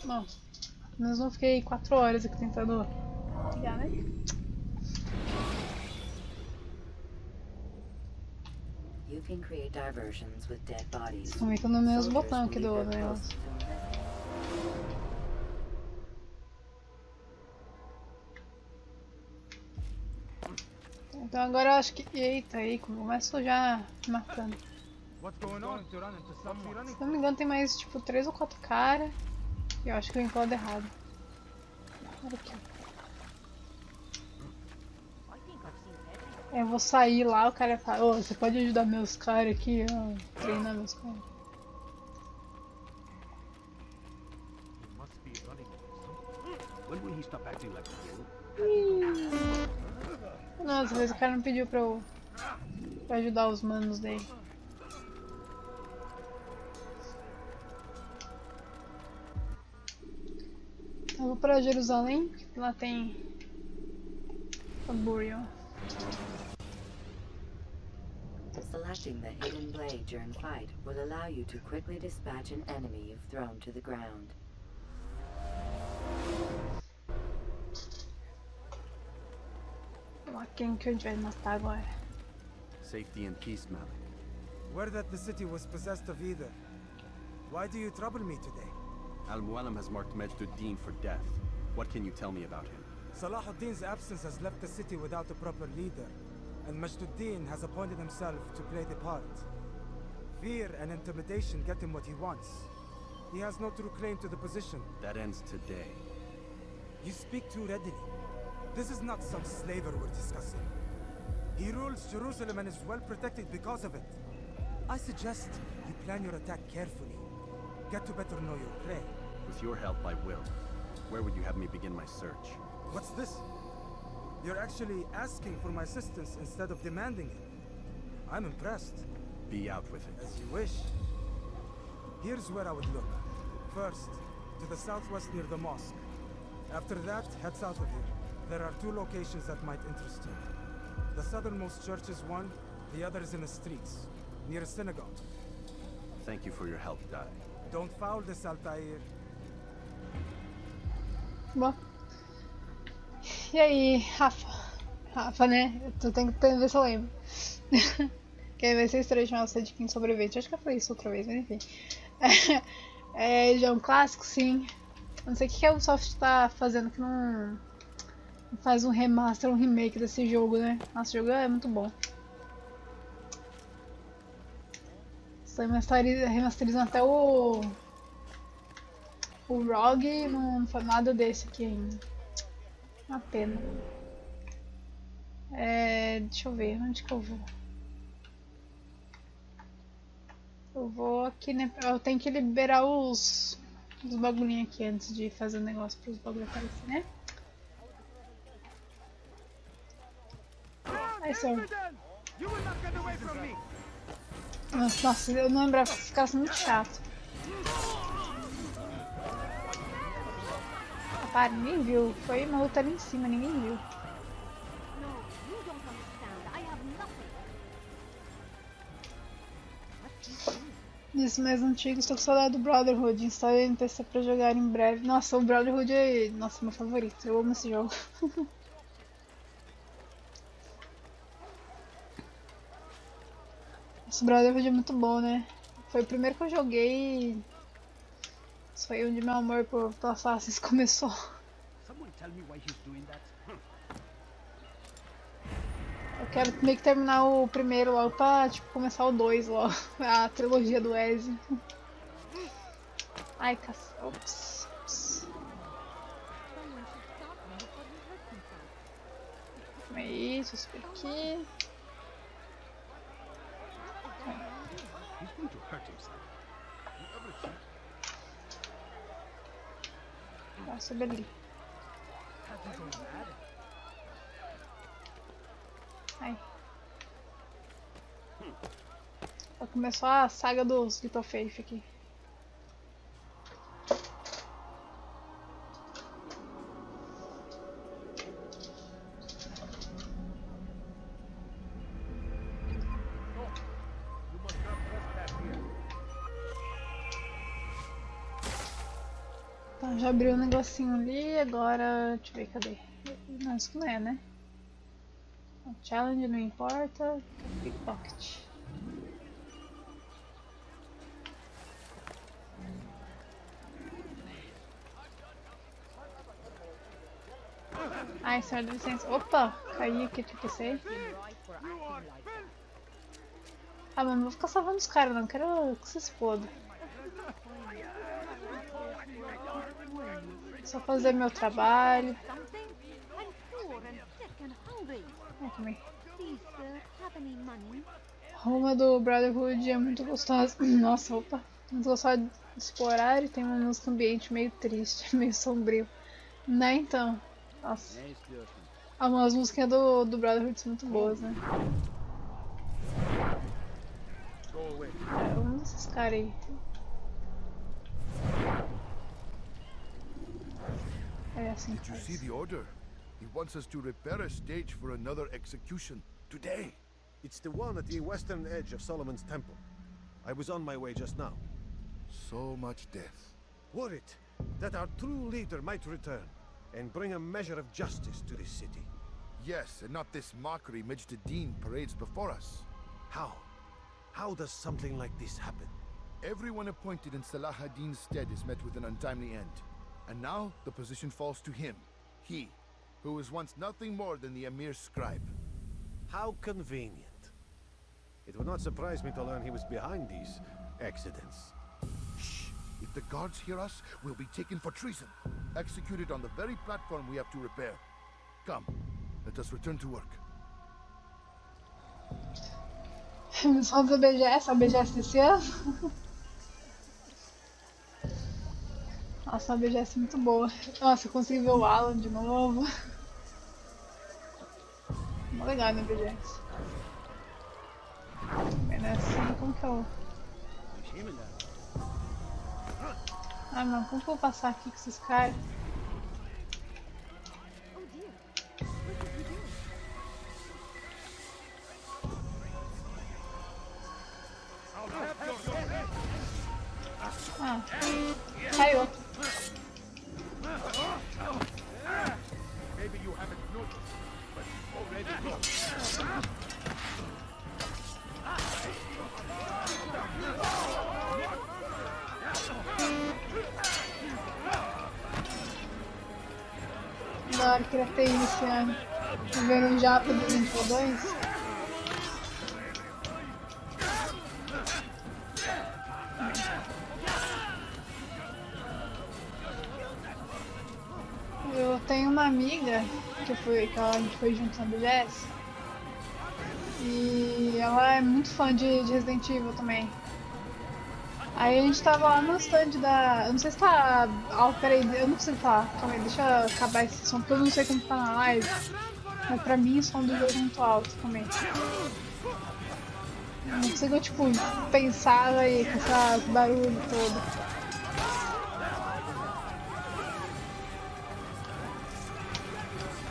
Bom, mas não fiquei 4 horas aqui tentando pegar, né? You can create diversions with dead bodies. Estão clicando no meus botões aqui do negócio. Então agora eu acho que... Eita, aí começo já matando. Se não me engano tem mais tipo 3 ou 4 caras. E eu acho que eu vim pro lado errado. Olha aqui. Eu vou sair lá, o cara fala, ô, você pode ajudar meus caras aqui, ó, treinar meus caras. Nossa, mas o cara não pediu pra ajudar os manos dele. Eu vou pra Jerusalém, que lá tem a burial. Selecting the hidden blade during fight will allow you to quickly dispatch an enemy you've thrown to the ground. Vamos lá, quem que a gente vai matar agora? Safety and peace, Malik. Word that the city was possessed of either. Why do you trouble me today? Al-Mualim has marked Majd-ud-Din for death. What can you tell me about him? Salah ad-Din's absence has left the city without a proper leader, and Majd-ud-Din has appointed himself to play the part. Fear and intimidation get him what he wants. He has no true claim to the position. That ends today. You speak too readily. This is not some slaver we're discussing. He rules Jerusalem and is well protected because of it. I suggest you plan your attack carefully. Get to better know your prey. With your help, I will. Where would you have me begin my search? What's this? You're actually asking for my assistance instead of demanding it. I'm impressed. Be out with it. As you wish. Here's where I would look. First, to the southwest near the mosque. After that, head south of here. There are 2 locations that might interest you. The southernmost church is one, the other is in the streets, near a synagogue. Thank you for your help, Dai. Don't foul this, Altair. Bom. E aí, Rafa? Rafa, né? Eu tenho que ver se eu lembro. Que vai ser estranho chamar você de quem sobrevive. Acho que eu falei isso outra vez, mas enfim. Já é um clássico, sim. Não sei o que a Ubisoft tá fazendo que não faz um remaster, um remake desse jogo, né? Nossa, o jogo é muito bom. Estão remasterizando até o Rogue, não foi nada desse aqui ainda. Uma pena. Deixa eu ver, onde que eu vou? Eu vou aqui, né? Eu tenho que liberar os bagulhinhos aqui antes de fazer o negócio para os bagulhos aparecer, né? Ai, senhor. Nossa, eu não lembrava que esse cara é muito chato. Ah, para, ninguém viu. Foi uma luta ali em cima, ninguém viu. Disso mais antigo, estou com saudade do Brotherhood. Instalei no PC pra jogar em breve. Nossa, o Brotherhood é meu favorito. Eu amo esse jogo. Esse Brotherhood é muito bom, né? Foi o primeiro que eu joguei. Isso foi onde meu amor por Assassins começou. Eu quero meio que terminar o primeiro logo pra tipo, começar o 2 logo. A trilogia do Ezio. Ai, cacete. Ops. Calma aí, deixa eu subir aqui. Vai subir ali. Ai. Começou a saga dos Little Faith aqui. Tá, já abriu um negocinho ali, agora. Deixa eu ver, cadê? Não, isso não é, né? Challenge não importa. Pickpocket. Ai, senhor, dá licença. Opa! Caí aqui, tropecei. Ah, mas não vou ficar salvando os caras, não. Quero que se exploda. Só fazer meu trabalho. Vou comer. Roma do Brotherhood é muito gostosa. Nossa, opa. Muito gostosa de explorar e tem uma música ambiente meio triste, meio sombrio. Né, então? Nossa. As músicas do Brotherhood são muito boas, né? Vamos esses caras aí. É assim que Did you faz. see the order? He wants us to repair a stage for another execution today. It's the one at the western edge of Solomon's Temple. I was on my way just now. So much death. Worried that our true leader might return and bring a measure of justice to this city. Yes, and not this mockery Majd parades before us. How? How does something like this happen? Everyone appointed in Salah ad-Din's stead is met with an untimely end. And now the position falls to him. He, who was once nothing more than the Emir's scribe. How convenient. It would not surprise me to learn he was behind these accidents. Shh! If the guards hear us, we'll be taken for treason. Executed on the very platform we have to repair. Come, let us return to work. Só do BGS, a BGS desse ano. Nossa, a BGS é muito boa. Nossa, eu consegui ver o Alan de novo. Muito legal, né, BGS. Mas assim, como que eu... Ah, não, como que eu vou passar aqui com esses caras? Ah, caiu. Maybe you haven't noticed, but already lost. Da hora, queria ter ido esse ano. Tô vendo já pro Resident Evil 2. Eu tenho uma amiga que a gente foi junto na BGS e ela é muito fã de Resident Evil também. Aí a gente tava lá no stand da... Eu não sei se tá... Ah, peraí, eu não consigo falar. Calma aí, deixa eu acabar esse som, porque eu não sei como tá na live. Mas pra mim o som do jogo é muito alto também. Eu não consigo, tipo, pensar aí com esse barulho todo.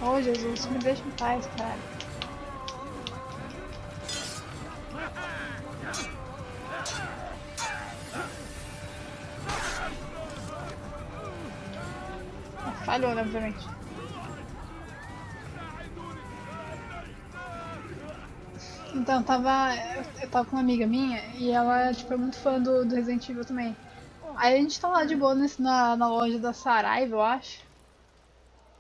Oh, Jesus, me deixa em paz, cara. Falhou, né, obviamente. Então, eu tava com uma amiga minha e ela, tipo, é muito fã do Resident Evil também. Aí a gente tá lá de boa na loja da Saraiva, eu acho.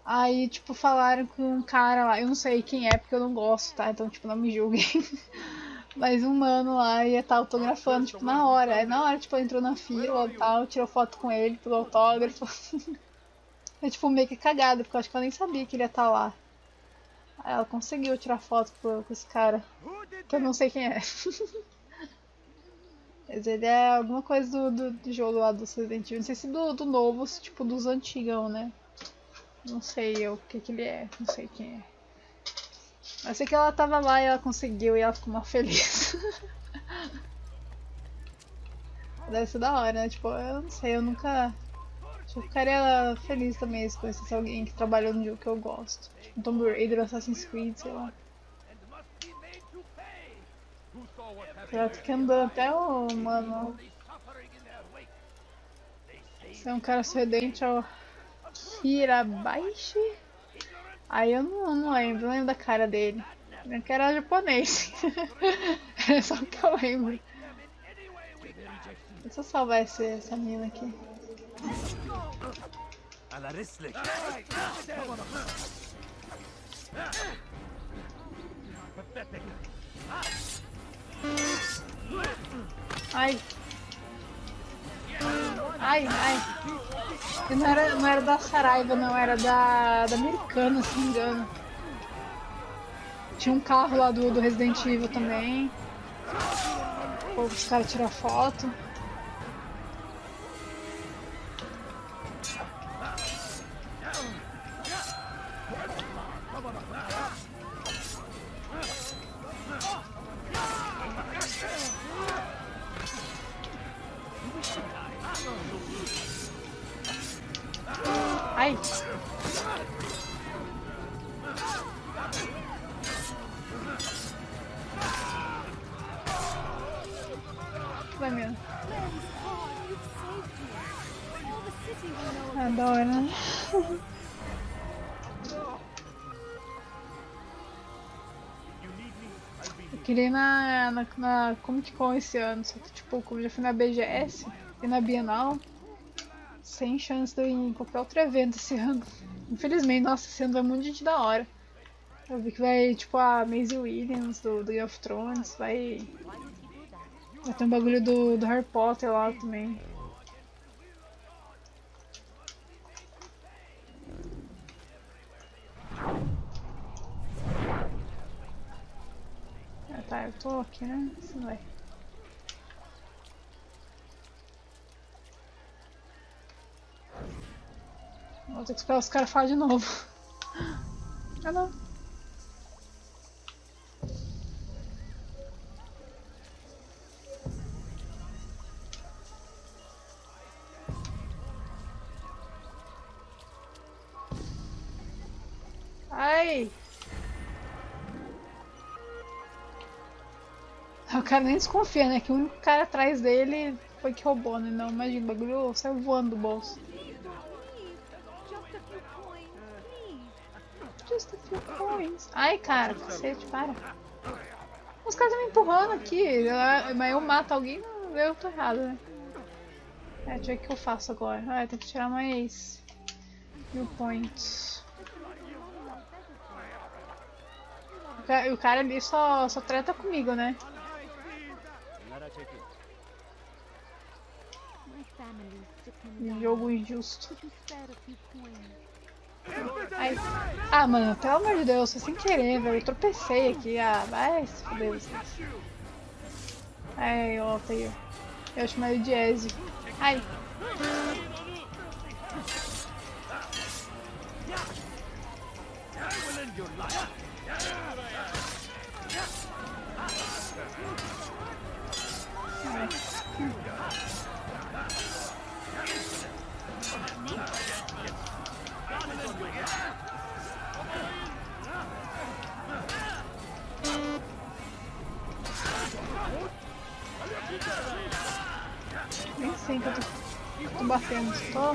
Aí, tipo, falaram com um cara lá, eu não sei quem é porque eu não gosto, tá? Então, tipo, não me julguem. Mas um mano lá ia estar autografando, tipo, na hora. Aí na hora, tipo, entrou na fila e tal, tirou foto com ele, pelo autógrafo. É tipo meio que cagada, porque eu acho que ela nem sabia que ele ia estar lá. Aí ela conseguiu tirar foto com esse cara, que eu não sei quem é. Mas ele é alguma coisa do jogo lá do Resident Evil. Não sei se do novo, se tipo dos antigão, né? Não sei o que ele é, não sei quem é. Mas sei que ela tava lá e ela conseguiu e ela ficou mal feliz. Deve ser da hora, né? Tipo, eu não sei, eu nunca... Eu ficaria feliz também se conhecesse alguém que trabalhou no jogo que eu gosto. Tipo, Tomb Raider, Assassin's Creed, sei lá. Já tô andando até o mano. É um cara sorridente, ó. Hirabashi? Aí eu não lembro, não lembro da cara dele. Eu que era japonês. É só que eu lembro. Deixa eu salvar essa mina aqui. Ai. Ai, ai. E não era da Saraiva, não, era da Americana, se não me engano. Tinha um carro lá do Resident Evil também. Pô, os caras tiram foto. Ai! Vai mesmo. É da hora, né? Eu queria ir na Comic Con esse ano, só que tipo, como eu já fui na BGS e na Bienal, sem chance de eu ir em qualquer outro evento esse ano. Infelizmente, nossa, esse ano vai muito gente da hora. Eu vi que vai, tipo, a Maisie Williams do Game of Thrones, vai ter um bagulho do Harry Potter lá também. Ah, tá, eu tô aqui, né? Assim vai. Vou ter que esperar os caras falar de novo. Ah, não. Ai! O cara nem desconfia, né? Que o único cara atrás dele foi que roubou, né? Não, imagina, o bagulho saiu voando do bolso. Just a few coins. Ai, cara, cacete, para. Os caras estão me empurrando aqui, mas eu mato alguém, eu tô errado, né? É, deixa eu ver o que eu faço agora. Ah, eu tenho que tirar mais 1000 points. O cara ali só treta comigo, né? Jogo injusto. Ai. Ah, mano, pelo amor de Deus, foi sem querer, velho. Eu tropecei aqui. Ah, vai se fuder vocês. Ai, ó, tá aí. Eu chamei ele de Ezio. Ai. Nem sei que eu tô batendo, tô.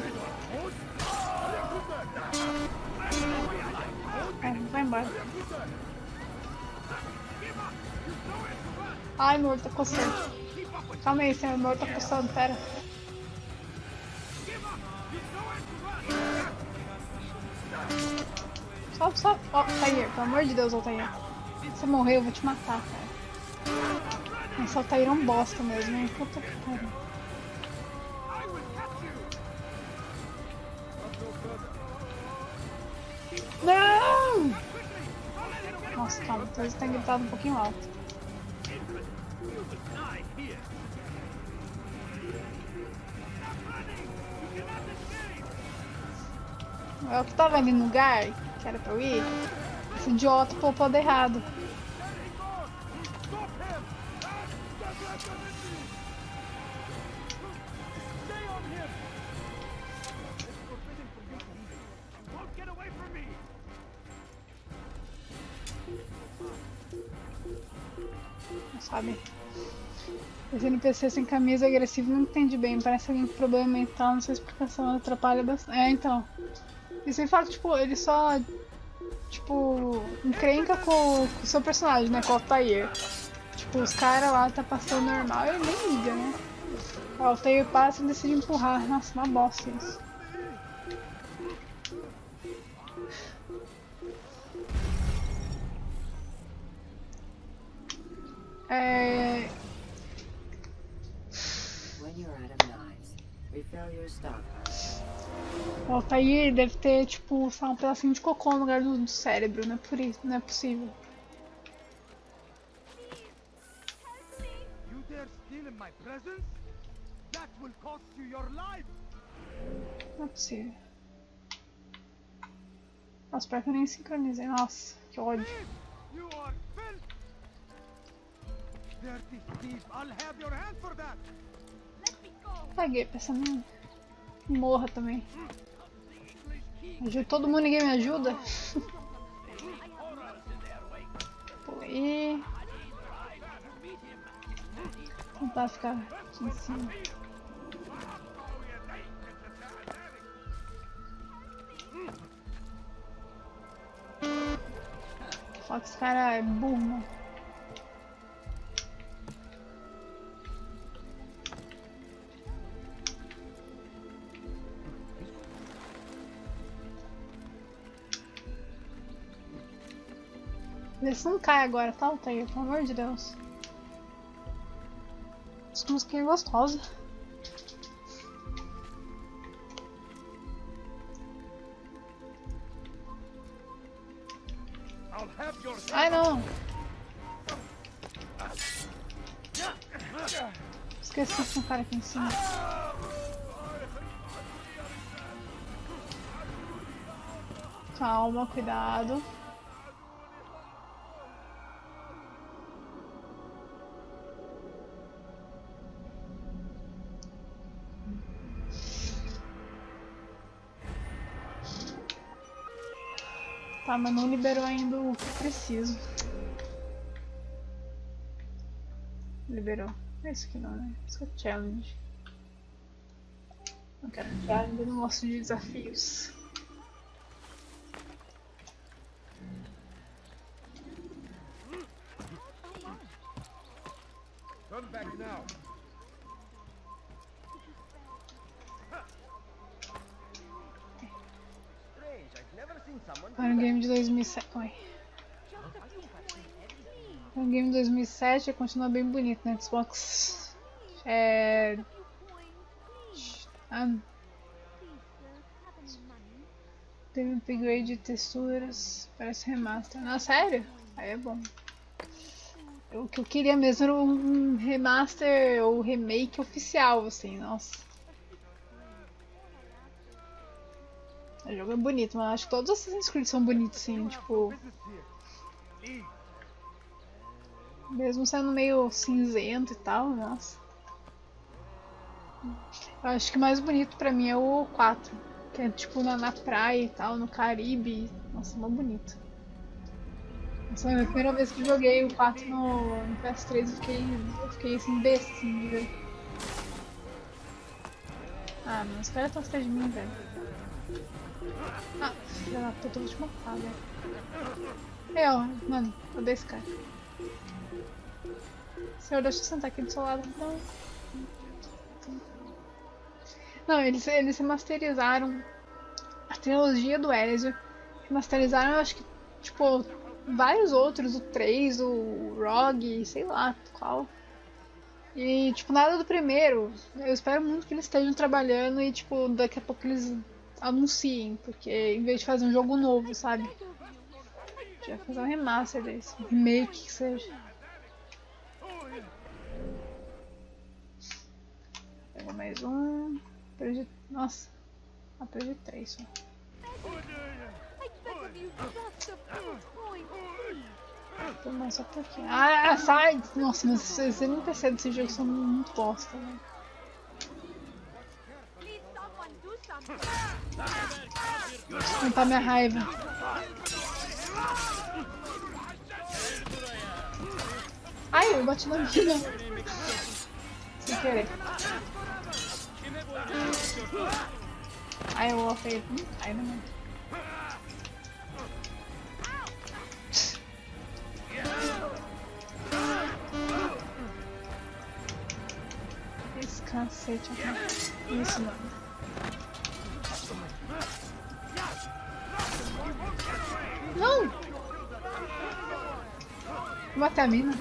Vai embora. Ai, meu olho tá coçando. Calma aí, senhor, meu olho tá coçando, pera. Sobe. Ó, Altair, pelo amor de Deus, Altair. Se você morrer, eu vou te matar, cara. Esse Altair é um bosta mesmo, hein? Puta que pariu. Não! Nossa, calma, talvez eu tenha gritado um pouquinho alto. Eu que tava ali no lugar que era pra eu ir, esse idiota pôs o lado errado. Sabe? Esse NPC sem camisa agressivo não entende bem, parece alguém com problema mental, não sei a explicação, atrapalha bastante. É, então. E sem falar que, tipo, ele só, tipo, encrenca com o seu personagem, né, com o Altair. Tipo, os caras lá tá passando normal e ele nem liga, né. O Altair passa e decide empurrar. Nossa, uma bosta isso. É... When you're out of knives, refill your stockpile. O Altair deve ter, tipo, só um pedacinho de cocô no lugar do cérebro, não é por isso, não é possível. You dare steal in my presence? That will cost you your life! Não é possível. Nossa, pior que eu nem sincronizei. Nossa, que ódio. You are filth! Dirty thief, I'll have your hand for that! Caguei, pensando em morra também. Ajuda todo mundo, ninguém me ajuda. Pô, e... tentar ficar aqui em cima. Só que esse cara é burro, mano. Vê se não cai agora, tá, Altair? Pelo amor de Deus. Essa musiquinha é gostosa. Ai, não. Esqueci que tem um cara aqui em cima. Calma, cuidado. Tá, mas não liberou ainda o que eu preciso. Liberou. É isso aqui não, né? Isso é challenge. Não quero challenge, eu não gosto de desafios. Turn back now! Era um game de 2007. Oi. Era um game de 2007 e continua bem bonito, né? Xbox. Teve um upgrade de texturas. Parece remaster. Não, sério? Aí é bom. O que eu queria mesmo era um remaster ou remake oficial, assim, nossa. O jogo é bonito, mas acho que todos os Assassin's Creed são bonitos, assim, tipo... mesmo sendo meio cinzento e tal, nossa. Eu acho que o mais bonito pra mim é o 4, que é tipo na praia e tal, no Caribe. Nossa, mó bonito. Essa foi a primeira vez que joguei o 4 no PS3 eu fiquei assim, besta assim, de ver. Ah, mas os caras estão atrás de mim, velho. Ah, filha da puta, eu vou te matar, velho. Aí, ó, mano, odeio esse cara. Senhor, deixa eu sentar aqui do seu lado, então. Não, eles remasterizaram a trilogia do Ezio. Remasterizaram, eu acho que, tipo, vários outros, o 3, o Rogue, sei lá qual. E, tipo, nada do primeiro. Eu espero muito que eles estejam trabalhando e, tipo, daqui a pouco eles anunciem, porque em vez de fazer um jogo novo, sabe? Já fazer um remaster desse, um remake que seja. Pegou mais um. Perdi. Nossa, perdi 3 só. Não, só por aqui. Ah, sai! Nossa, mas vocês nem percebem desse jogo, são muito bosta, né? Vou tentar minha raiva. Ai, eu bati na mina. sem querer. Aí eu falei, aí não. Esse cacete aqui. Isso, mano. Não! Vou matar a mina. Se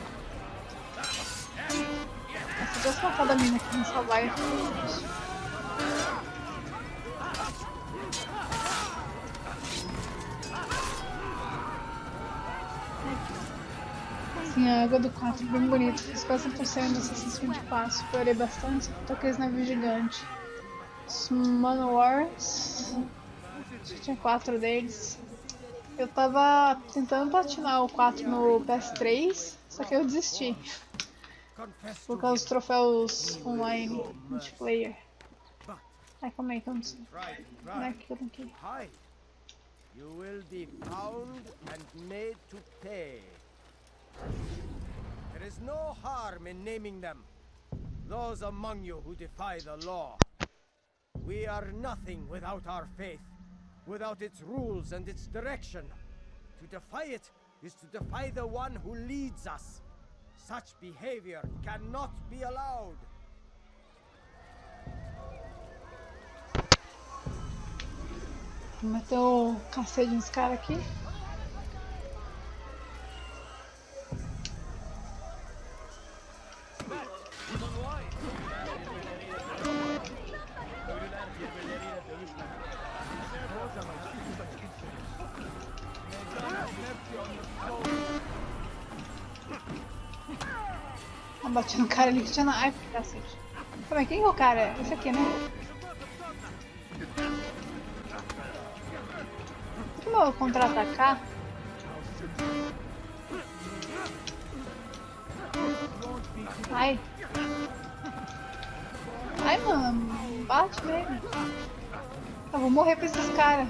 eu tivesse matado a mina aqui nessa live, assim, a água do 4 bem bonita. Fiz quase 100% do Assassin's Creed 4. Explorei bastante. Tô com esse navio gigante. Os Manowars. Tinha 4 deles. Eu tava tentando platinar o 4 no PS3, só que eu desisti. Por causa dos troféus online, multiplayer. Ai, calma aí, calma aí. Não é aqui que eu tenho que ir. Hi. You will be found and made to pay. There is no harm in naming them. Those among you who defy the law. We are nothing without our faith, without its rules and its direction. To defy it is to defy the one who leads us. Such behavior cannot be allowed. Vou meter o cacete nesse cara aqui. Eu bati no cara ali que tinha na... Ai, que cacete. Calma aí, quem é o cara? Esse aqui, né? Por que eu vou contra-atacar? Ai. Ai, mano. Bate nele. Eu vou morrer pra esses caras.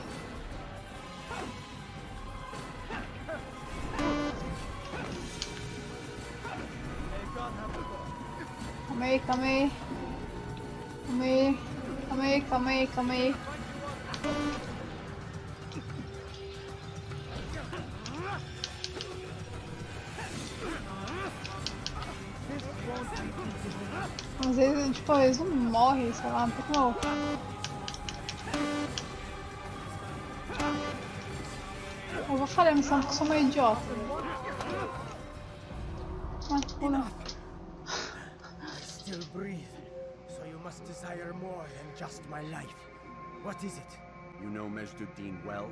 Calma aí, calma aí. Calma aí. Calma aí, calma aí, calma aí. Às vezes, tipo, eles não morrem, sei lá, não tem como. Eu vou falhar a missão porque eu sou uma idiota. Ah, tipo, não. Still breathe, so you must desire more than just my life. What is it? You know Majd-ud-Din well?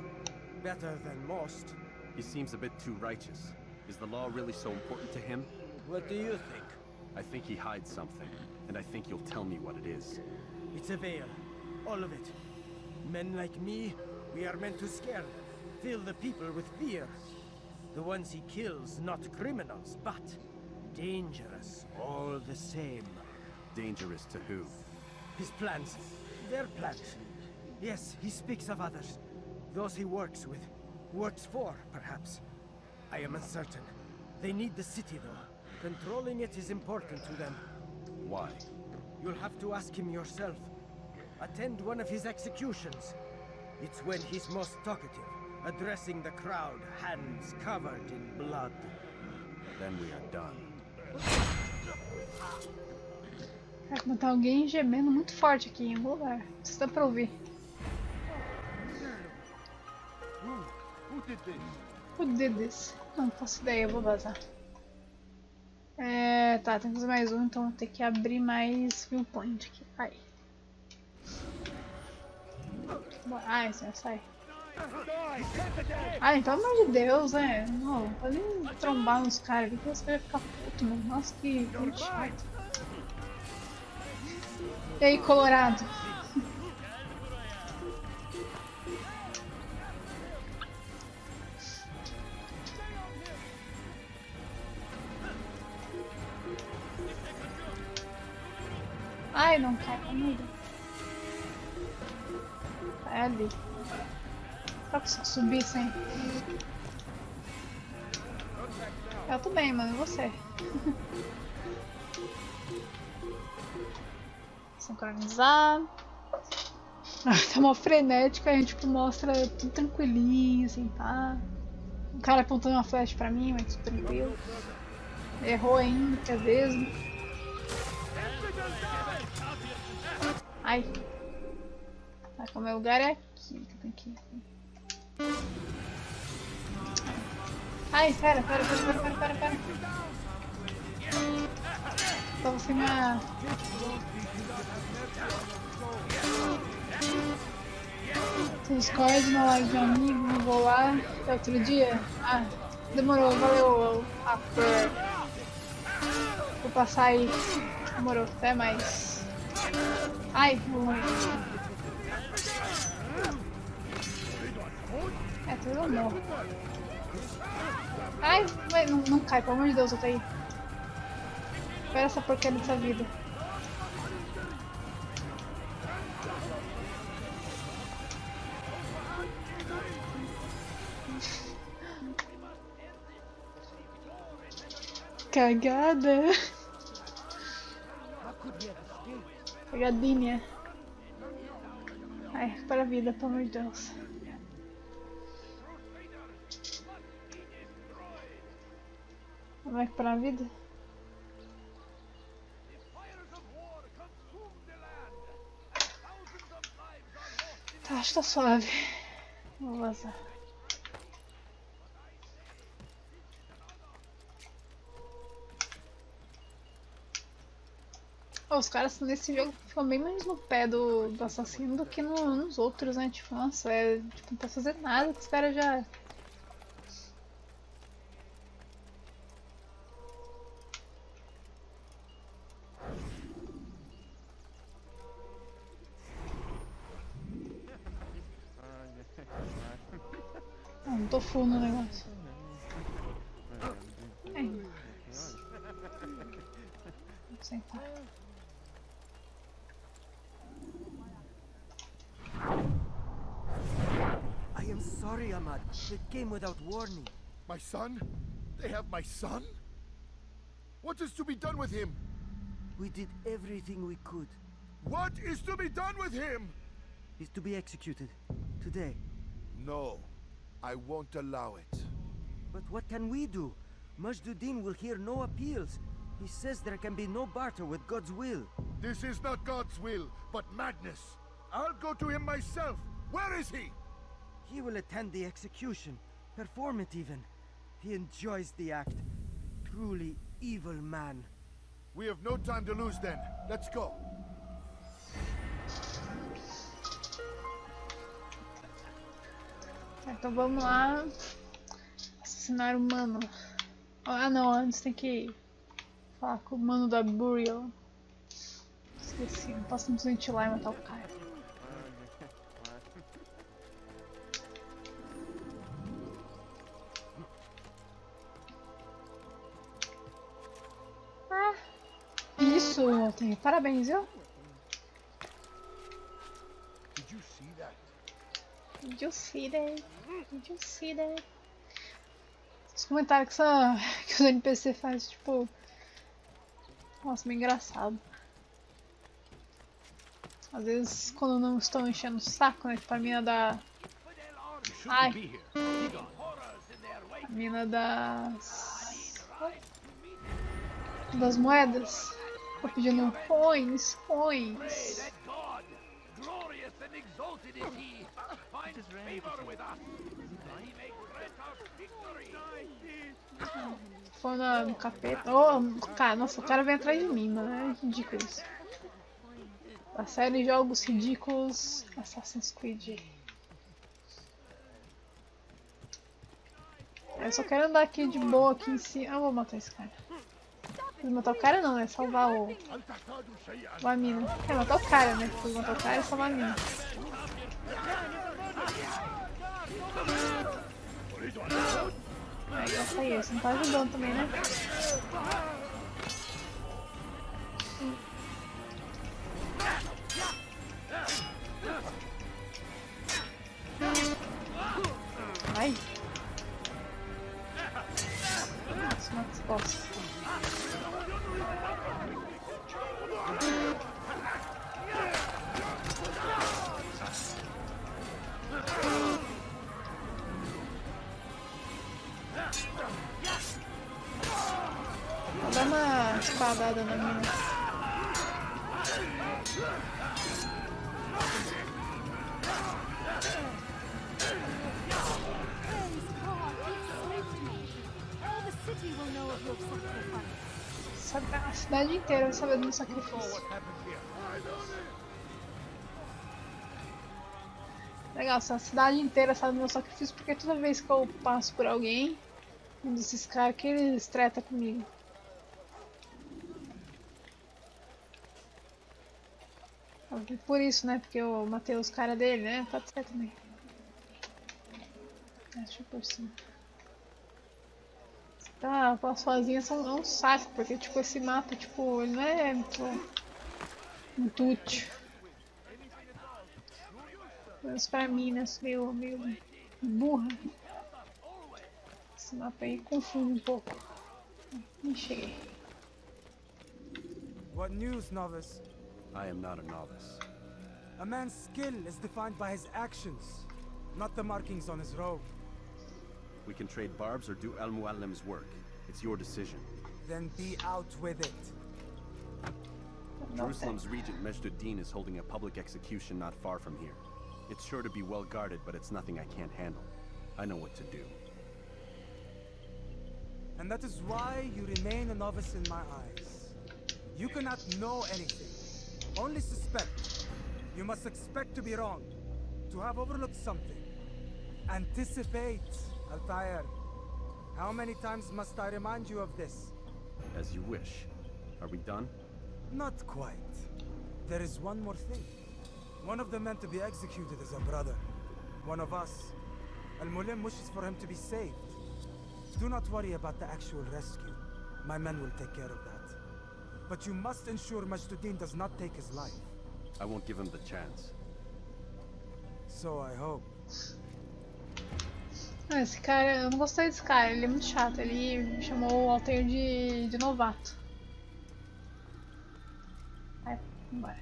Better than most. He seems a bit too righteous. Is the law really so important to him? What do you think? I think he hides something, and I think you'll tell me what it is. It's a veil. All of it. Men like me, we are meant to scare them, fill the people with fear. The ones he kills, not criminals, but dangerous all the same. Dangerous to who? His plans. Their plans. Yes, he speaks of others. Those he works with. Works for, perhaps. I am uncertain. They need the city, though. Controlling it is important to them. Why? You'll have to ask him yourself. Attend one of his executions. It's when he's most talkative, addressing the crowd, hands covered in blood. Then we are done. Vai matar alguém gemendo muito forte aqui em algum lugar. Isso dá pra ouvir. Who did this? Who did this? Não faço ideia, eu vou vazar. Tá, tem que fazer mais um, então vou ter que abrir mais viewpoint aqui. Aí. Ai, senhor, sai. Ai, pelo amor de Deus, né? Não pode nem trombar nos caras aqui que você vai ficar puto, mano. Nossa, que chato. E aí, Colorado? Ai, não cai comigo. Cai ali. Só que se eu subir sem. Eu tô bem, mano. E você? Sincronizar. Tá uma frenética, a gente tipo, mostra tudo tranquilinho, assim, tá? O cara apontando uma flecha pra mim, mas tudo tranquilo. Errou ainda, que às vezes. Ai. Tá, como é o lugar é aqui, que eu tenho que ir. Ai, pera. Tava sem uma... Discord na live de um amigo, não vou lá. Até outro dia? Ah, demorou, valeu, After. Vou passar aí. Demorou, até mais. Ai, vou morrer. É, tudo eu morro. Ai, vai, não cai, pelo amor de Deus, eu tô aí. Espera essa porcaria dessa vida. Cagada. Cagadinha. Ai, para a vida, pelo amor de Deus. Como é que para a vida? Tá, acho que tá suave. Vou vazar. Oh, os caras nesse jogo ficam bem mais no pé do assassino do que nos outros, né? Tipo, nossa, tipo, não tá fazendo nada que os caras já... Não tô full no negócio. Vou sentar. I am sorry, Ahmad. It came without warning. My son? They have my son? What is to be done with him? We did everything we could. What is to be done with him? He's to be executed. Today. No, I won't allow it. But what can we do? Majduddin will hear no appeals. He says there can be no barter with God's will. This is not God's will, but madness. I'll go to him myself. Where is he? He will attend the execution. Perform it even. He enjoys the act. Truly evil man. We have no time to lose then. Let's go. Então vamos lá. Assassinar o mano. Ah não, antes tem que falar com o mano da Burial. Esqueci, não posso simplesmente ir lá e matar o cara. Ah, isso, Monte. Parabéns, viu? Did you see that? Did you see that? Did you see that? Os comentários que os NPC fazem, tipo... Nossa, meio engraçado. Às vezes, quando não estão enchendo o saco, né? Tipo a mina da... Ai! A mina das moedas. Tô pedindo coins. Foi no capeta. Oh, cara, nossa, o cara vem atrás de mim, mano. É ridículo isso. A série de jogos ridículos Assassin's Creed. Eu só quero andar aqui de boa aqui em cima. Eu vou matar esse cara. Não matar o cara não, é salvar a mina. É matar o cara, né? Porque matar o cara é salvar a mina. Aí, essa aí, você não tá ajudando também, né? Ai! Nossa, mata as costas. espadada na mina. A cidade inteira vai saber do meu sacrifício. Legal, essa cidade inteira sabe do meu sacrifício porque toda vez que eu passo por alguém, um desses caras que eles treta comigo. Por isso, né? Porque eu matei os caras dele, né? Pode ser também. Deixa eu por cima. Tá, as fazinhas são um saco, porque tipo, esse mapa, tipo, ele não é muito útil. Mas pra mim, né? Meio burra. Esse mapa aí confunde um pouco. Nem cheguei. What news, novice? I am not a novice. A man's skill is defined by his actions, not the markings on his robe. We can trade barbs or do Al Muallim's work. It's your decision. Then be out with it. Jerusalem's regent Majd is holding a public execution not far from here. It's sure to be well guarded, but it's nothing I can't handle. I know what to do. And that is why you remain a novice in my eyes. You cannot know anything, only suspect. You must expect to be wrong, to have overlooked something. Anticipate, Altair. How many times must I remind you of this? As you wish. Are we done? Not quite. There is one more thing. One of the men to be executed is a brother. One of us. Al-Mulim wishes for him to be saved. Do not worry about the actual rescue. My men will take care of that. But you must ensure Majd does not take his life. I won't give him the chance. So I hope. Esse cara, eu não gostei desse cara, ele é muito chato. Ele chamou o Altair de novato. Vai, embora.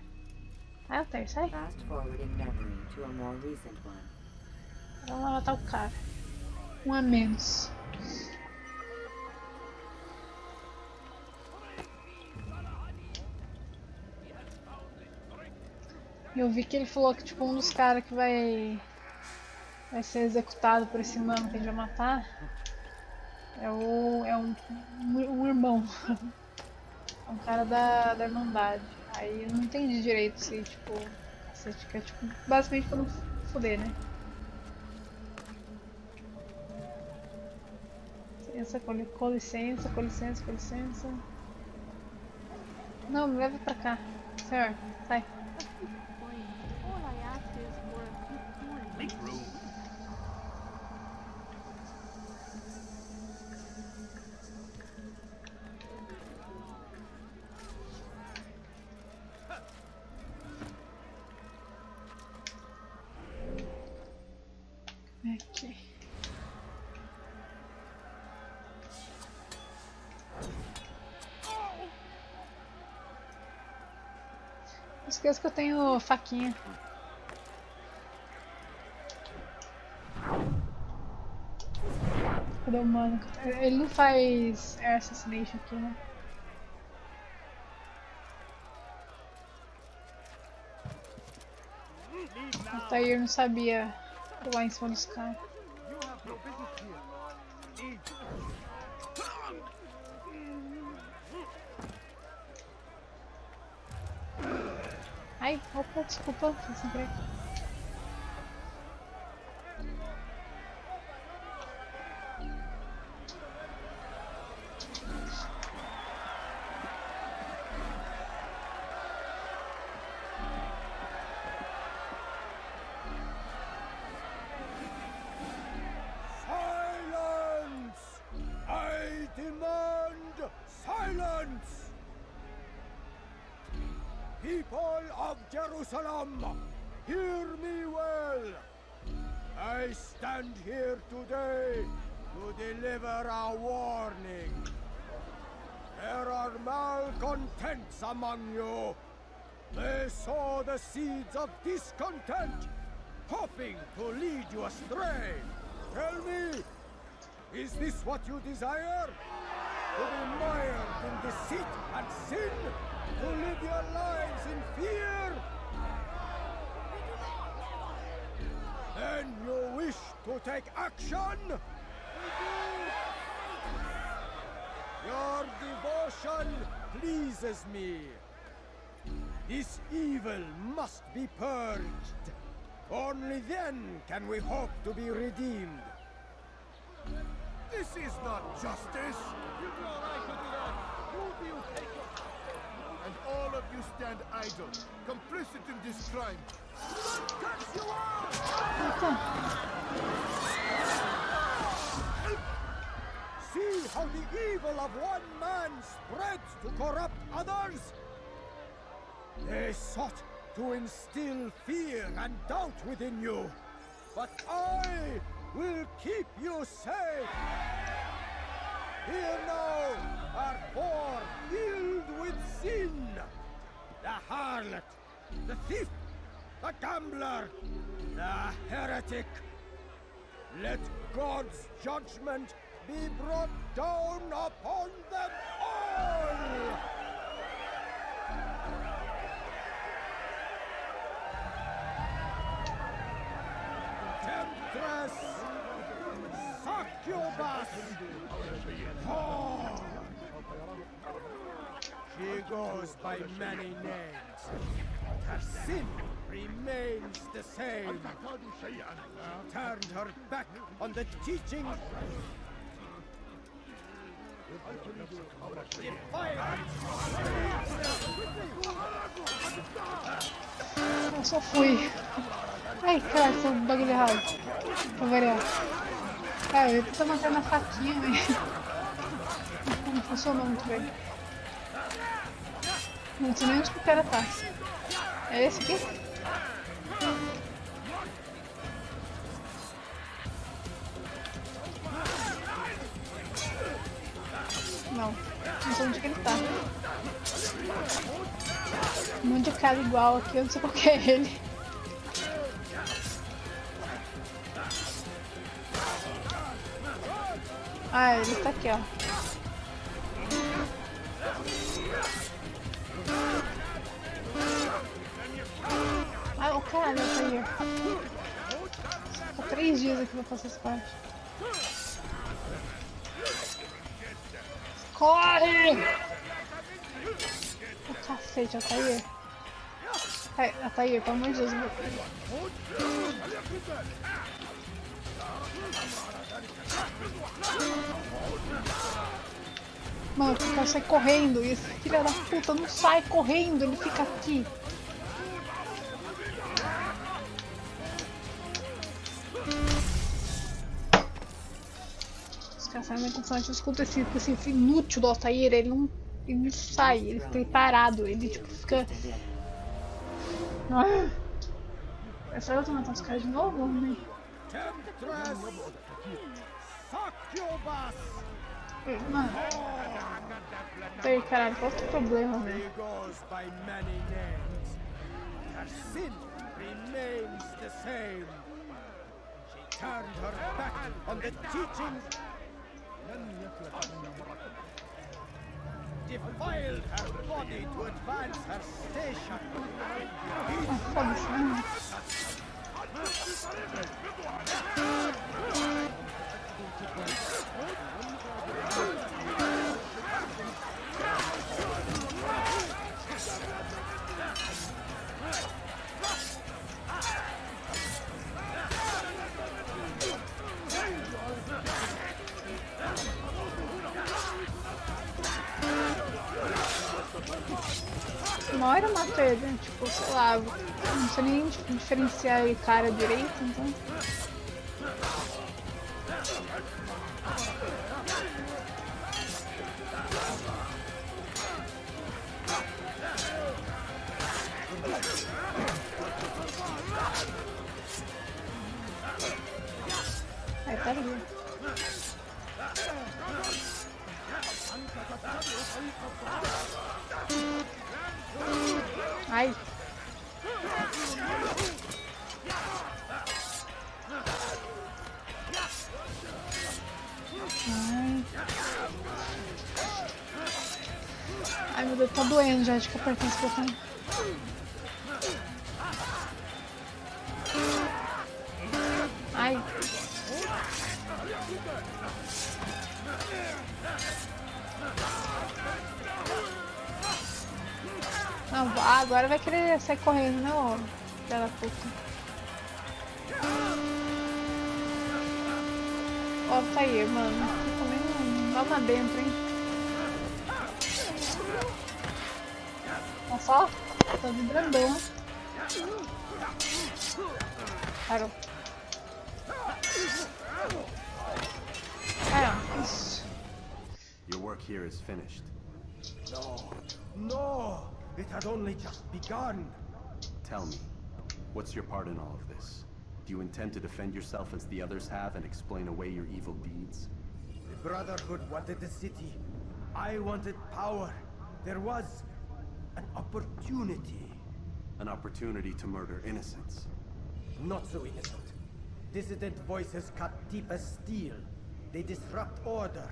Vai, Altair, sai. Fast forwarding memory to a more recent one. Vamos lá matar o cara. Um a menos. Eu vi que ele falou que tipo um dos caras que vai ser executado por esse mano que a gente vai matar é um irmão. É um cara da Irmandade. Aí eu não entendi direito se tipo. Cacete, que é tipo. Basicamente pra não foder, né? Com licença, com licença, com licença. Não, me leva pra cá. Senhor, sai. Aqui. Não esqueça que eu tenho faquinha. Cadê o mano? Ele não faz air assassination aqui, né? O Altair não sabia pular em cima dos caras. Ai, opa, desculpa, foi sem querer. Silence! I demand silence! People of Jerusalem, hear me well. I stand here today to deliver a warning. There are malcontents among you. They sow the seeds of discontent, hoping to lead you astray. Tell me, is this what you desire? to be mired in deceit and sin, to live your lives in fear? Then you wish to take action? Your devotion pleases me. This evil must be purged. Only then can we hope to be redeemed. This is not justice! And all of you stand idle, complicit in this crime. See how the evil of one man spreads to corrupt others? They sought to instill fear and doubt within you, but I will keep you safe. Here now are four filled with sin. The harlot, the thief, the gambler, the heretic. Let God's judgment be brought down upon them all! Temptress! Succubus! Whore! She goes by many names, but her sin remains the same. She turned her back on the teaching. Eu só fui. Ai, cara, esse bagulho errado. Pra variar. Cara, eu tô mantendo a faquinha, mas não funcionou muito bem. Não sei nem onde que o cara tá. É esse aqui? Não sei onde que ele tá. Um monte de cara igual aqui, eu não sei qual que é ele. Ah, ele tá aqui, ó. Ah, o cara tá aí. Há 3 dias aqui pra fazer essa parte. Corre! O cacete, Altair. Altair, pelo amor de Deus. Mano, o cara sai correndo e esse filho da puta não sai correndo, ele fica aqui. Os caras saem muito constante, eu escuto esse inútil do Altair, ele não sai, ele fica aí parado, ele tipo fica... Será que eu vou matar os caras de novo? Né? Mano. Ei, caralho, qual é o teu problema, velho? Defiled her body to advance her station. Ah, foda-se, né? Uma hora eu mato ele, né? Tipo, sei lá, não sei nem diferenciar ele cara direito, então... Aí tá ali. Ai. Ai. Ai meu Deus, tá doendo já de que apertar esse botão. Ai. Não, agora vai querer sair correndo, né, ô filha da puta. Ó, tá aí, mano. Aqui também não dá uma dentro, hein. Olha só, tá vibrandão. Parou. Isso. Your work here is finished. No, no! It had only just begun. Tell me, what's your part in all of this? Do you intend to defend yourself as the others have and explain away your evil deeds? The Brotherhood wanted the city. I wanted power. There was an opportunity. An opportunity to murder innocents. Not so innocent. Dissident voices cut deep as steel. They disrupt order.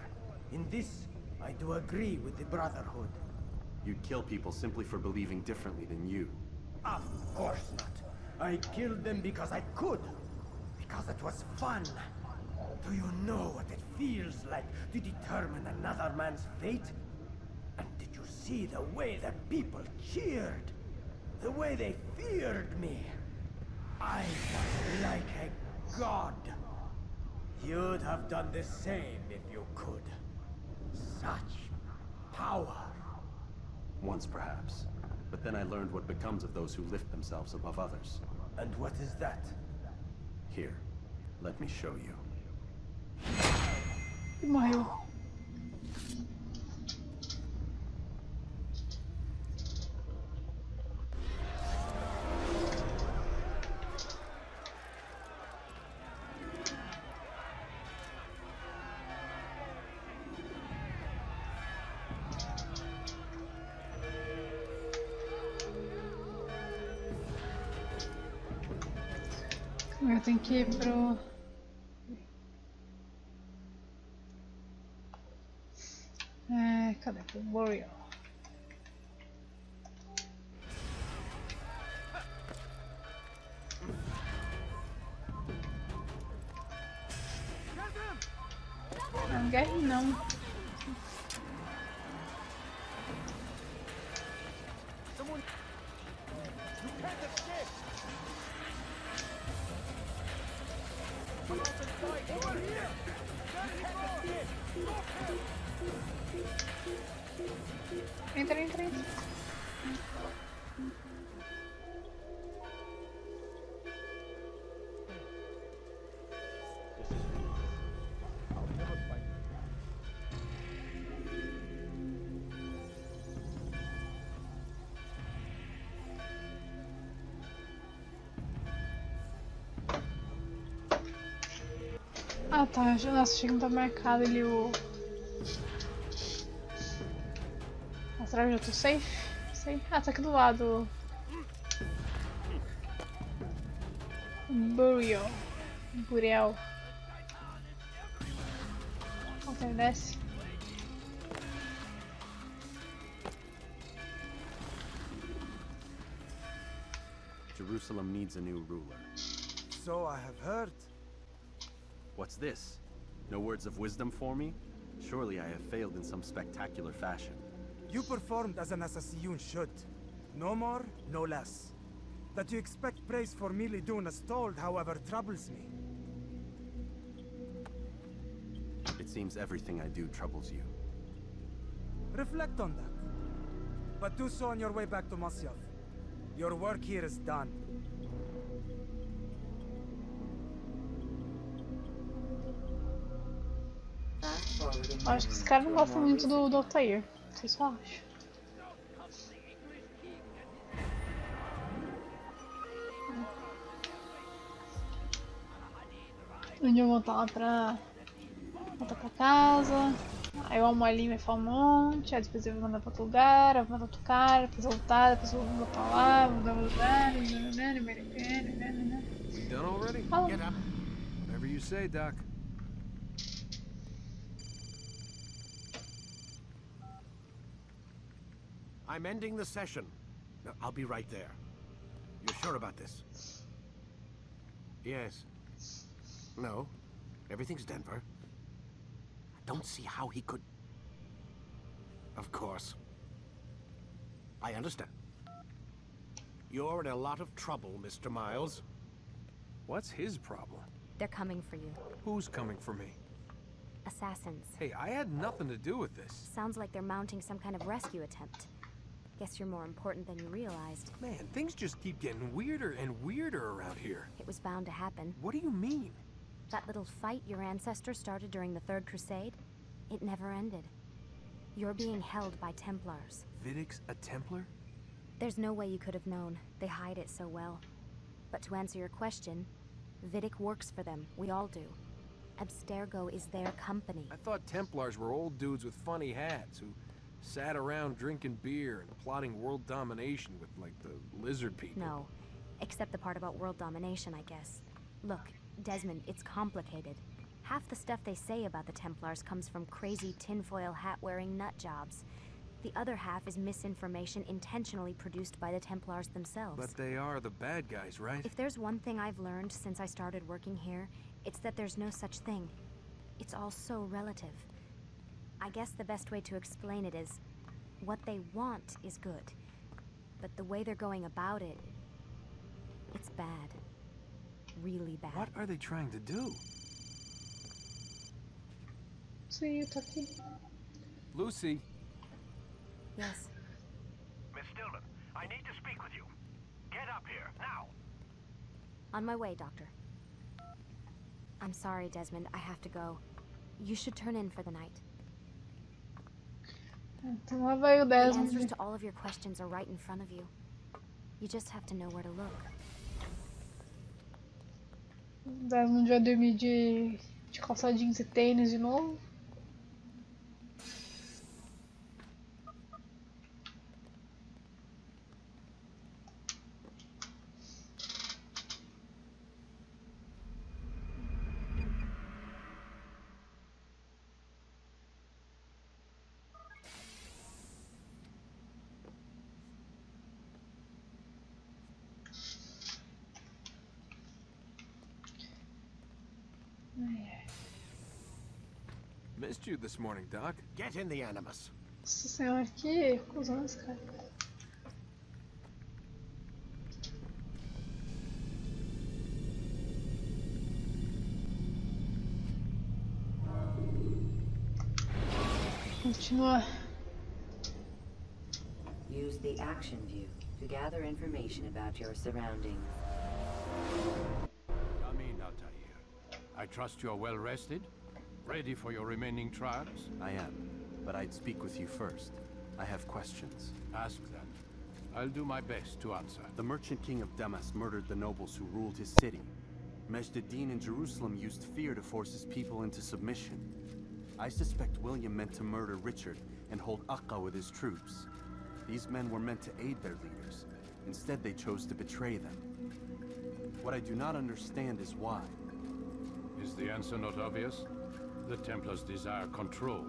In this, I do agree with the Brotherhood. You'd kill people simply for believing differently than you. Of course not. I killed them because I could. Because it was fun. Do you know what it feels like to determine another man's fate? And did you see the way the people cheered? The way they feared me? I was like a god. You'd have done the same if you could. Such power. Once perhaps. But then I learned what becomes of those who lift themselves above others. And what is that? Here, let me show you. Morreu. Eu tenho que ir pro... cadê? Pro Warrior. Não, guerra não. Entra, entra, entra. Ah tá, nossa, achei que não tá marcado ali o... Será que eu já tô safe? Sei. Ah, tá aqui do lado. Burial. Burial. Ok, desce. Jerusalem needs a new ruler. So I have heard. What's this? No words of wisdom for me? Surely I have failed in some spectacular fashion. You performed as an assassin should. No more, no less. That you expect praise for merely doing as told, however, troubles me. It seems everything I do troubles you. Reflect on that. But do so on your way back to Masyaf. Your work here is done. Acho que esse cara não gosta muito do Altair. Vocês só acham? Onde eu vou voltar lá voltar pra casa. Aí o almolinho vai falar um monte. Aí depois eu vou mandar pra outro lugar. Eu vou mandar outro cara. Depois eu voltar. Depois eu vou voltar lá. Vou dar um lugar. Done already? Fala. Get up. Whatever you say, Doc. I'm ending the session. No, I'll be right there. You're sure about this? Yes. No. Everything's Denver. I don't see how he could... Of course. I understand. You're in a lot of trouble, Mr. Miles. What's his problem? They're coming for you. Who's coming for me? Assassins. Hey, I had nothing to do with this. Sounds like they're mounting some kind of rescue attempt. Guess you're more important than you realized. Man, things just keep getting weirder and weirder around here. It was bound to happen. What do you mean? That little fight your ancestors started during the Third Crusade, it never ended. You're being held by Templars. Vidic's a Templar? There's no way you could have known. They hide it so well. But to answer your question, Vidic works for them. We all do. Abstergo is their company. I thought Templars were old dudes with funny hats who sat around drinking beer and plotting world domination with, like, the lizard people. No, except the part about world domination, I guess. Look, Desmond, it's complicated. Half the stuff they say about the Templars comes from crazy tinfoil hat-wearing nut jobs. The other half is misinformation intentionally produced by the Templars themselves. But they are the bad guys, right? If there's one thing I've learned since I started working here, it's that there's no such thing. It's all so relative. I guess the best way to explain it is, what they want is good. But the way they're going about it, it's bad. Really bad. What are they trying to do? Sim, eu tô aqui. Lucy. Yes. Miss Stillman, I need to speak with you. Get up here, now! On my way, Doctor. I'm sorry, Desmond. I have to go. You should turn in for the night. Então lá vai o The answers Desmond. to all of your questions are right in front of you. You just have to know where to look. O Desmond vai dormir de calça jeans e tênis de novo. Missed you this morning, Doc. Get in the Animus. Nossa senhora, que cuzão esse cara. Continua. Use the action view to gather information about your surroundings. Come in, Altair. I trust you are well rested? Ready for your remaining trials? I am, but I'd speak with you first. I have questions. Ask them. I'll do my best to answer. The merchant king of Damas murdered the nobles who ruled his city. Majd-ad-Din in Jerusalem used fear to force his people into submission. I suspect William meant to murder Richard and hold Akka with his troops. These men were meant to aid their leaders. Instead, they chose to betray them. What I do not understand is why. Is the answer not obvious? The Templars desire control.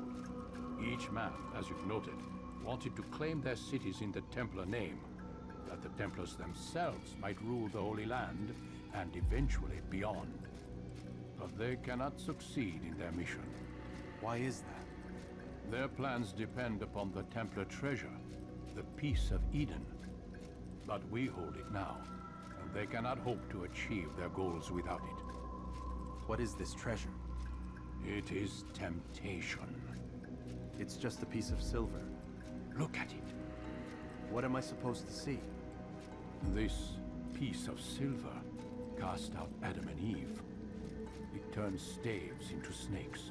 Each man, as you've noted, wanted to claim their cities in the Templar name, that the Templars themselves might rule the Holy Land and eventually beyond. But they cannot succeed in their mission. Why is that? Their plans depend upon the Templar treasure, the Peace of Eden. But we hold it now, and they cannot hope to achieve their goals without it. What is this treasure? It is temptation. It's just a piece of silver. Look at it. What am I supposed to see? This piece of silver cast out Adam and Eve. It turned staves into snakes,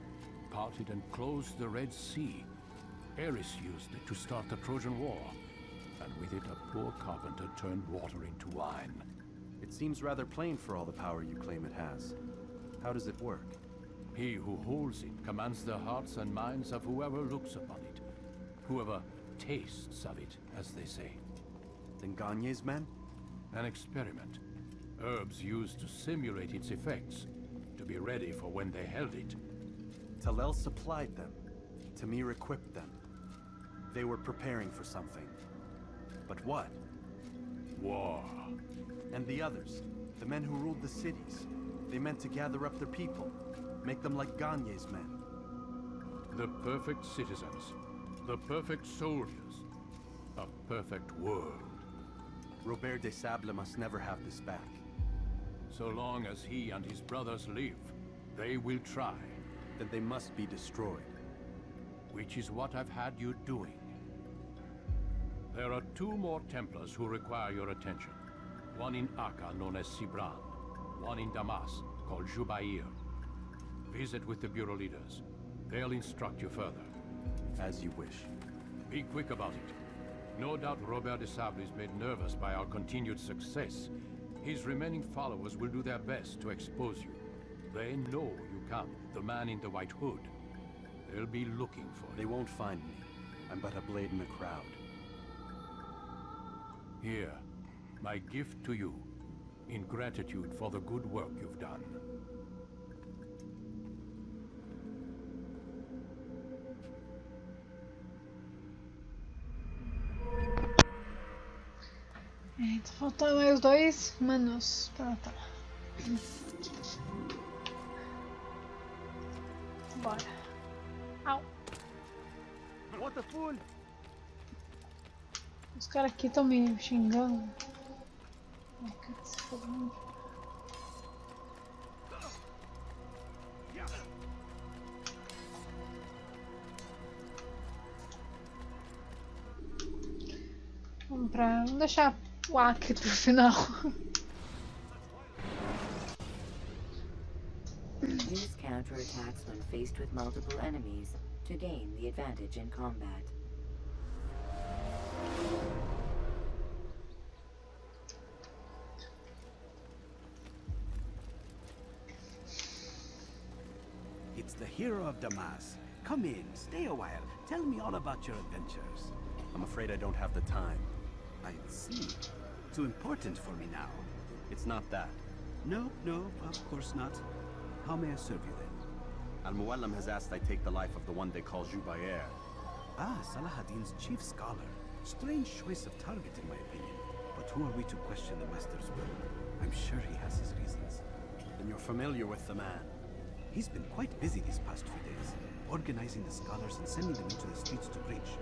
parted and closed the Red Sea. Ares used it to start the Trojan War, and with it a poor carpenter turned water into wine. It seems rather plain for all the power you claim it has. How does it work? He who holds it commands the hearts and minds of whoever looks upon it. Whoever tastes of it, as they say. Then Gagne's men? An experiment. Herbs used to simulate its effects, to be ready for when they held it. Talel supplied them. Tamir equipped them. They were preparing for something. But what? War. And the others, the men who ruled the cities, they meant to gather up their people, make them like Ganye's men. The perfect citizens, the perfect soldiers, a perfect world. Robert de Sable must never have this back. So long as he and his brothers live, they will try. Then they must be destroyed. Which is what I've had you doing. There are 2 more Templars who require your attention. One in Akka, known as Sibran. One in Damas, called Jubair. Visit with the Bureau leaders. They'll instruct you further. As you wish. Be quick about it. No doubt Robert de Sable is made nervous by our continued success. His remaining followers will do their best to expose you. They know you come, the man in the white hood. They'll be looking for you. They won't find me. I'm but a blade in the crowd. Here, my gift to you, in gratitude for the good work you've done. Então faltam mais 2 manos pra matar. Bora. Au. What a fool! Os caras aqui estão me xingando. Ai, que se fodendo. Vamos deixar o Acre pro final. Use counterattacks when faced with multiple enemies to gain the advantage in combat. It's the hero of Damas. Come in, stay a while. Tell me all about your adventures. I'm afraid I don't have the time. I see. Too important for me now. It's not that. No, of course not. How may I serve you then? Al-Muallim has asked I take the life of the one they call Jubair. Ah, Salahadin's chief scholar. Strange choice of target in my opinion. But who are we to question the master's will? I'm sure he has his reasons. Then you're familiar with the man. He's been quite busy these past few days, organizing the scholars and sending them into the streets to preach.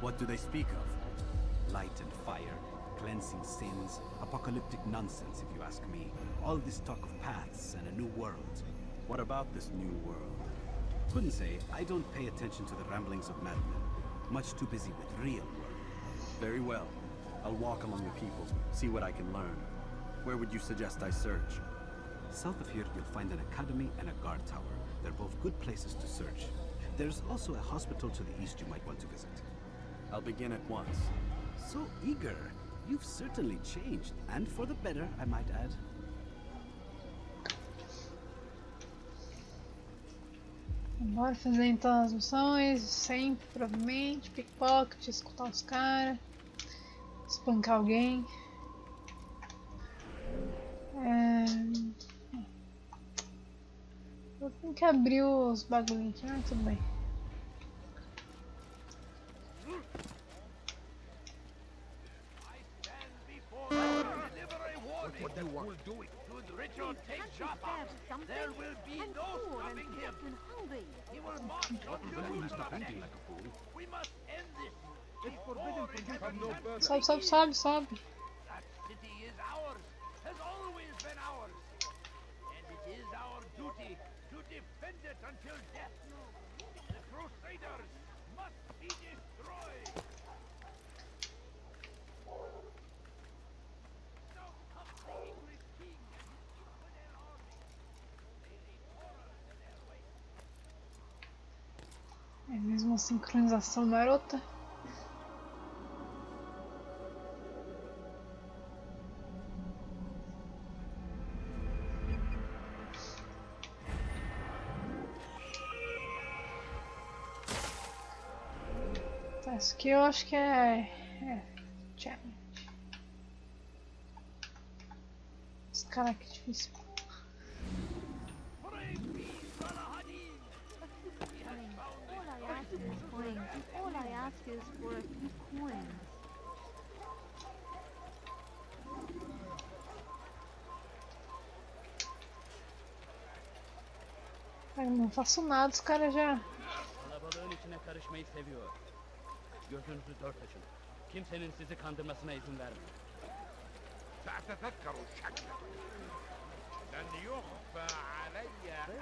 What do they speak of? Light and fire, cleansing sins, apocalyptic nonsense if you ask me. All this talk of paths and a new world. What about this new world? Couldn't say. I don't pay attention to the ramblings of madmen. Much too busy with real work. Very well. I'll walk among the people, see what I can learn. Where would you suggest I search? South of here, you'll find an academy and a guard tower. They're both good places to search. There's also a hospital to the east you might want to visit. I'll begin at once. So eager. You've certainly changed. And for the better, I might add. Bora fazer então as missões, sempre, provavelmente, pickpocket, escutar os caras, espancar alguém. Eu tenho que abrir os bagulhinhos aqui, mas tudo bem. What you want? Do it. Should Richard take Jaffa, there will be no stopping him. He will march on Jerusalem. We must end this. It's forbidden for you to come no further. Sobe. That city is ours, has always been ours. And it is our duty to defend it until death. The Crusaders must be destroyed. So come the English king and his infidel army. They lead horror to their waste. É mesmo uma sincronização marota. Tá, isso aqui eu acho que é challenge. Esse cara aqui é difícil. All I ask is for a few coins. Cara, não faço nada, os caras já... Kalabalığın içine karışmayı seviyor. Gözünüzü dört açın. Kimsenin sizi kandırmasına izin vermeyin. سأتذكر الشك لن يخفى علي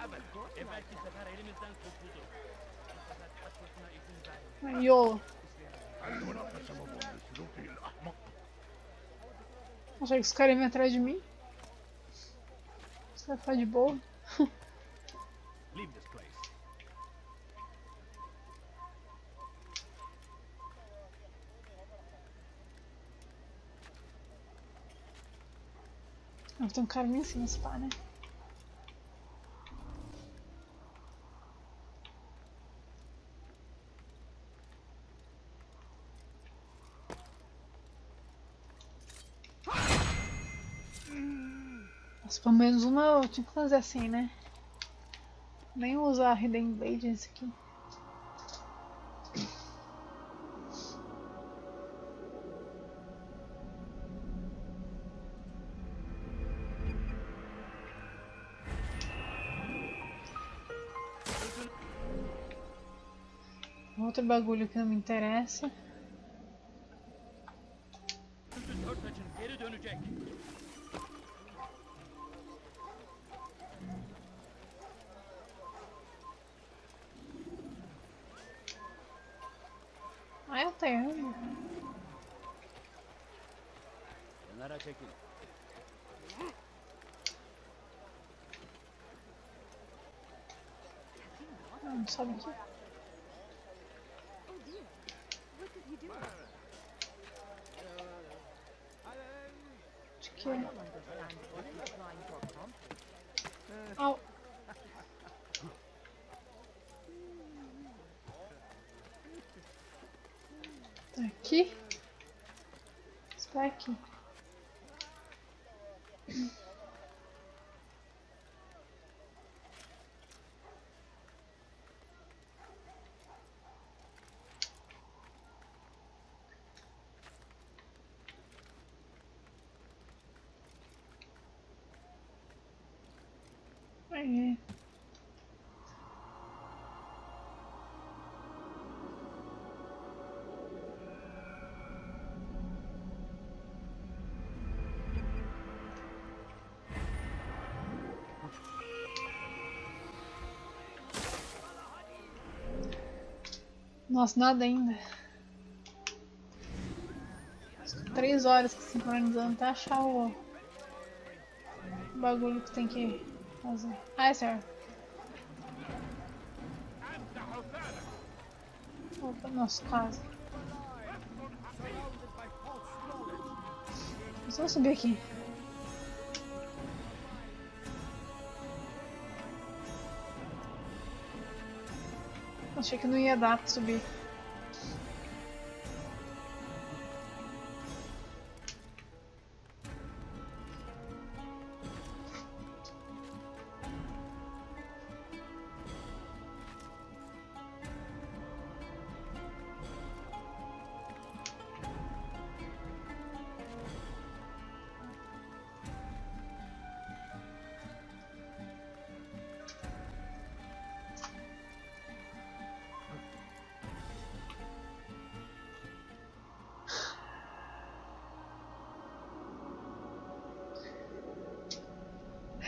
أبدا. Belki sefer elimizden kurtuldu. Bu sefer kaçmasına izin vermeyin. Yolo. هل هناك سبب لسلوكه الأحمق؟ Achei que os caras iam atrás de mim. Os caras ficam de boa. Leave this place. Ah, tem um cara ali em cima, esse pá, né? Nossa, pelo menos uma eu tinha que fazer assim, né? Nem usar a Hidden Blade esse aqui. Outro bagulho que não me interessa. Gözünüzü dört açın. Geri dönecek. Ah, eu tenho. Kenara çekil. Não sabe o que. Acho que é. Au. Tá aqui. Está aqui. Aí. Nossa, nada ainda. 3 horas que sincronizando até achar o bagulho que tem que fazer. Ah, é sério. Opa, nossa, quase. Eu só subir aqui. Achei que não ia dar pra subir.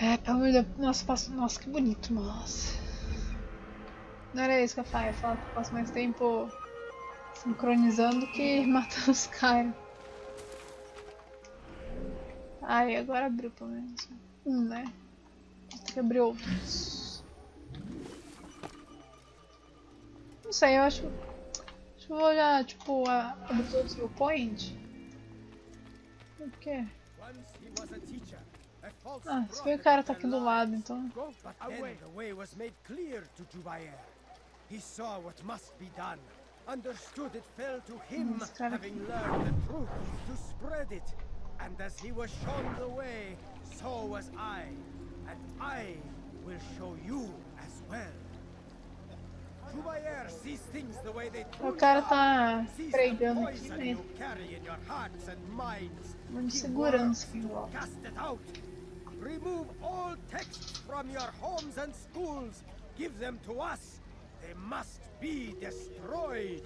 É, pelo amor de Deus. Nossa, passo... Nossa, que bonito, nossa. Não era isso que eu falei. Eu falava que eu passo mais tempo sincronizando que matando os caras. Ai, agora abriu pelo menos. Né? Tem que abrir outros. Não sei, eu acho. Acho que eu vou já, tipo, abrir todos os viewpoints. Por quê? Ah, se bem que o cara tá aqui do lado, então. But then the way was made clear to Jubair. He saw what must be done, understood it fell to him, having learned the truth, to spread it. And as he was shown the way, so was I. And I will show you as well. Jubair sees things the way they O truly cara are. tá Sees pregando the aqui, poison né? you carry in your hearts and minds. Vamos He segurando works isso aqui em to volta. cast it out. Remove all texts from your homes and schools give them to us, they must be destroyed.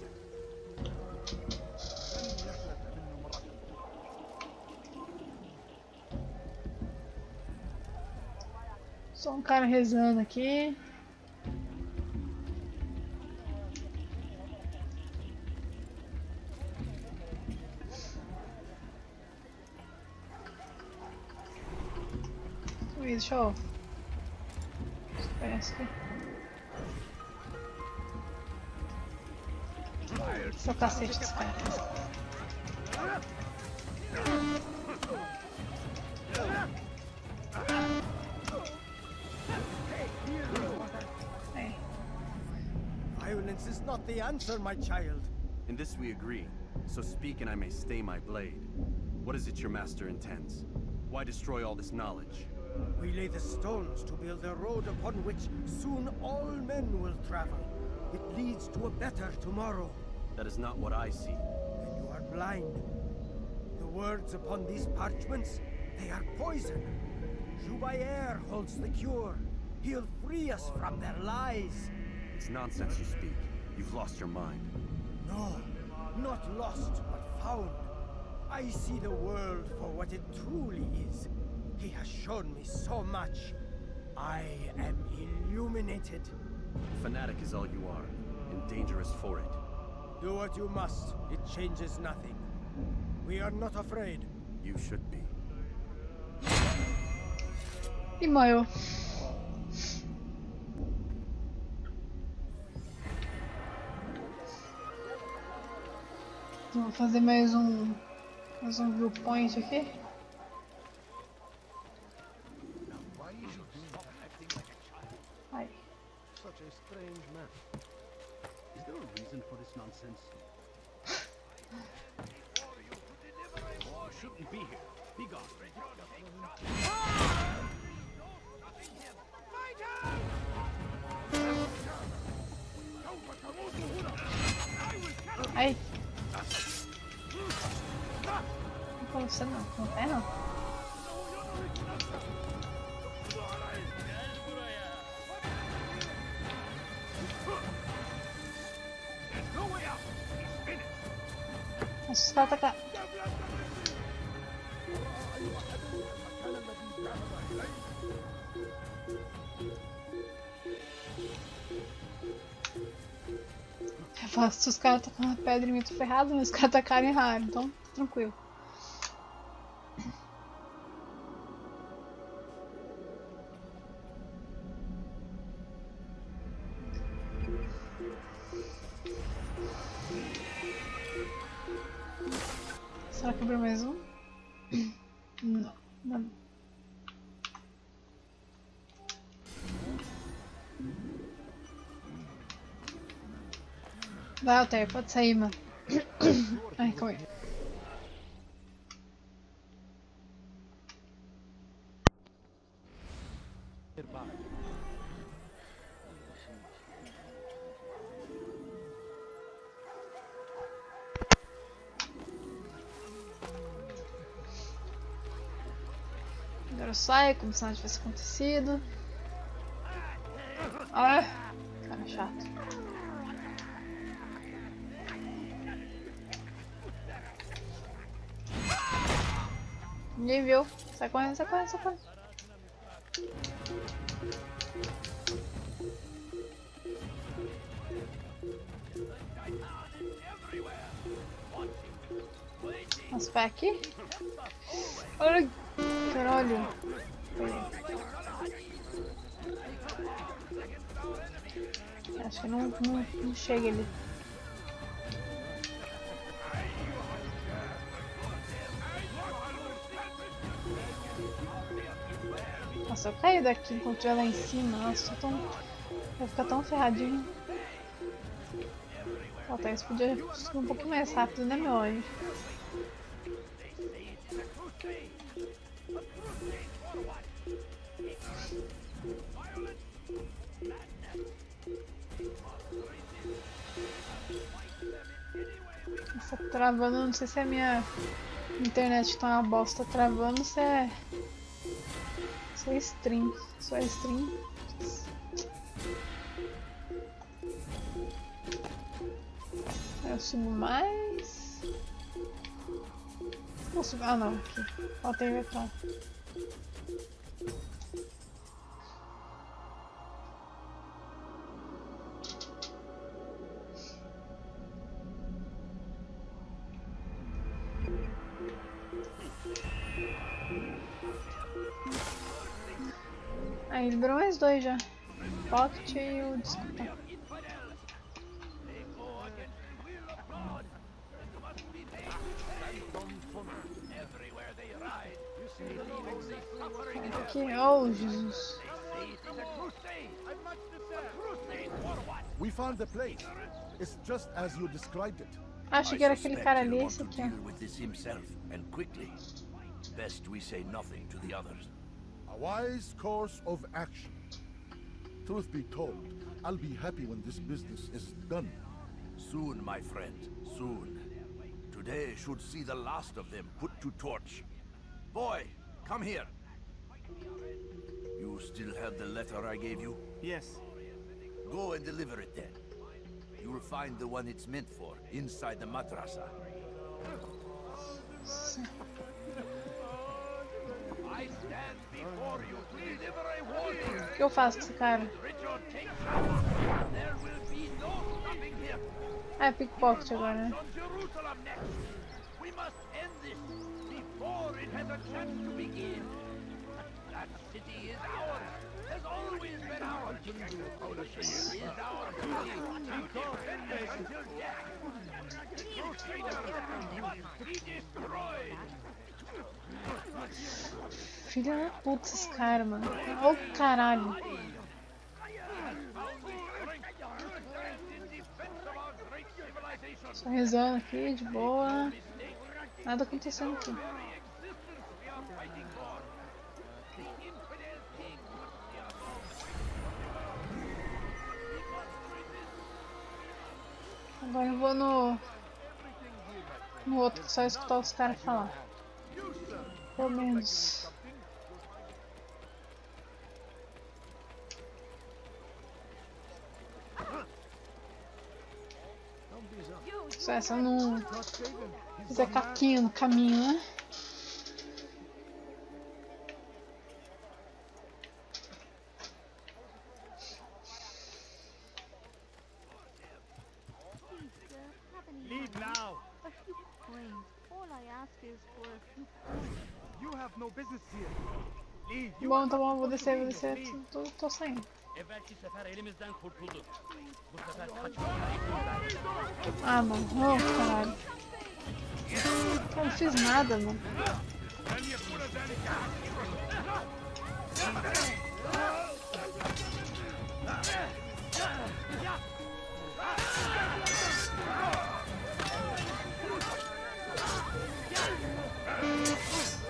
Só cara rezando aqui. Deixa eu pegar isso aqui. Seu cacete desse cara. Hey. Violence is not the answer, my child. In this we agree, so speak and I may stay my blade. What is it your master intends? Why destroy all this knowledge? We lay the stones to build a road upon which soon all men will travel. It leads to a better tomorrow. That is not what I see. Then you are blind. The words upon these parchments, they are poison. Jubayer holds the cure. He'll free us from their lies. It's nonsense you speak. You've lost your mind. No, not lost, but found. I see the world for what it truly is. He has shown me so much. I am illuminated. Fanatic is all you are, and dangerous for it. Do what you must. It changes nothing. We are not afraid. You should be. E morreu. Vou fazer mais um viewpoint aqui. Ai. Such a strange man. Is there a reason for this nonsense? Shouldn't be here. Be gone. Ai. Não tô você não. Não é não. Nossa, os caras tá cá. Eu faço, se os caras tacam uma pedra em mim, eu tô ferrado, mas os caras tacarem raro, então tranquilo. Será que abriu mais um? Não, não. Vai, Altair, pode sair, mano. Ai, calma aí. Agora eu saio, como se nada tivesse acontecido. Ah, cara chato. Ninguém viu. Sai correndo, sai correndo, sai correndo. Vamos para aqui. Olha, caralho. Acho que não chega ali. Nossa, eu caio daqui enquanto estiver lá em cima. Nossa, vou ficar tão ferradinho. Ó, tá, isso podia ser um pouquinho mais rápido, né, meu anjo? Nossa, travando, não sei se a minha internet tá uma bosta travando, se é stream. Só é stream. subo mais. Não subo. Ah não, aqui. Falta inventar. Aí liberou mais 2 já. Pocket e o desculpa. Aqui, oh Jesus. We found the place. It's just as you described it. Achei que era aquele cara ali, esse aqui, ó. with this himself, and quickly. Best we say nothing to the others. A wise course of action. Truth be told, I'll be happy when this business is done. Soon, my friend, soon. Today should see the last of them put to torch. Boy, come here. You still have the letter I gave you? Yes. Go and deliver it then. You'll find the one it's meant for inside the madrasa. I stand before you to deliver a warning. O que eu faço com esse cara? There will be no stopping him. Ah, é pickpocket agora, né? On Jerusalem next. We must end this before it has a chance to begin. That city is ours. Has always been ours. It is our duty to defend it until death. No traitor be destroyed. Filha da puta esses caras, mano. Ô caralho. Só rezando aqui, de boa. Nada acontecendo aqui. Agora eu vou no outro, só escutar os caras falar. Pelo menos. Só essa não fizer caquinha no caminho, né? Leave now. All I ask is for a few You have no business here. Leave. Bom, tá bom, vou descer. Tô saindo. Evvelki sefer elimizden kurtuldu. Bu sefer kaçmak Ah, mano. Oh, caralho. Eu não fiz nada, mano.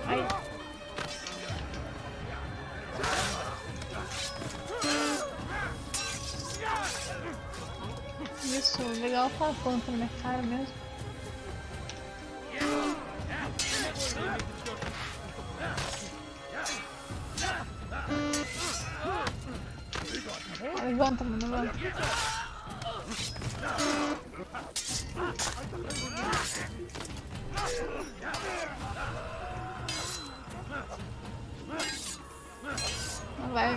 Ai. Isso, legal tá apontando na minha cara mesmo. Levanta, mano, levanta.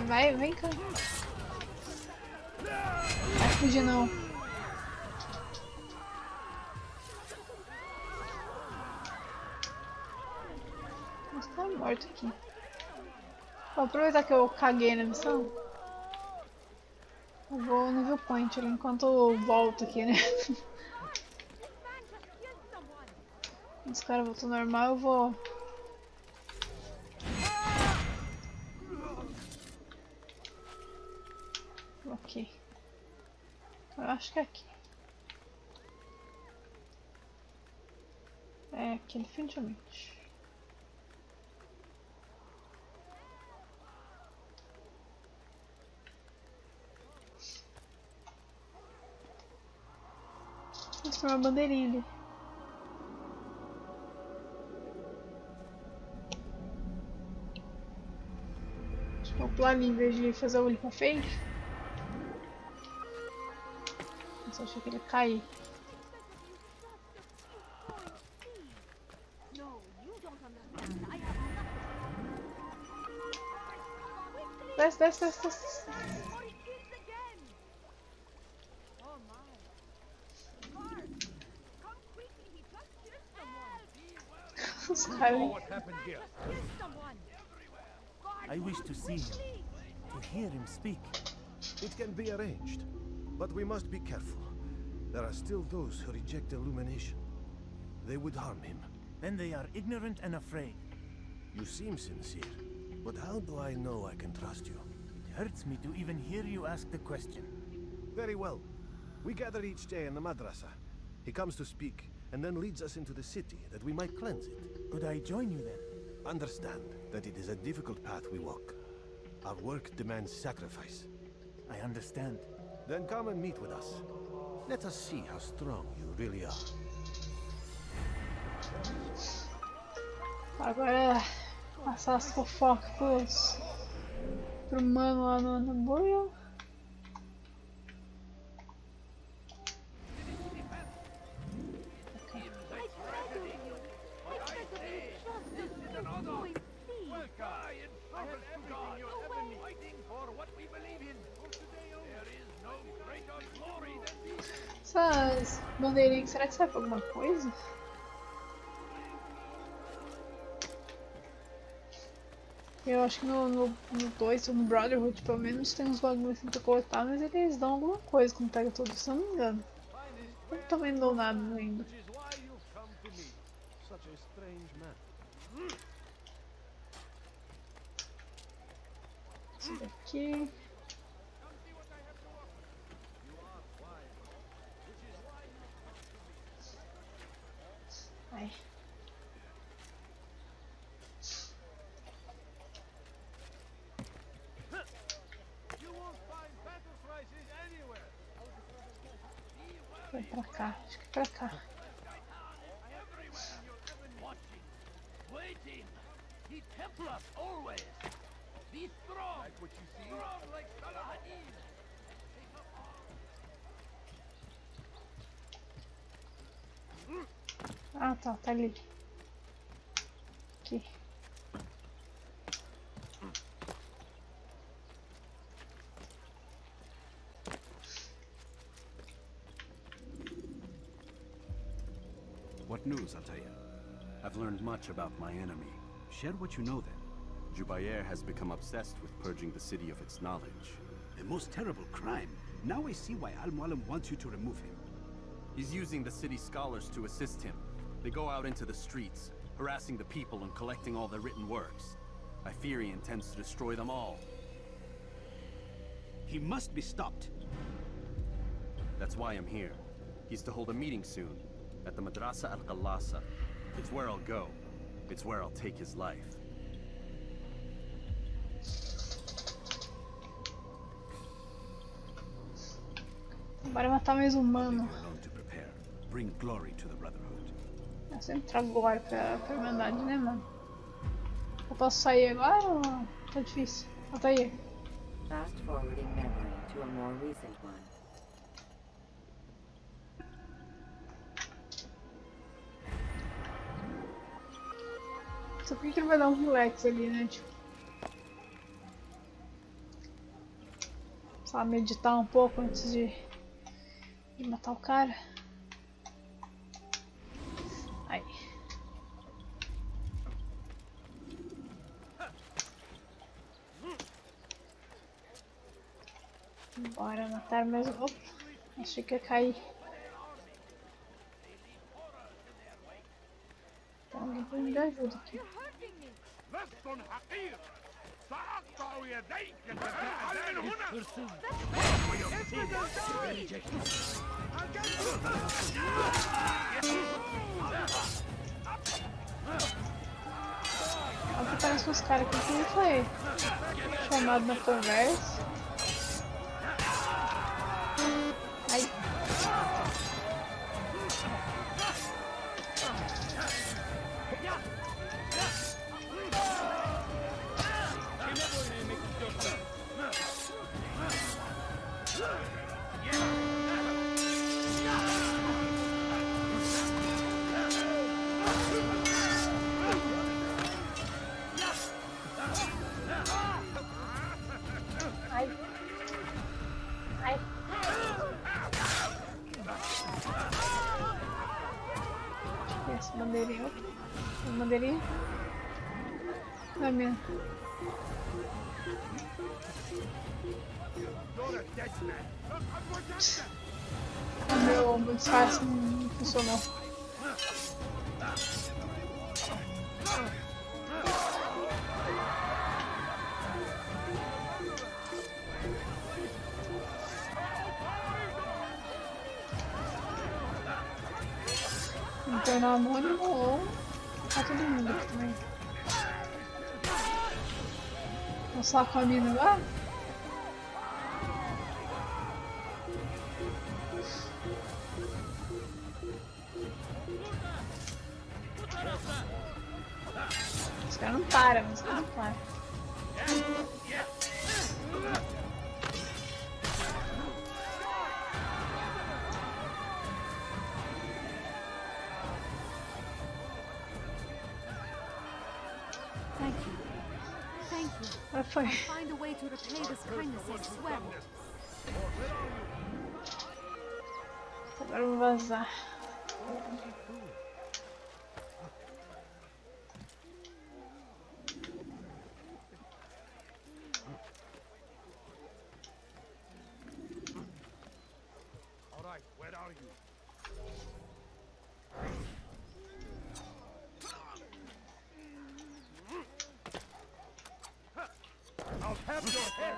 Vai, vem cá. Vai fugir não. Nossa, tá morto aqui. Vou aproveitar que eu caguei na missão. Eu vou no viewpoint ali enquanto eu volto aqui, né? Quando os caras voltam ao normal, eu vou. Ok. Eu acho que é aqui. É aqui, definitivamente. Vou formar uma bandeirinha ali. Acho que vou pular ali em vez de fazer o olho pra frente. Nossa, eu achei que ele ia cair. Desce, desce, desce, desce. Os caras. What happened here? I wish to see him, to hear him speak. It can be arranged, but we must be careful. There are still those who reject illumination. They would harm him. Then they are ignorant and afraid. You seem sincere, but how do I know I can trust you? It hurts me to even hear you ask the question. Very well. We gather each day in the madrasa. He comes to speak, and then leads us into the city, that we might cleanse it. Could I join you then? Understand that it is a difficult path we walk. Our work demands sacrifice. I understand. Then come and meet with us. Let us see how strong you really are. Agora passar as fofocas pro mano lá no hambúrguer. Essas bandeirinhas, será que serve pra alguma coisa? Eu acho que no 2 ou no Brotherhood, pelo menos, tem uns bagulhos assim pra coletar, mas eles dão alguma coisa quando pega tudo, se eu não me engano. Eu também não dou nada ainda. Esse daqui. Ai. Vai pra cá, acho que é pra cá. Ah, tá ali. Aqui. What news, Altair? I've learned much about my enemy. Share what you know then. Jubair has become obsessed with purging the city of its knowledge. A most terrible crime. Now I see why Al-Mualim wants you to remove him. He's using the city scholars to assist him. They go out into the streets, harassing the people and collecting all their written works. I fear he intends to destroy them all. He must be stopped. That's why I'm here. He's to hold a meeting soon, at the Madrasa al-Qallasa. It's where I'll go. It's where I'll take his life. Bora matar mais um mano. Bring glory to the Brotherhood. Eu sempre trago glória pra Irmandade, né, mano? Eu posso sair agora ou tá difícil? Tá aí. Fast forwarding memory to a more recent one. Só por que ele vai dar um relax ali, né? Tipo, só meditar um pouco antes de matar o cara. Aí. Bora matar mais um. Opa, achei que ia cair. Então alguém me ajuda aqui. Aqui parece uns caras que não foi chamado na conversa. Ai. Poderia? Não é minha. Meu disfarce não funcionou. Interno anônimo ou tá todo mundo aqui também. Vou só com a mina lá. Os caras não param, os caras não param. I'll find a way to repay this kindness, I swear. Agora eu vou vazar. All right, where are you? I'll have your head!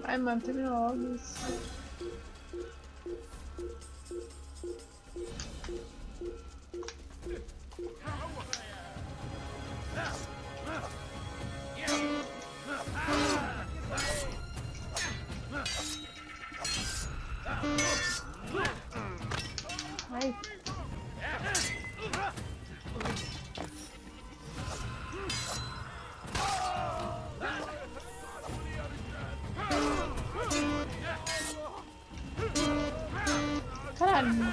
Ai, mano, terminou logo isso. Ai. Caralho, não.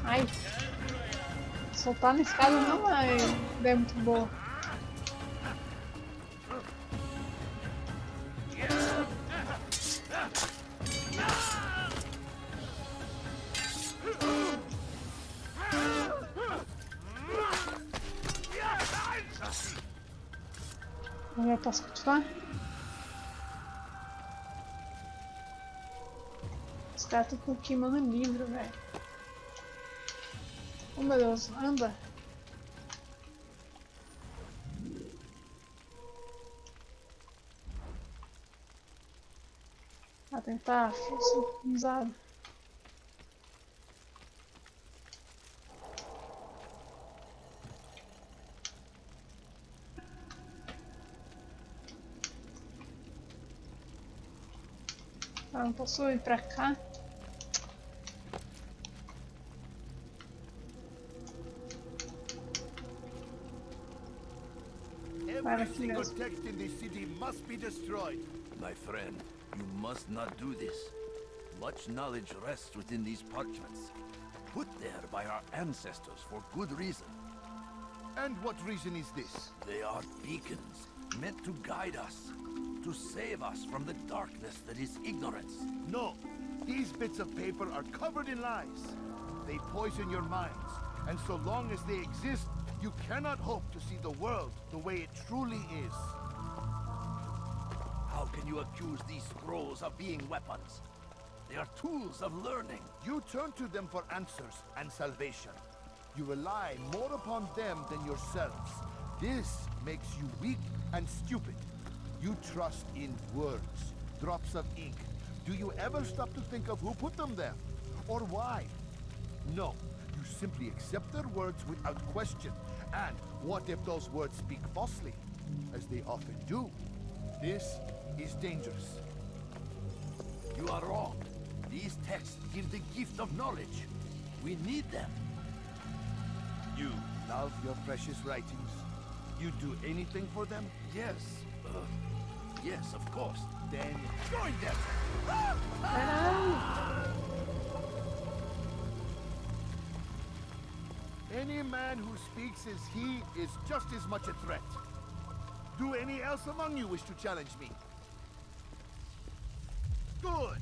Ai. Soltar na escada não é ideia muito boa. Eu posso continuar? Os caras estão queimando livro, velho. Oh meu Deus, anda! Vou tentar usar. Ah, não posso ir pra cá. Every single text in this city must be destroyed. My friend, you must not do this. Much knowledge rests within these parchments, put there by our ancestors for good reason. And what reason is this? They are beacons, meant to guide us, to save us from the darkness that is ignorance. No, these bits of paper are covered in lies. They poison your minds, and so long as they exist, you cannot hope to see the world the way it truly is. How can you accuse these scrolls of being weapons? They are tools of learning. You turn to them for answers and salvation. You rely more upon them than yourselves. This makes you weak and stupid. You trust in words, drops of ink. Do you ever stop to think of who put them there? Or why? No, you simply accept their words without question. And what if those words speak falsely? As they often do. This is dangerous. You are wrong. These texts give the gift of knowledge. We need them. You love your precious writings. You'd do anything for them? Yes. Yes, of course. Then join them! Any man who speaks as he is just as much a threat. Do any else among you wish to challenge me? Good!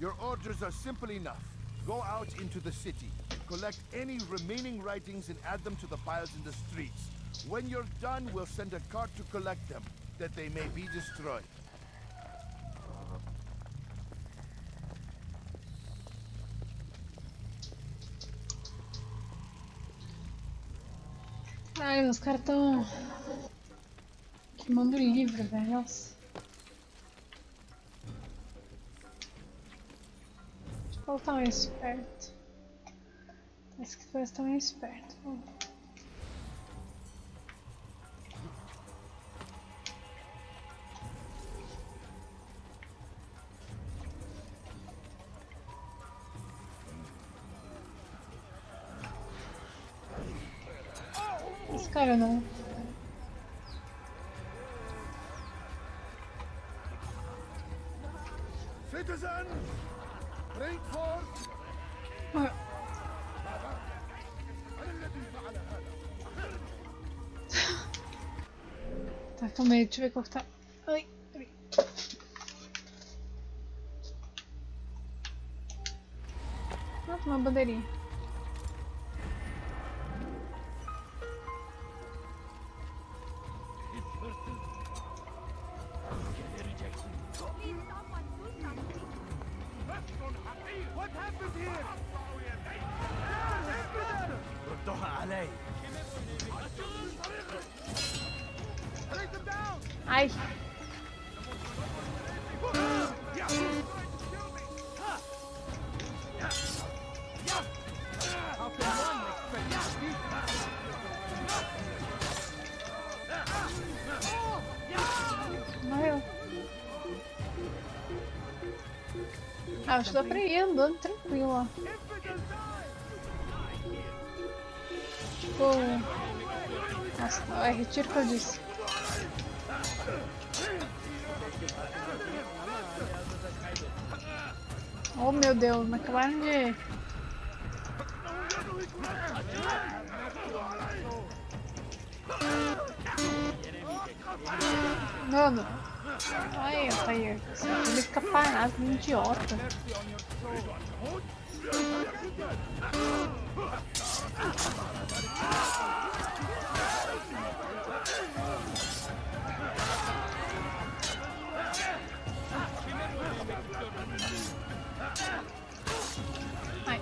Your orders are simple enough. Go out into the city, collect any remaining writings and add them to the piles in the streets. When you're done, we'll send a cart to collect them, that they may be destroyed. Ai, os caras tão queimando livro, velho. Nossa. Deixa eu voltar mais perto. Parece que parece estar mais perto. Esse cara não. Citizen! Bring forth! Tá, calma aí, deixa eu ver qual que tá. Ai, peraí. Ah, tem uma bandeirinha. What happened here? ردوها علي. Take them down! Ai. How can one expect to beat Morreu. Ah, acho que dá pra ir andando tranquilo, ó. Tipo... Nossa, vai, retiro o que eu disse. Oh meu Deus, me acabaram de... Mano. Ai, Altair. Ele fica parado, um idiota. Ai.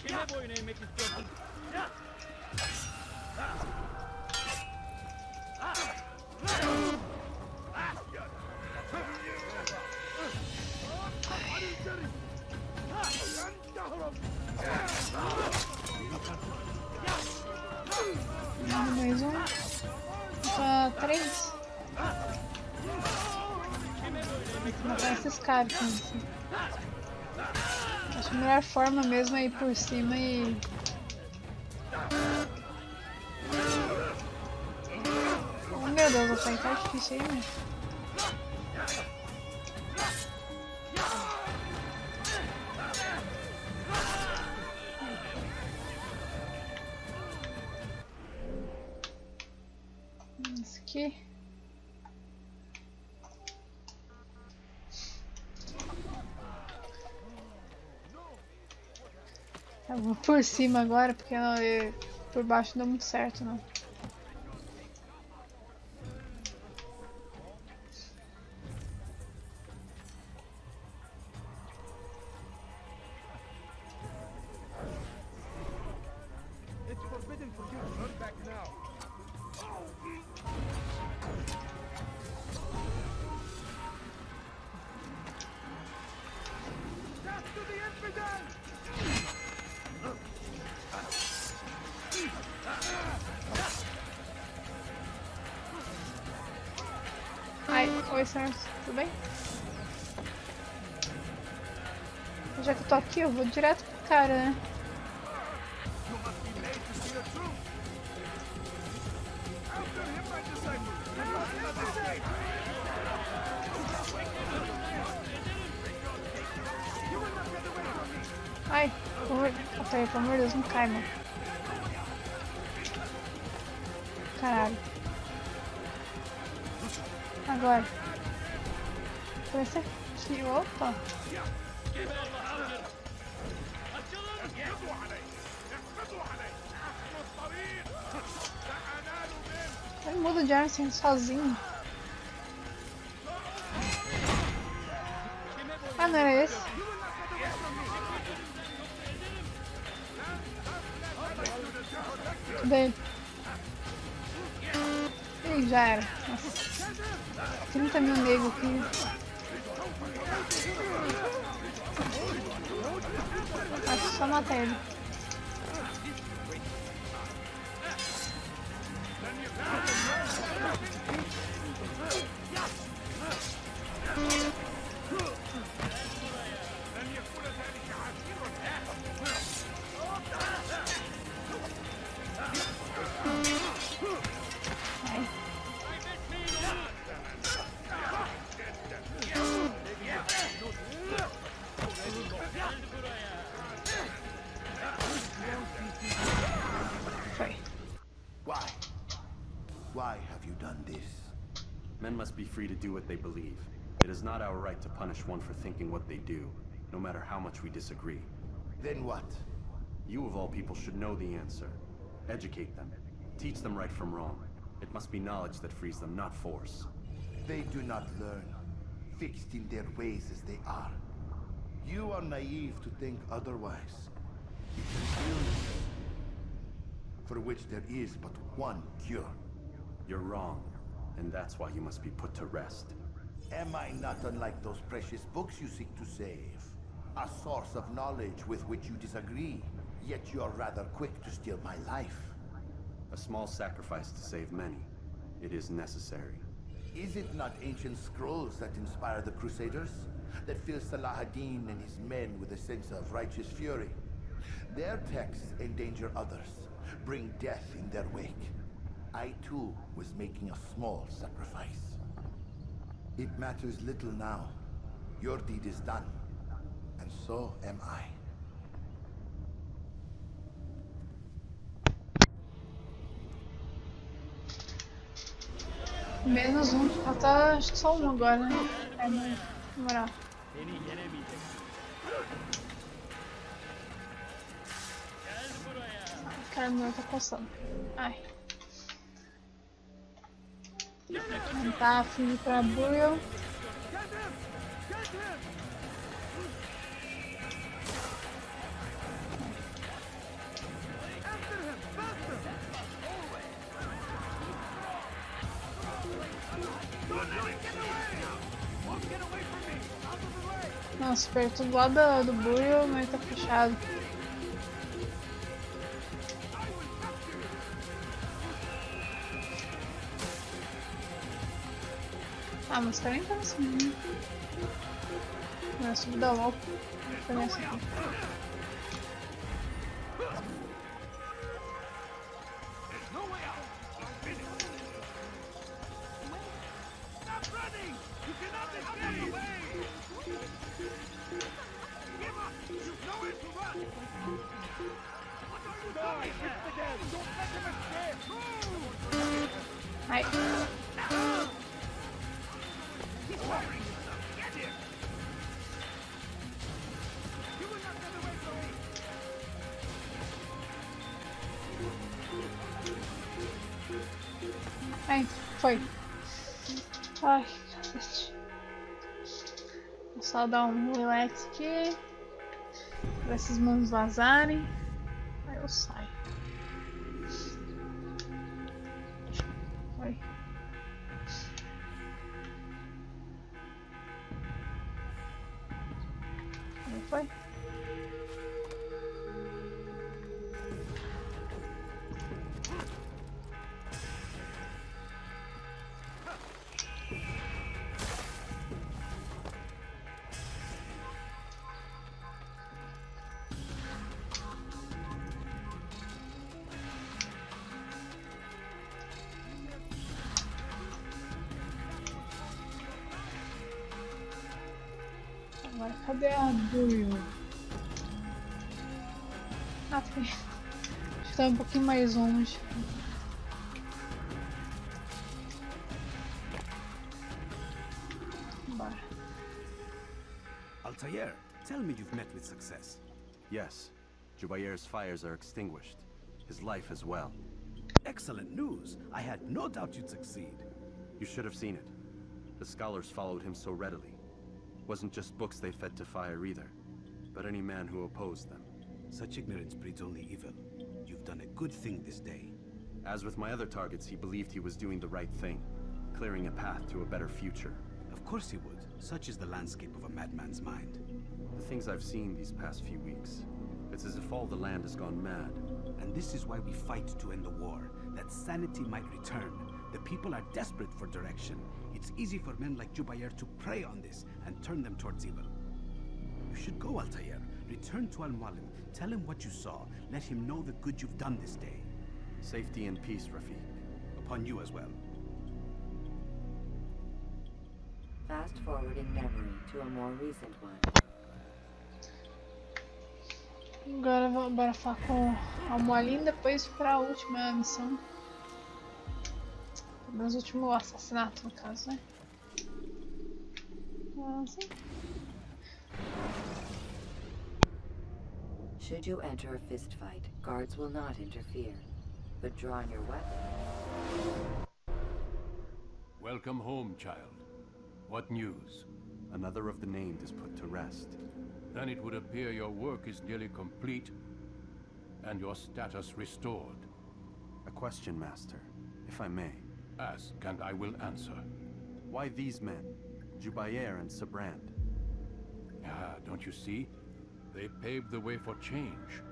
Kime boyun eğmek istiyorsun? Mais um. Tá 3. Tem que matar esses caras aqui. Assim. Acho que a melhor forma mesmo é ir por cima e... Oh meu Deus, o pai tá difícil aí, né? Esse aqui. Eu vou por cima agora, porque não, por baixo não deu muito certo, não. It's forbidden for you to turn back now. Death to the infidel! Oi, senhor. Tudo bem? Já que eu tô aqui, eu vou direto pro cara, né? Ai, pelo amor de Deus, não cai, mano. Caralho. Agora. Começa aqui, opa. Ele muda de arma assim, sozinho. Ah, não era esse? Cadê? Ih, já era. Nossa. 30 mil negros aqui. Acho que só matar ele. Why have you done this? Men must be free to do what they believe. It is not our right to punish one for thinking what they do, no matter how much we disagree. Then what? You of all people should know the answer. Educate them. Teach them right from wrong. It must be knowledge that frees them, not force. They do not learn, fixed in their ways as they are. You are naive to think otherwise. It's an illness for which there is but one cure. You're wrong, and that's why you must be put to rest. Am I not unlike those precious books you seek to save? A source of knowledge with which you disagree, yet you're rather quick to steal my life. A small sacrifice to save many. It is necessary. Is it not ancient scrolls that inspire the Crusaders? That fill Salah ad-Din and his men with a sense of righteous fury? Their texts endanger others, bring death in their wake. I too was making a small sacrifice. It matters little now. Your deed is done, and so am I. Menos um, falta acho que só um agora, né? É, na moral. O cara meu tá coçando. Ai. Não tá afim pra Burial. Nossa, perto do lado do Burial, mas tá fechado. Ah, mas também tá assim. Não é subida louca. Também assim. Ai. Ai, foi. Ai, cacete. Vou só dar um relax aqui. Pra esses manos vazarem. Aí eu saio. Oi. Como foi? Agora, cadê a Buio? Ah, tá. Acho que tá um pouquinho mais longe. Bora. Altair, tell me you've met with success. Yes. Jubair's fires are extinguished. His life as well. Excellent news. I had no doubt you'd succeed. You should have seen it. The scholars followed him so readily. Wasn't just books they fed to fire either, but any man who opposed them. Such ignorance breeds only evil. You've done a good thing this day. As with my other targets, he believed he was doing the right thing, clearing a path to a better future. Of course he would. Such is the landscape of a madman's mind. The things I've seen these past few weeks, it's as if all the land has gone mad. And this is why we fight to end the war, that sanity might return. The people are desperate for direction. It's easy for men like Jubair to prey on this and turn them towards evil. You should go, Altair. Return to Al-Mualim. Tell him what you saw. Let him know the good you've done this day. Safety and peace, Rafiq. Upon you as well. Fast forwarding memory to a more recent one. Agora bora falar com a Moalim, depois pra a última missão. Pelo menos o último assassinato, no caso, né? Assim. Should you enter a fist fight, guards will not interfere. But drawing your weapon... Welcome home, child. What news? Another of the named is put to rest. Then it would appear your work is nearly complete, and your status restored. A question, Master, if I may. Ask, and I will answer. Why these men? Jubair and Sabrand? Ah, don't you see? They paved the way for change.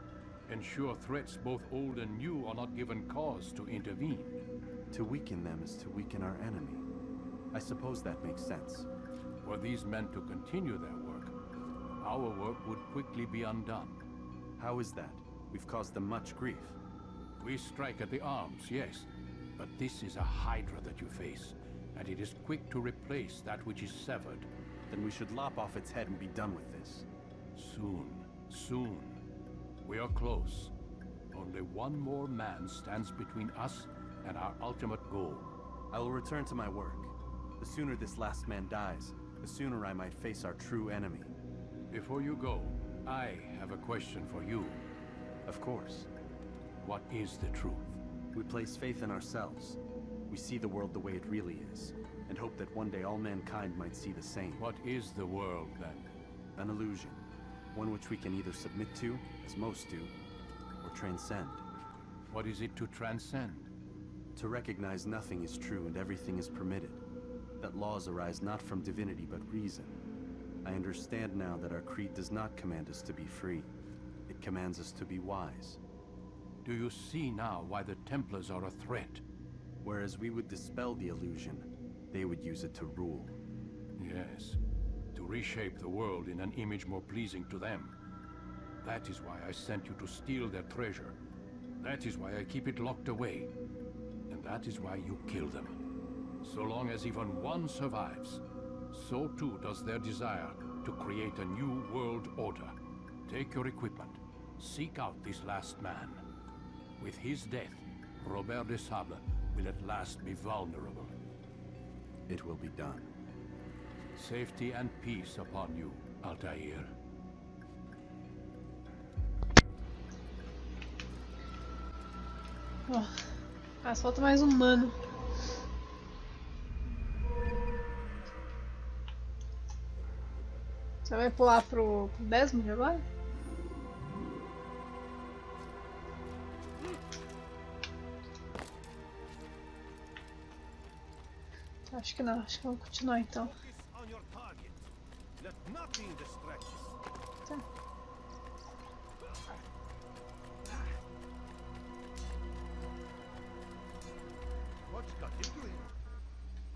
Ensure threats both old and new are not given cause to intervene. To weaken them is to weaken our enemy. I suppose that makes sense. Were these men to continue their work, our work would quickly be undone. How is that? We've caused them much grief. We strike at the arms, yes. But this is a hydra that you face, and it is quick to replace that which is severed. Then we should lop off its head and be done with this. Soon, soon. We are close. Only one more man stands between us and our ultimate goal. I will return to my work. The sooner this last man dies, the sooner I might face our true enemy. Before you go, I have a question for you. Of course. What is the truth? We place faith in ourselves. We see the world the way it really is, and hope that one day all mankind might see the same. What is the world, then? An illusion. One which we can either submit to, as most do, or transcend. What is it to transcend? To recognize nothing is true and everything is permitted. That laws arise not from divinity but reason. I understand now that our creed does not command us to be free. It commands us to be wise. Do you see now why the Templars are a threat? Whereas we would dispel the illusion, they would use it to rule. Yes. To reshape the world in an image more pleasing to them. That is why I sent you to steal their treasure. That is why I keep it locked away. And that is why you kill them. So long as even one survives, so too does their desire to create a new world order. Take your equipment. Seek out this last man. With his death, Robert de Sable will at last be vulnerable. It will be done. Safety and peace upon you, Altair. Oh, falta mais um mano. Você vai pular pro Desmond agora? Acho que não, acho que vamos continuar então. Tá.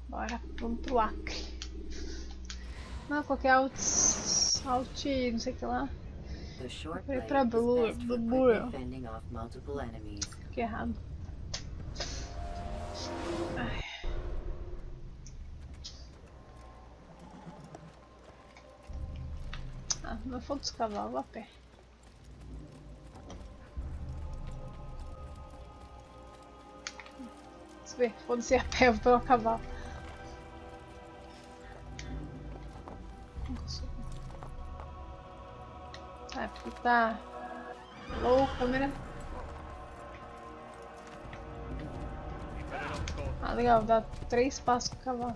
Bora, vamos pro Acre. Não, qualquer alt, não sei o que lá. Vou ir pra Blue, que errado. Ai. não for dos cavalos, vou a pé. Vamos ver, foda-se a pé, eu vou pelo cavalo. Ah, porque tá... Alô, câmera? Ah, legal, dá 3 passos com o cavalo.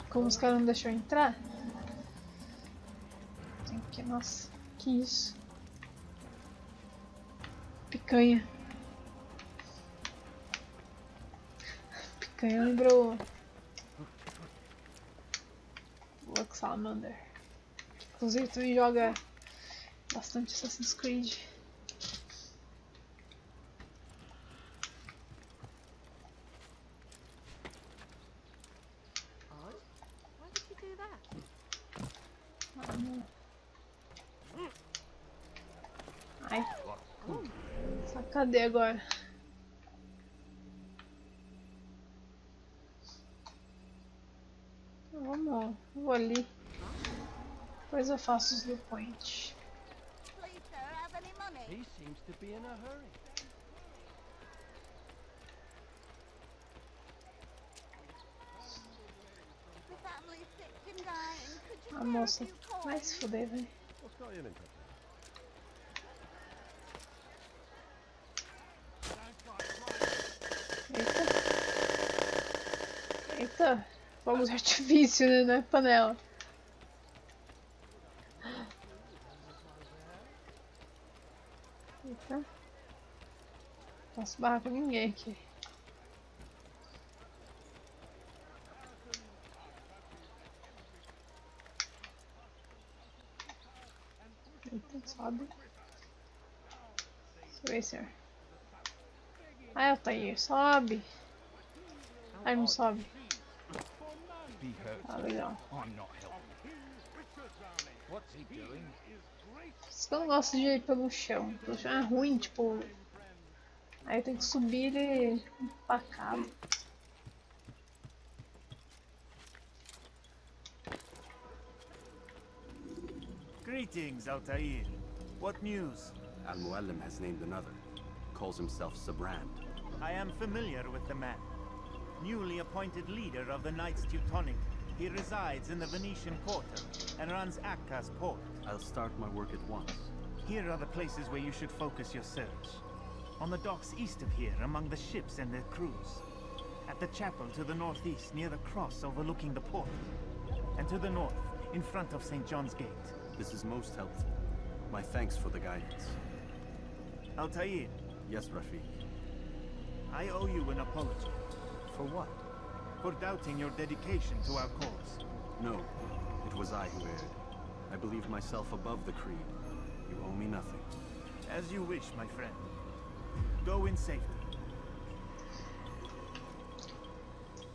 Como os caras não deixam eu entrar? Tem que... Nossa, que isso? Picanha. Picanha lembrou... Lux Salamander. Inclusive também joga bastante Assassin's Creed. Why did you do that? Ah, não. Ai. Só cadê agora? Vamos, vou ali. Depois eu faço os viewpoint. Please, sir, have any money? He seems to be in a hurry. The family's sick and dying. Could you A spare a moça few coins? vai se fuder, velho. What's got you interested? Eita. Eita. Fogos de artifício, né? Não é panela. Eita. Não posso barrar com ninguém aqui. Eita, sobe. Sobe, senhor. Ah, Altair, sobe. Ai, não sobe. Ah, legal. Por isso que eu não gosto de ir pelo chão. Pelo chão é ruim, tipo... Aí eu tenho que subir ele empacado. Greetings, Altair. What news? Al-Muallim has named another. Calls himself Sabrand. I am familiar with the man. Newly appointed leader of the Knights Teutonic. He resides in the Venetian Quarter and runs Akka's port. I'll start my work at once. Here are the places where you should focus your search. On the docks east of here, among the ships and their crews. At the chapel to the northeast, near the cross overlooking the port. And to the north, in front of St. John's Gate. This is most helpful. My thanks for the guidance. Altair. Yes, Rafiq. I owe you an apology. For what? For doubting your dedication to our cause. No, it was I who erred. I believe myself above the creed. You owe me nothing. As you wish, my friend. Go in safety.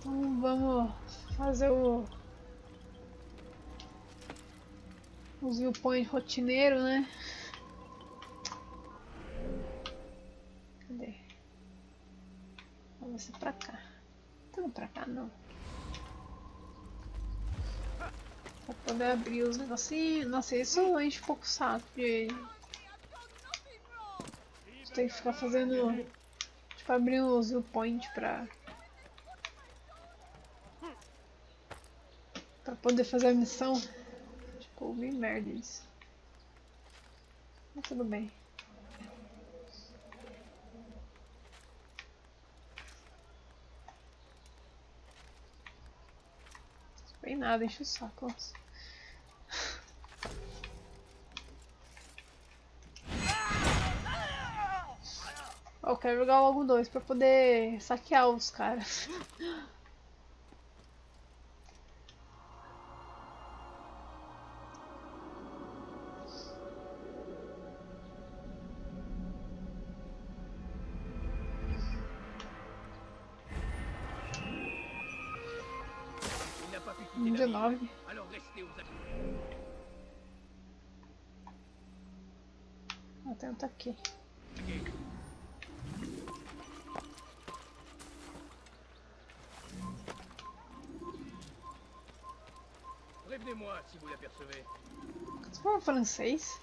Então vamos fazer os viewpoint rotineiro, né? Cadê? Vamos ver se é pra cá. Não, pra cá não. Pra poder abrir os negocinhos. Nossa, isso enche um pouco o saco de tem que ficar fazendo. Tipo, abrindo os viewpoint pra poder fazer a missão. Tipo, bem merda isso. Mas tudo bem. Bem nada, enche o saco. Nossa. Eu quero jogar logo 2 pra poder saquear os caras. Il 19. Alors restez aux Até um tá aqui. si vous l'apercevez. Você fala francês?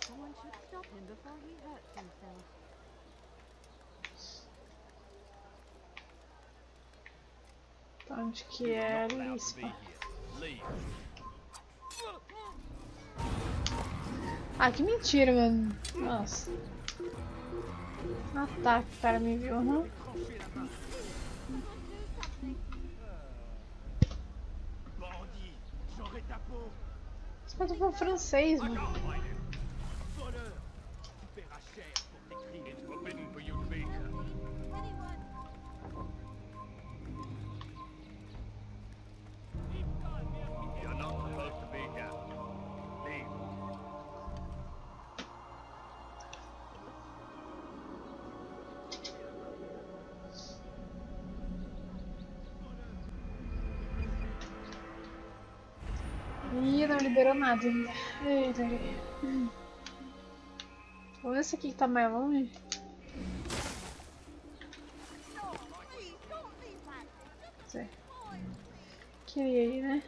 Someone should stop him before he hurts himself. Onde que é a Lispa? Ah, que mentira, mano. Nossa. Ah tá, que o cara me viu, não? Você pode falar francês, mano. You're not supposed to be here. Leave. Ih, não liberou nada ainda. Eita. Vamos ver esse aqui que tá mais longe. Sei. Queria ir, né?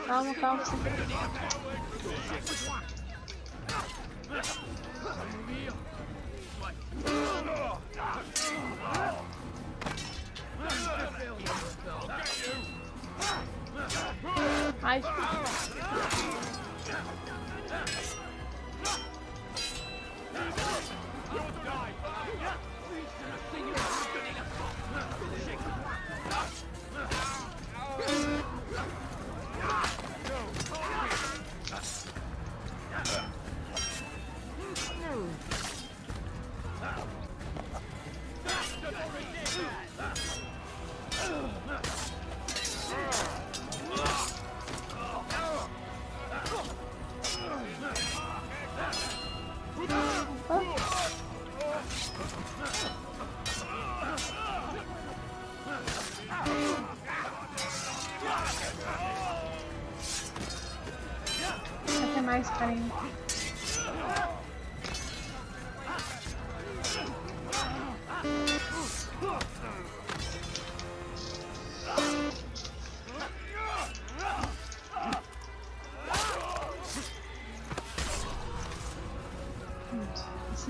Calma, calma. Ai. Até mais, carinho.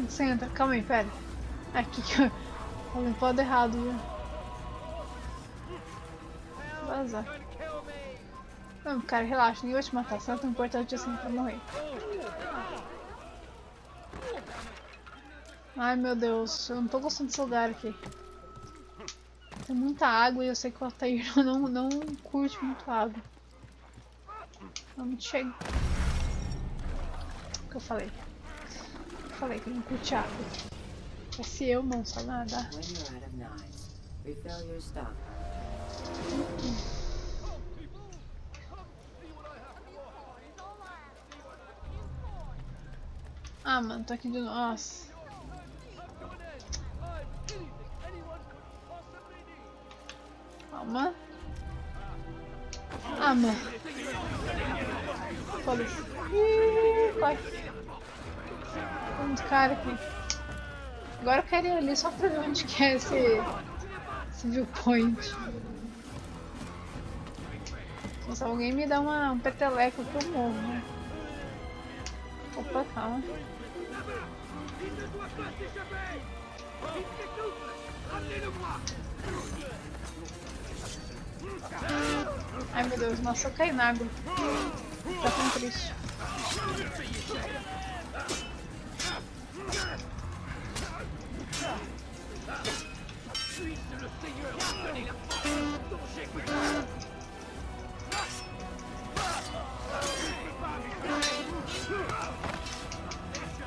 Senta, calma aí, pera. Aqui que eu falei pro lado errado, viu? Vazar. Não, cara, relaxa, ninguém vai te matar, só é tão importante assim pra morrer. Ai meu Deus, eu não tô gostando desse lugar aqui. Tem muita água e eu sei que o Altair não curte muito água. Vamos chegar. O que eu falei? Falei que não curte água. Mas se eu não só nadar. When you're out of knives, refill your stock. Ah, mano, tô aqui de novo. Nossa. Calma. Ah, mano. Foda-se. Ih, corre. Tem muito cara aqui. Agora eu quero ir ali só pra ver onde que é esse viewpoint. Se alguém me dá um peteleco que eu morro, né? Opa, calma. Ai meu Deus, nossa, eu caí na água. Tá tão triste.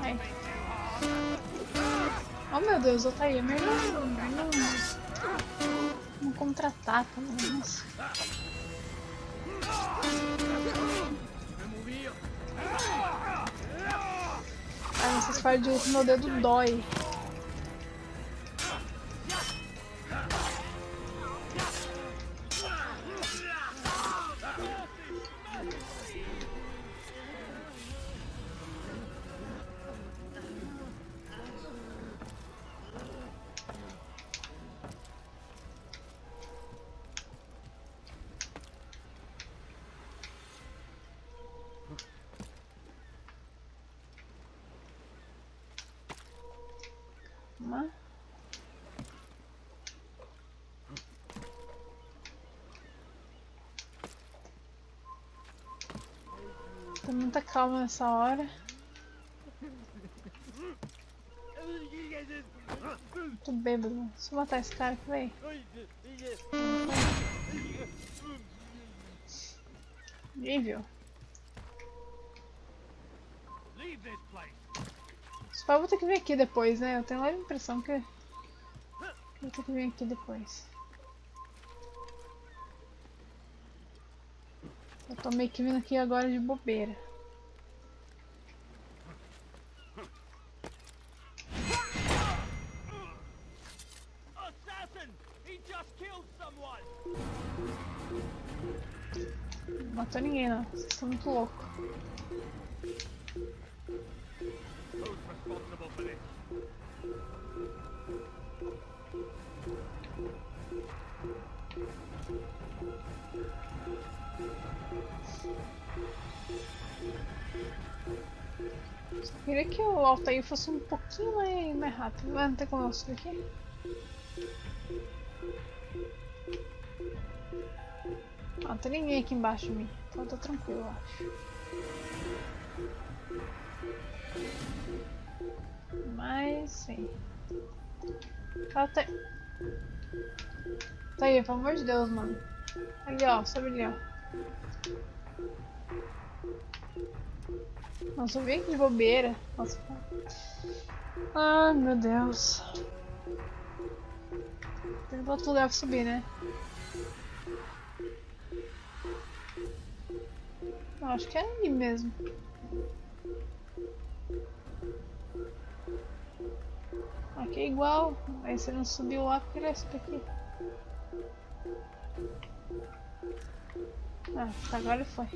Ai. Oh meu Deus, eu tá aí, melhor não contra-ataca, nossa. Ai, essas partes de luta, meu dedo dói. Uma. Tem muita calma nessa hora. Tô bêbado. Deixa eu matar esse cara aqui, véi. Nível. Só eu vou ter que vir aqui depois, né? Eu tenho a impressão que eu vou ter que vir aqui depois. Eu tô meio que vindo aqui agora de bobeira. Não matou ninguém não, vocês estão muito loucos. Só queria que o Altair fosse um pouquinho mais rápido, mas não tem como eu subir aqui. Não tem ninguém aqui embaixo de mim, então tá tranquilo, eu acho. Mas sim. Altair. Tá aí, pelo amor de Deus, mano. Ali ó, sobe ali ó. Nossa, eu vim aqui de bobeira. Nossa. Ai, meu Deus. Tem que outro lugar pra subir, né? Não, acho que é ali mesmo. Aqui é igual. Aí você não subiu lá porque ele vai subir aqui. Ah, agora ele foi.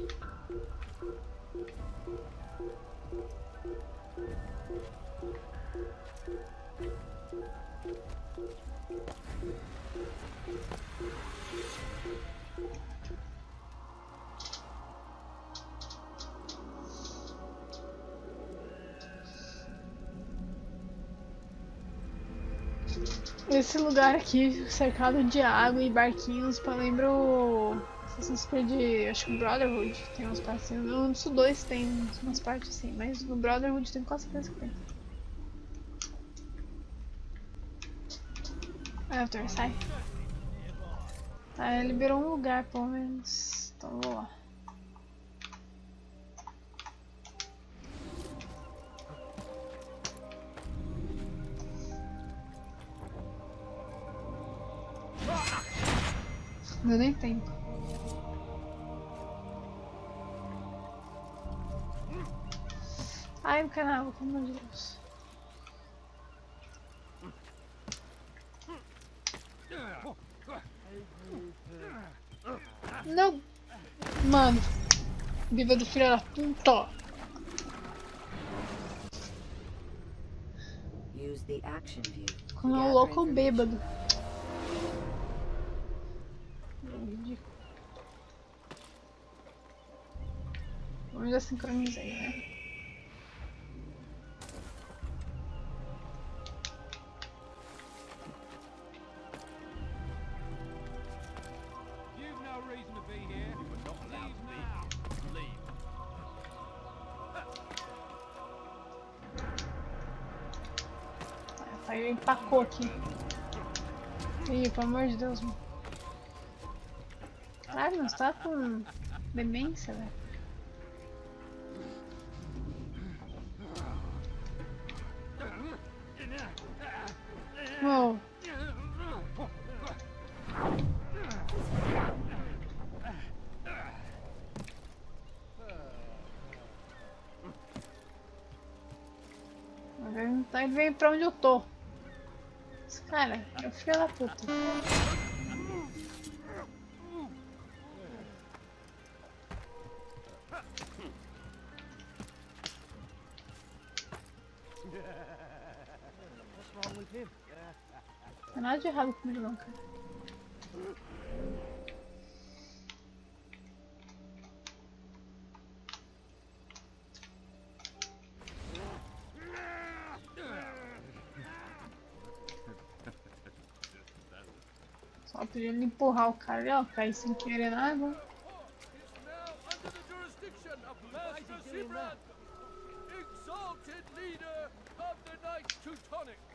Esse lugar aqui, cercado de água e barquinhos, pra lembrar o Assassin's Creed, acho que o Brotherhood tem umas partes assim. No 1 e 2 tem umas partes assim, mas no Brotherhood tem quase certeza que tem. Ah, Arthur, sai. Ah, liberou um lugar pelo menos, então vou lá. Não deu nem tempo. Ai, no canal, pelo amor de Deus. Não! Mano, viva do filho da puta! Use the action view. Quando é um louco bêbado. Ridículo. Vamos já sincronizei, né? Aí empacou aqui. Ih, pelo amor de Deus, mano. Caralho, mas tá com demência, velho. Uou. Ele vem pra onde eu tô. Esse cara é o filho da puta. Não tem nada de errado comigo não, cara. Ó, podia me empurrar o cara ali, ó, cair sem querer na água.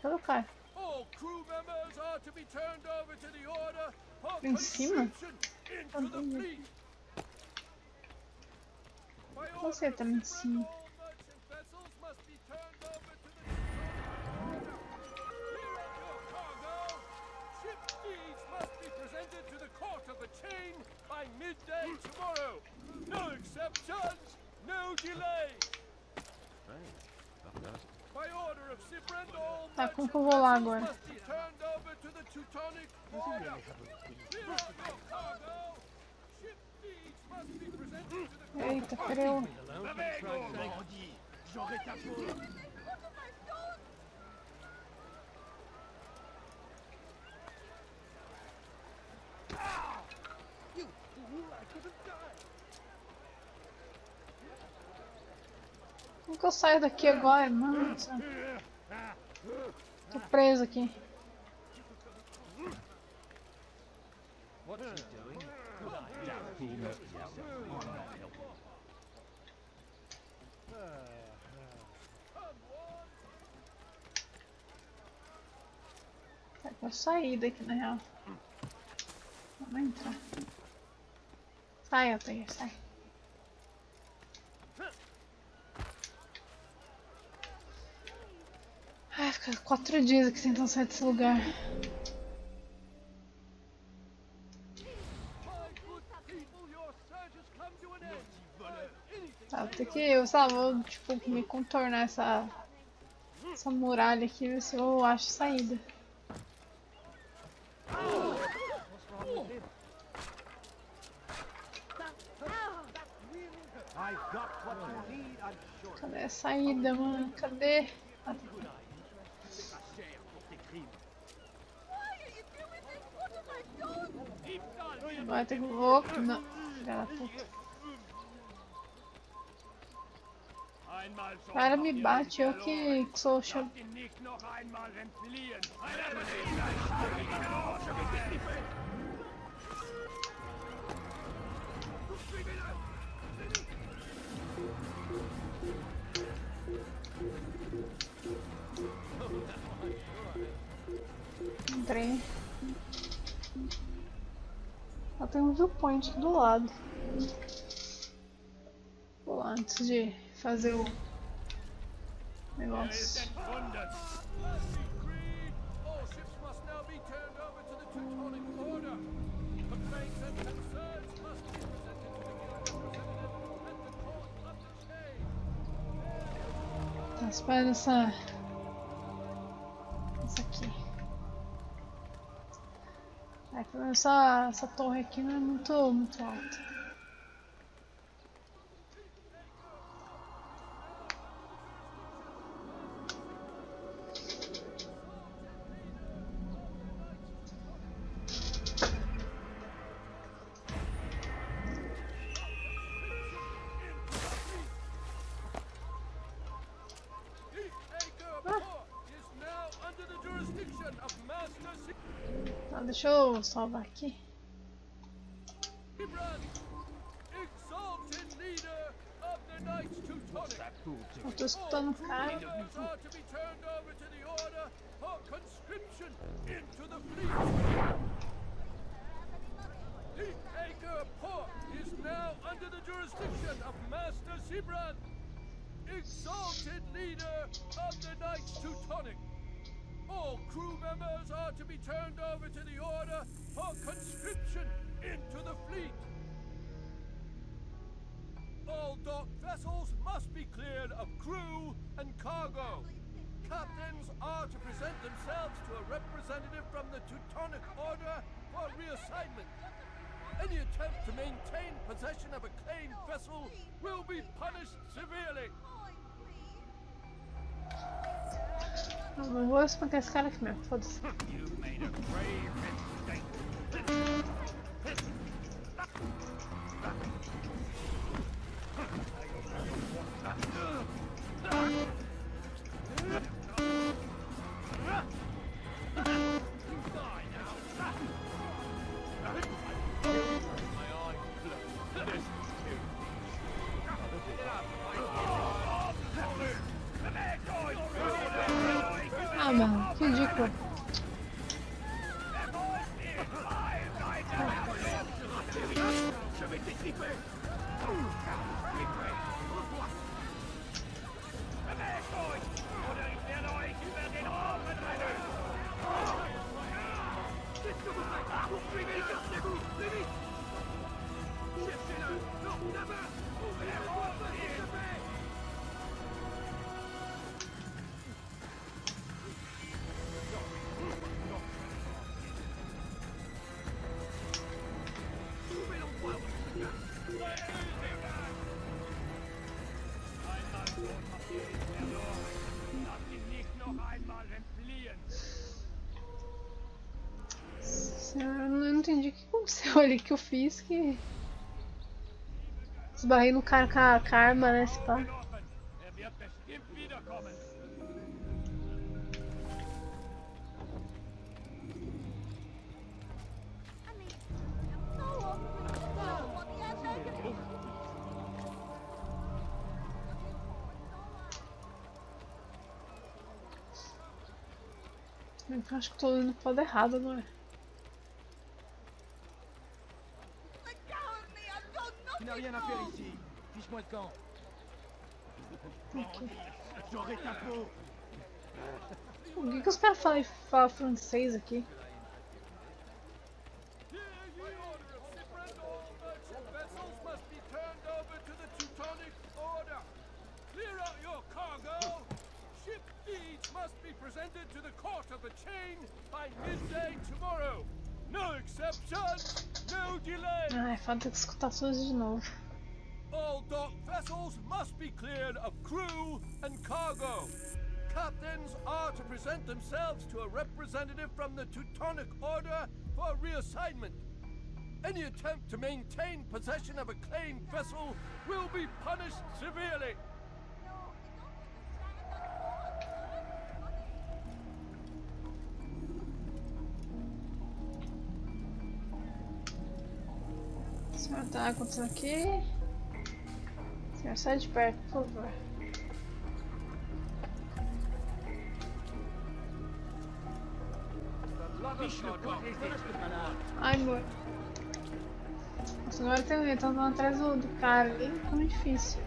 Cadê o cara? Em cima? Você tá em cima. Midday tomorrow. No exceptions, no delays. By order of Sibrand, all Tá, como que eu vou lá agora? must be turned over to the Teutonic Order. Clear out your cargo. Ship deeds must be presented to the Eita, freou. J'aurais ta peau. Como que eu saio daqui agora, mano? Tô preso aqui. É pra sair daqui na real. Vamos entrar. Sai, Altair, sai. Ai, fica 4 dias aqui tentando sair desse lugar. Tá, vou ter que, eu sei lá, vou tipo, me contornar essa muralha aqui, ver se eu acho saída. Cadê a saída, mano? Cadê? Vai ter que... Opa, não. Filha da puta. O cara me bate, eu que sou o chão. Entrei. Ela tem um viewpoint aqui do lado. Vou lá antes de fazer o negócio. Tá, espera essa aqui. Essa torre aqui não é muito alta. Tá, deixa eu salvar aqui. Eu tô escutando o cara. Exalted leader of the Knights Teutonic. All crew members are to be turned over to the Order for conscription into the fleet. All docked vessels must be cleared of crew and cargo. Captains are to present themselves to a representative from the Teutonic Order for reassignment. Any attempt to maintain possession of a claimed vessel will be punished severely. Não vou espancar esse cara aqui mesmo, foda-se. Eu não entendi o que aconteceu ali que eu fiz que. Esbarrei no cara com a arma, né? Se pá. Eu acho que tô indo pro lado errado, não é? Tu n'as rien à faire ici. Fiche-moi de camp. J'aurai ta peau. Por que os caras falam francês aqui? Presented to the court of the chain by midday tomorrow. No exceptions, no delay. Ai, falta que escutar tudo de novo. All dock vessels must be cleared of crew and cargo. Captains are to present themselves to a representative from the Teutonic Order for reassignment. Any attempt to maintain possession of a claimed vessel will be punished severely. Senhor, tá acontecendo aqui? Senhor, sai de perto, por favor. Ai, amor. Nossa, agora eu tô andando atrás do cara ali, tá muito difícil.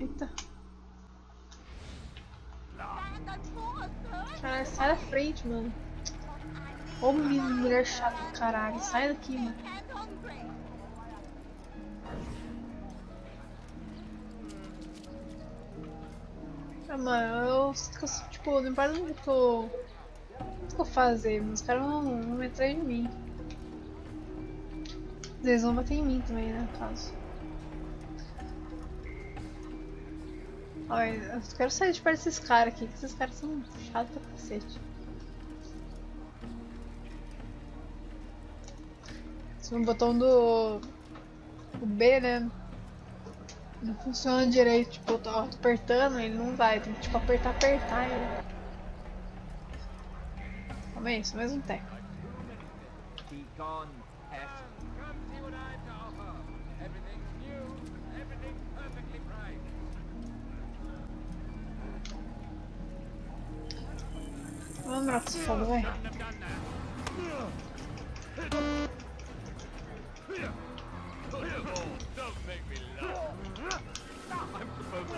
Eita. Caralho, sai da frente, mano. Ô mulher chata do caralho, sai daqui, mano. Ah, mano, eu tipo, não importa o que eu vou fazer, mas os caras vão entrar em mim. Eles vão bater em mim também, né, no caso. Olha, eu quero sair de perto desses caras aqui, que esses caras são chatos pra cacete. Se o botão do B, né, não funciona direito, tipo, eu tô apertando, ele não vai, tem que tipo apertar ele. Calma aí, só mais um teco. Be gone, pest. Come see what I have to offer. Everything's new, everything perfectly priced. Vamos lá, se foda, vai. Don't make me laugh. I'm supposed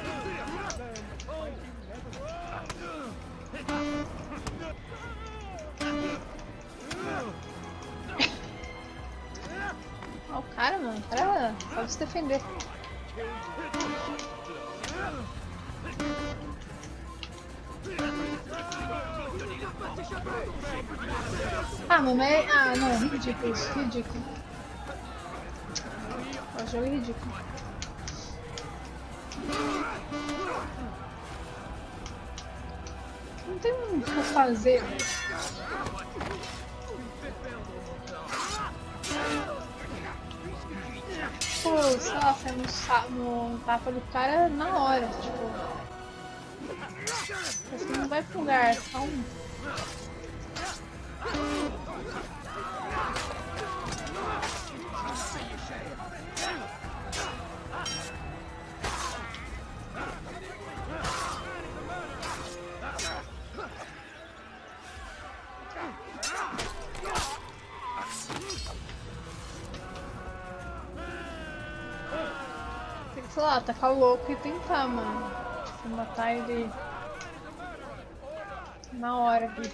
Ó, o cara, mano, o cara sabe se defender. Ah, mano, é... Ah, não, ridículo isso, ridículo. O jogo é ridículo. Não tem o que fazer. Pô, sei lá, sai no tapa do cara na hora, tipo. Parece que não vai pro lugar, só um. Tem que, sei lá, tacar o louco e tentar, mano. Tipo, matar ele na hora aqui.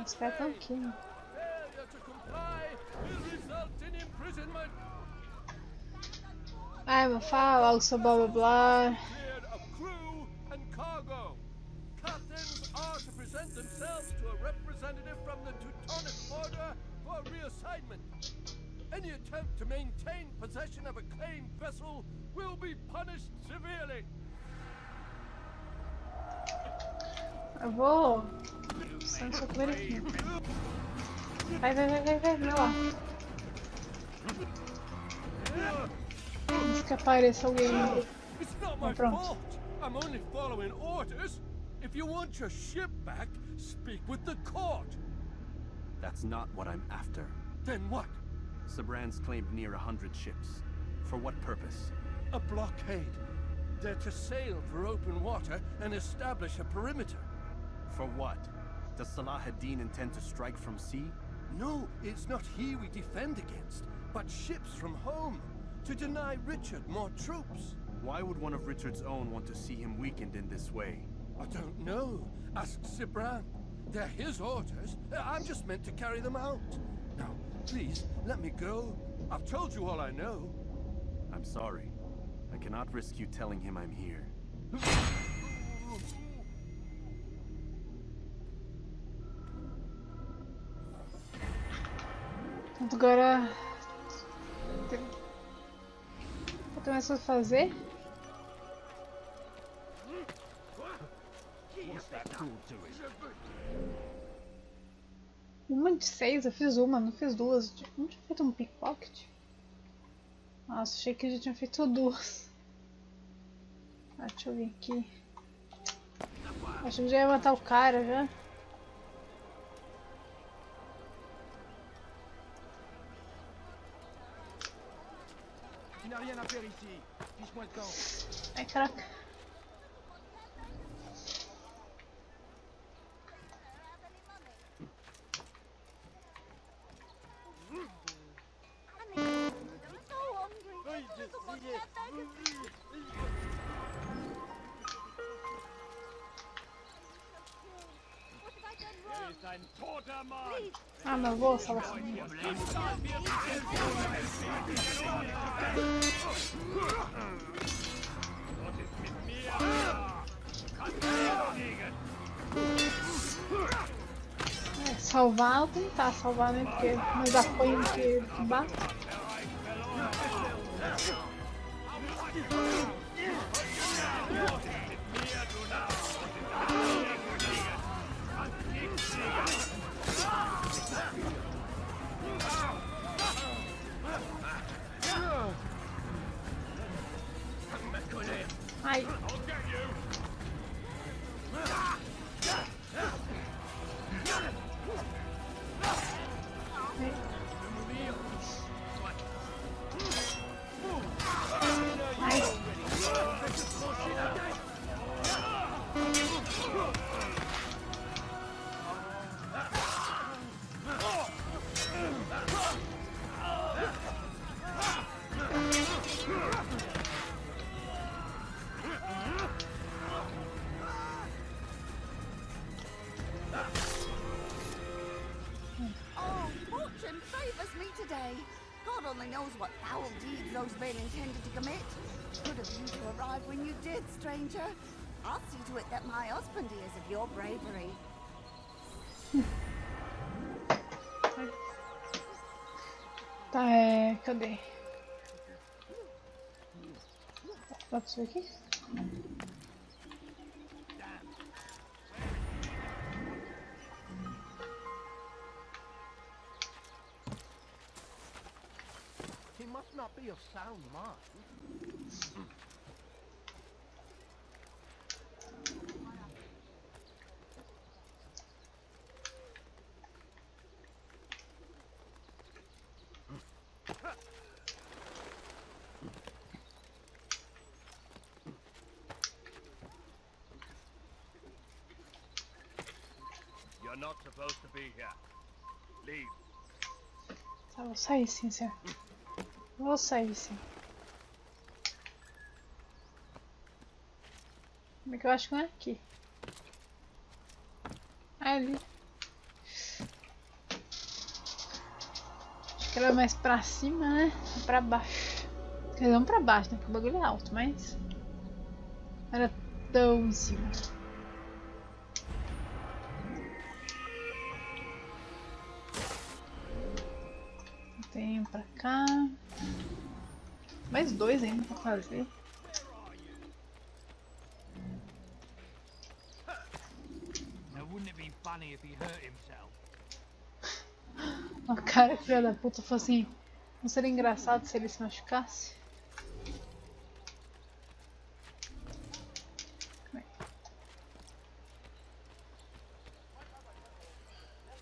Os caras estão aqui, né? Ai, vou falar logo sobre blá blá blá. Captains are to present themselves to a representative from the Teutonic Order for reassignment. Any attempt to maintain possession of a claimed vessel will be punished severely. Eu vou... Só no socorro aqui. Vai lá. Antes que apareça alguém. It's not my fault. I'm only following orders. If you want your ship back, speak with the court. That's not what I'm after. Then what? Sabran's claimed near 100 ships. For what purpose? A blockade. They're to sail for open water and establish a perimeter. For what? Does Salah ad-Din intend to strike from sea? No, it's not he we defend against, but ships from home. To deny Richard more troops. Why would one of Richard's own want to see him weakened in this way? I don't know. Ask Sibran. They're his orders. I'm just meant to carry them out. Now, please, let me go. I've told you all I know. I'm sorry. I cannot risk you telling him I'm here. Agora... O que mais vou fazer? Uma de 6, eu fiz uma, não fiz duas. Não tinha feito um pickpocket? Nossa, achei que eu já tinha feito duas. Ah, deixa eu ver aqui. Acho que já ia matar o cara já. Ai, caraca. Ah, mas vou salvar. É, salvar ou tentar salvar, né? Porque mais apanho do que bate. Ai. God only knows what foul deeds those men intended to commit. Good of you to arrive when you did, stranger. I'll see to it that my husband hears of your bravery. Tá, cadê? Dá pra subir aqui? He must not be of sound mind. You're not supposed to be here. Leave. Tá, vou sair sim, senhor. Vou sair sim. Como é que eu acho que não é aqui? Ah, ali. Acho que era mais pra cima, né? Ou pra baixo. Quer dizer, não pra baixo, né? Porque o bagulho é alto, mas... não era tão em cima. Tem pra cá. Mais dois ainda pra fazer. O cara, filho da puta, falou assim: não seria engraçado se ele se machucasse?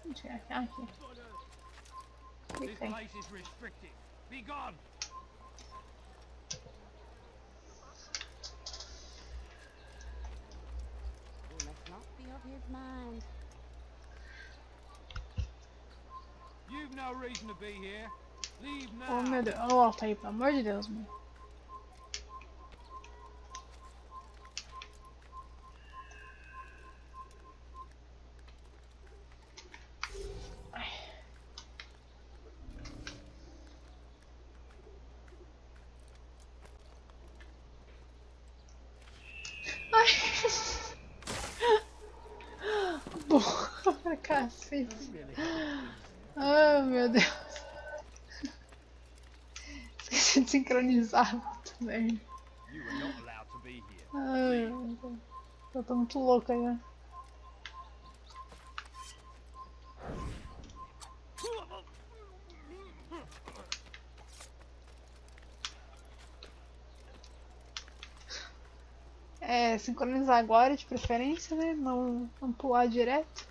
Vamos chegar aqui. Aqui. This place is restricted. Be gone. He must not be of his mind. You've no reason to be here. Leave now. Oh meu Deus, olha o alto aí, pelo amor de Deus, mano. Porra, cacete. Oh meu Deus. Esqueci de sincronizar também. Ai, eu tô muito louca aí, né? É, sincronizar agora de preferência, né? Não pular direto.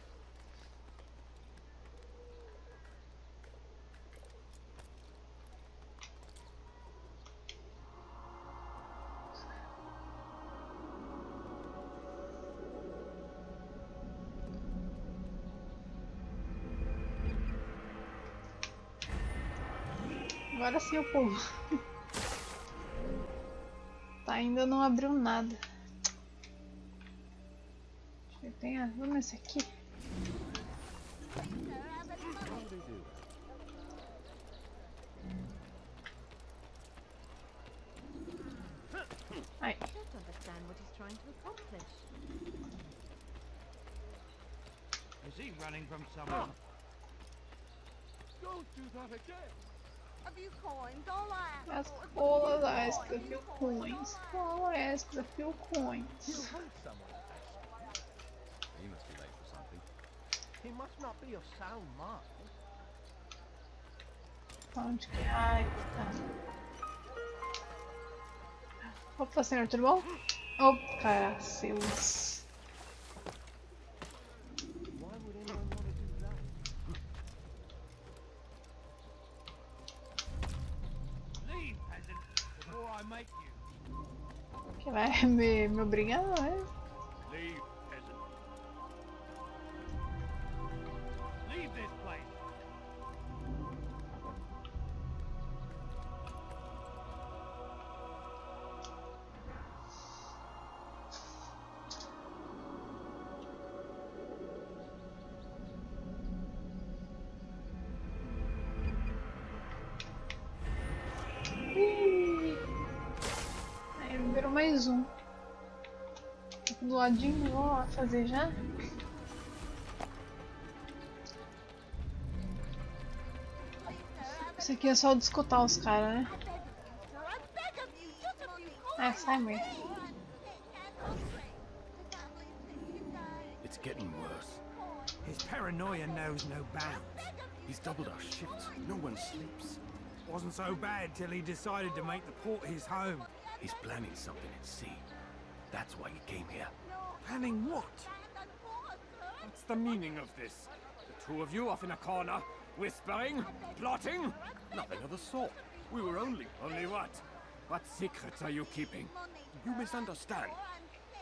Agora sim eu pulo. Tá, ainda não abriu nada. Vamos nesse aqui. Ai. Is he running from someone? Don't do that again. A few coins, all I ask. As colas, I ask a few coins. All I ask a few coins. He must be late for something. He must not be of sound mind. Onde que é? Ai, tá. Opa, senhor, tudo bom? Opa, caraceus. Why would anyone want to do that? Leave, peasant, before I make you. Que vai me obrigar, não é? Leave, peasant. Leave this place. Aí virou mais um. do ladinho, vou lá fazer já. Isso aqui é só de escutar os caras, né? É, sai mesmo. It's getting worse. His paranoia knows no bounds. He's doubled our shifts. No one sleeps. Wasn't so bad till he decided to make the port his home. He's planning something at sea. That's why he came here. Planning what? What's the meaning of this? The two of you off in a corner, whispering, plotting? Nothing of the sort. We were only... Only what? What secrets are you keeping? You misunderstand.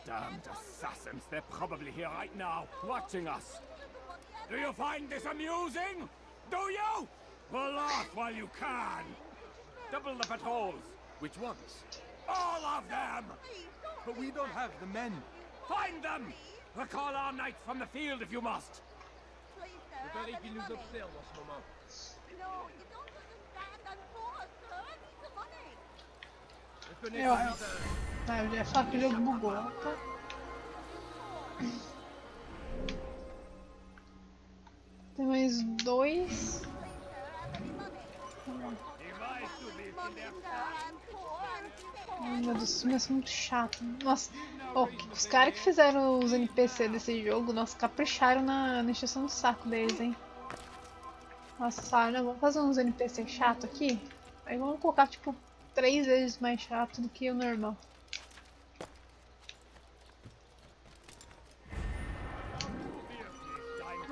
Damned assassins, they're probably here right now, watching us. Do you find this amusing? Do you? Well, laugh while you can. Double the patrols. Which ones? All of them! But we don't have the men. Find them! Recall our knights from the field if you must. Il paraît qu'ils nous observent en ce moment. Eu acho. Ah, eu já falo que o jogo bugou, tá? Tem mais dois. Ai meu Deus, isso vai ser muito chato. Nossa, oh, os caras que fizeram os NPC desse jogo, nossa, capricharam na encheção do saco deles, hein? Nossa, sabe, né? Vamos fazer uns NPC chato aqui. Aí vamos colocar tipo 3 vezes mais chato do que o normal.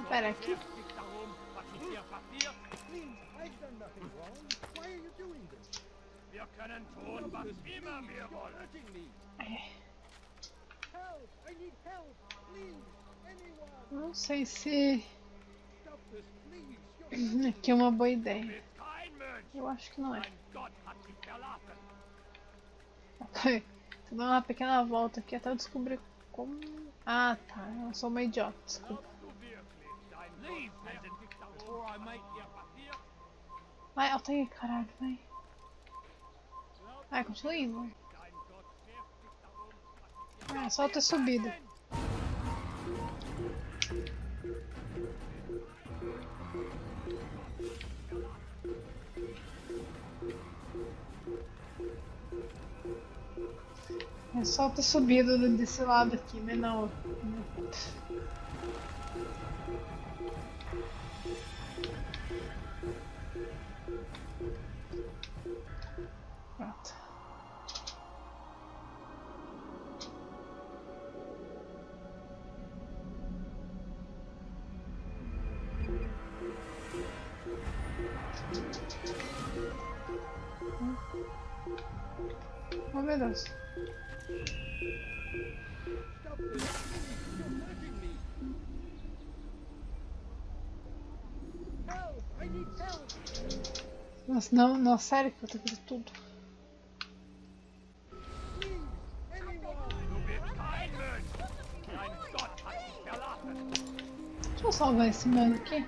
Pera aqui. Não sei se aqui é uma boa ideia. Eu acho que não é. Ok, tô dando uma pequena volta aqui até eu descobrir como... Ah, tá. Eu sou uma idiota, desculpa. Vai, alta aí, caralho, vai. Vai, continua indo. É só ter subido. É só ter subido desse lado aqui, mas não. Pronto. Oh meu Deus. Nossa, não, sério que eu tô fazendo tudo. Deixa eu salvar esse mano aqui.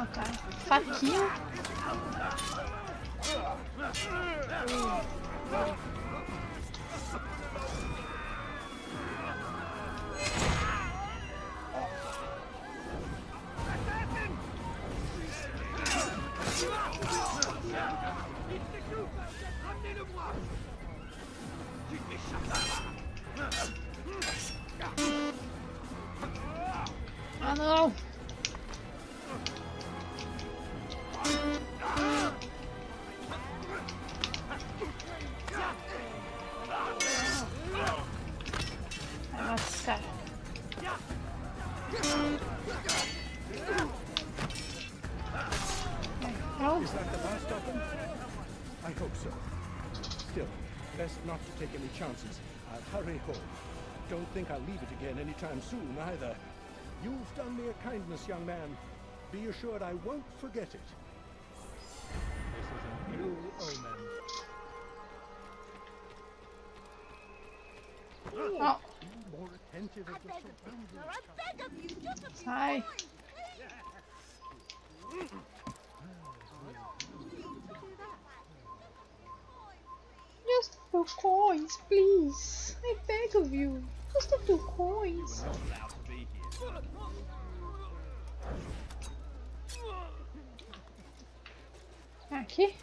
Ok, faquinha. Ah não! Nossa, cara. Is that the last of them? I hope so. Still, best not to take any chances. I'll hurry home. Don't think I'll leave it again anytime soon, either. You've done me a kindness, young man. Be assured I won't forget it. This is an ill omen. Oh. more attentive of the surroundings. I beg of you, just a few Sai. coins, Just a few coins, please. I beg of you. Just a few coins. Not allowed to be here. Aqui.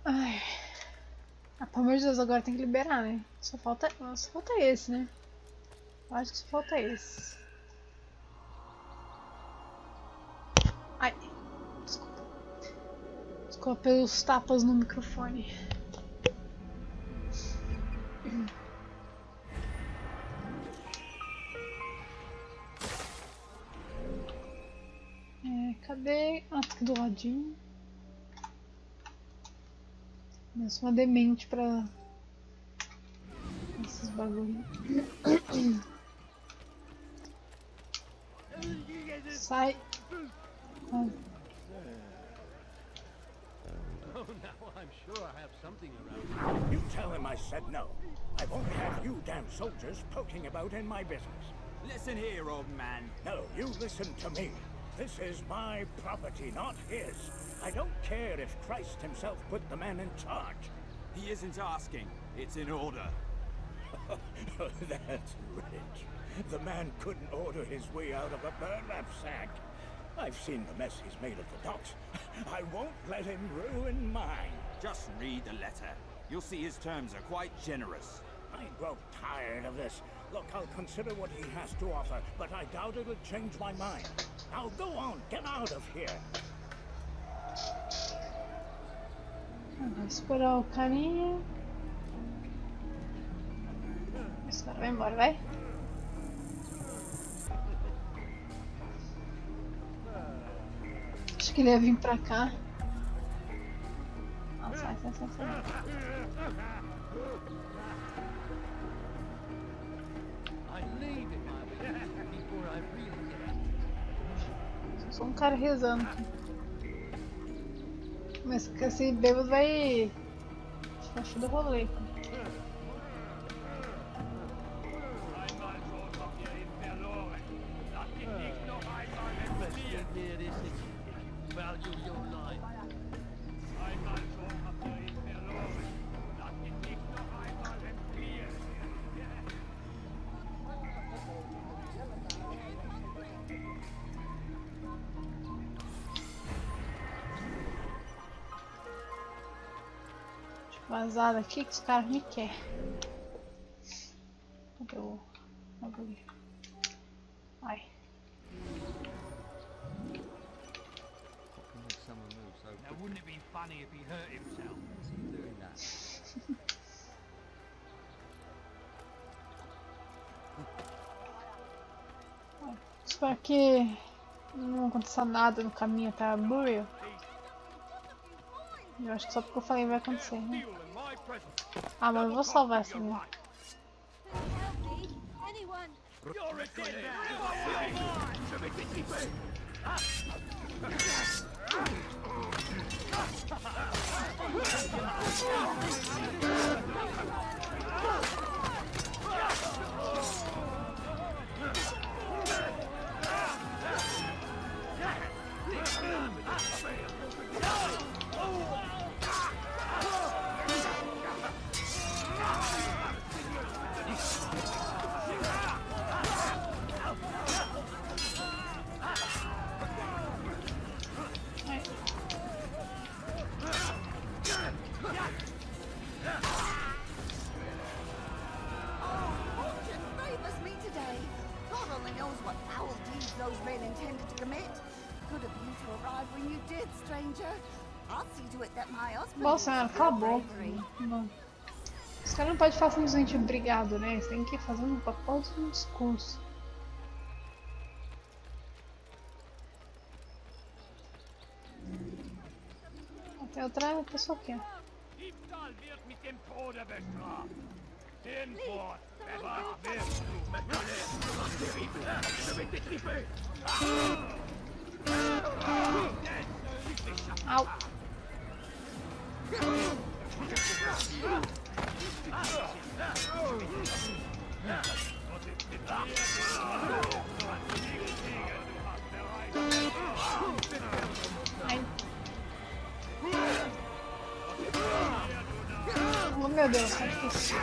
Ai. Ah, pelo amor de Deus, agora tem que liberar, né? Só falta esse, né? Eu acho que só falta esse. Ai. Desculpa. Desculpa pelos tapas no microfone. Cadê? Ah, tá aqui do ladinho. Mas uma demente pra esses bagulho. Sai. Ah. Oh, now I'm sure I have something around. You tell him I said no. I won't have you damn soldiers poking about in my business. Listen here, old man. No, you listen to me. This is my property, not his. I don't care if Christ himself put the man in charge. He isn't asking. It's in order. That's rich. The man couldn't order his way out of a burlap sack. I've seen the mess he's made of the docks. I won't let him ruin mine. Just read the letter. You'll see his terms are quite generous. I grow tired of this. Look, I'll consider what he has to offer, but I doubt it'll change my mind. Now go on, get out of here. Vou esperar o carinha. Esse cara vai embora, vai. Acho que ele ia vir pra cá. Ah, sai. Só um cara rezando aqui. Mas que esse bêbado vai achar do rolê. Vazar daqui que os caras me querem. Cadê o bagulho? Ai. Now, wouldn't it be funny if he hurt himself? Doing that. Espero que não aconteça nada no caminho até a Burial. Eu acho que só porque eu falei vai acontecer, né? Ah, mas eu vou salvar essa minha. Nossa, cala a boca. Os caras não podem falar simplesmente obrigado, né? Eles têm que fazer um propósito de um discurso. Tem outra pessoa aqui, ó. Au. Ai. Oh meu Deus, tá difícil.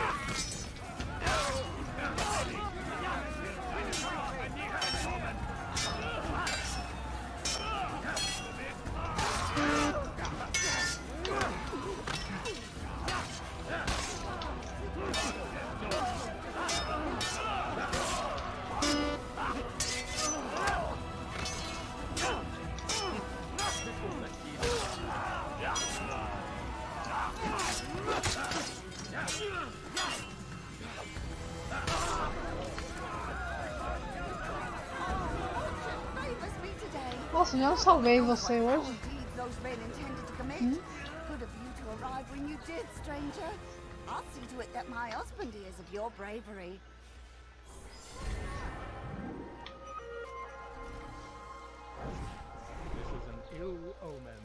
Nossa, já não salvei você hoje? Those men intended to commit. Good of you to arrive when you did, stranger. I'll see to it that my husband hears of your bravery. This is an ill omen.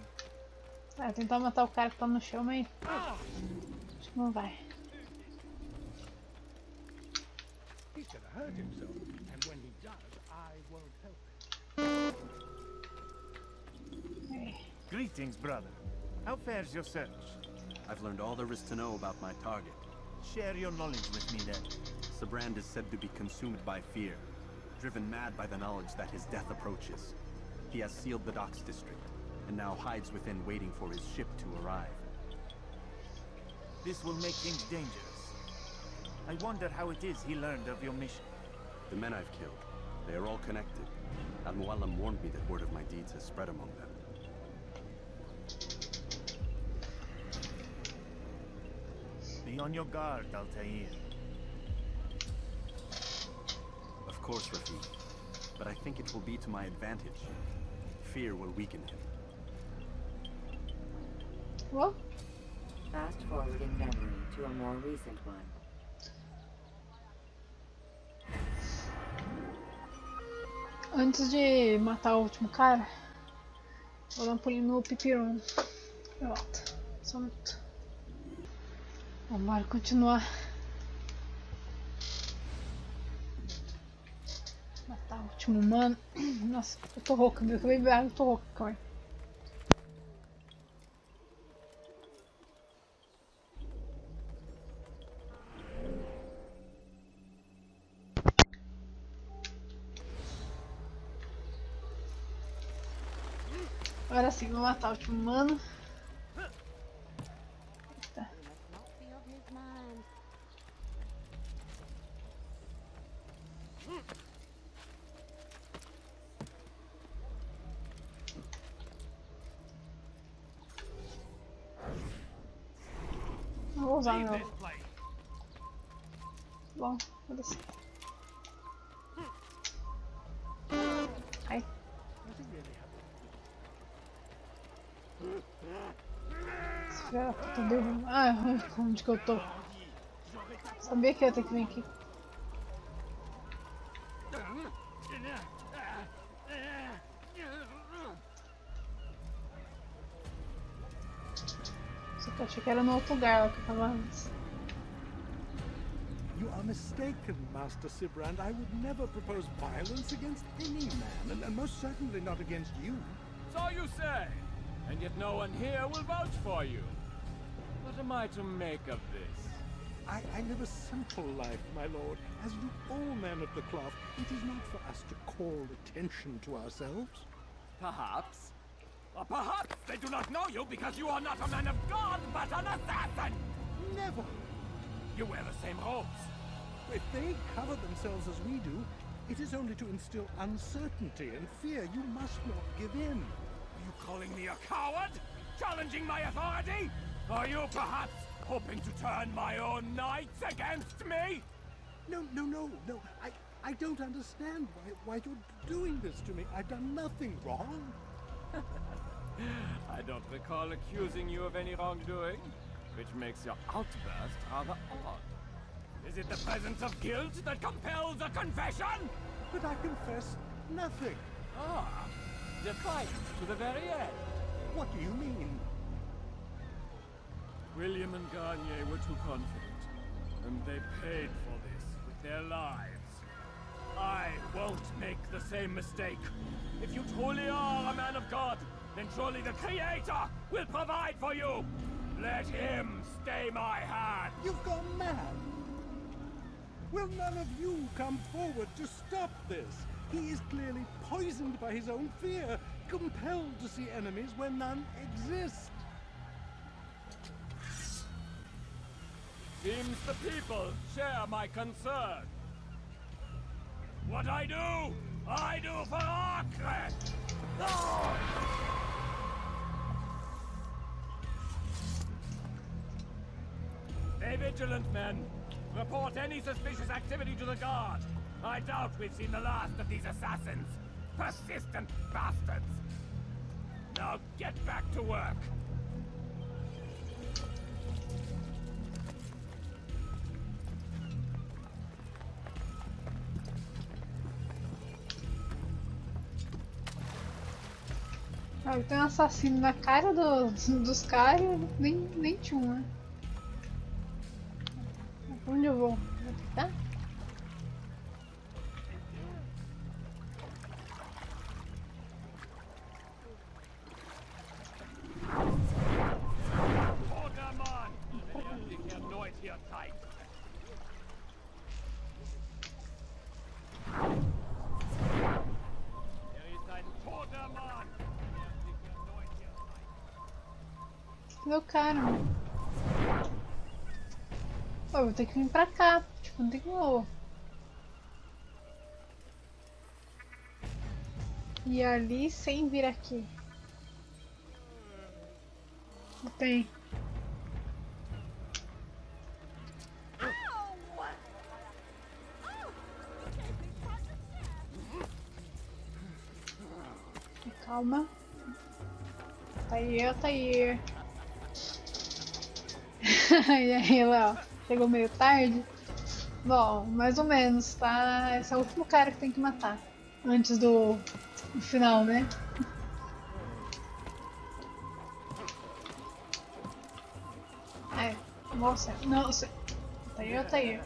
É, tentar matar o cara que tá no chão, mas acho que não vai. He's gonna hurt himself, and when he does, I won't help him. Greetings, brother. How fares your search? I've learned all there is to know about my target. Share your knowledge with me then. Sabrand is said to be consumed by fear, driven mad by the knowledge that his death approaches. He has sealed the docks district, and now hides within waiting for his ship to arrive. This will make things dangerous. I wonder how it is he learned of your mission. The men I've killed, they are all connected. Al-Muallam warned me that word of my deeds has spread among them. Be on your guard, Altair. Of course, Rafiq. But I think it will be to my advantage. Fear will weaken him. What? Fast forward in memory to a more recent one. Antes de matar o último cara, vou dar um pulinho no Pipiron. Eu volto. Só um minuto. Vamos continuar. Matar o último humano. Nossa, eu tô rouca, eu acabei de beber água, eu tô rouca, calma aí. Agora sim, vou matar o último humano. Eita. Não vou usar meu. Bom, vou descer. Ai. Espera, tô derrubando. Ah, onde que eu tô? Sabia que ia ter que vir aqui. Só que eu achei que era no outro lugar lá que eu tava antes. You are mistaken, Master Sibrand. I would never propose violence against any man, and most certainly not against you. So you say, and yet no one here will vouch for you. What am I to make of this? I live a simple life, my lord. As do all men of the cloth, it is not for us to call attention to ourselves. Perhaps. Or perhaps they do not know you because you are not a man of God, but an assassin! Never! You wear the same robes. If they cover themselves as we do, it is only to instill uncertainty and fear. You must not give in. Are you calling me a coward? Challenging my authority? Are you perhaps hoping to turn my own knights against me? No. I don't understand why you're doing this to me. I've done nothing wrong. I don't recall accusing you of any wrongdoing, which makes your outburst rather odd. Is it the presence of guilt that compels a confession? But I confess nothing. Ah, defiant to the very end. What do you mean? William and Garnier were too confident, and they paid for this with their lives. I won't make the same mistake. If you truly are a man of God, then surely the Creator will provide for you. Let him stay my hand. You've gone mad. Will none of you come forward to stop this? He is clearly poisoned by his own fear, compelled to see enemies where none exist. Seems the people share my concern. What I do for Acre! Stay vigilant, men. Report any suspicious activity to the guard. I doubt we've seen the last of these assassins. Persistent bastards. Now get back to work. Ah, tem um assassino na cara dos caras, nem tinha um, né? Onde eu vou? Vou ficar? Meu cara, mano. Pô, eu vou ter que vir pra cá. Tipo, não tem como. E ali sem vir aqui. Não tem. Calma. Tá aí. E aí, Léo? Chegou meio tarde? Bom, mais ou menos, tá? Esse é o último cara que tem que matar. Antes do final, né? É, nossa, não, você... Tá aí.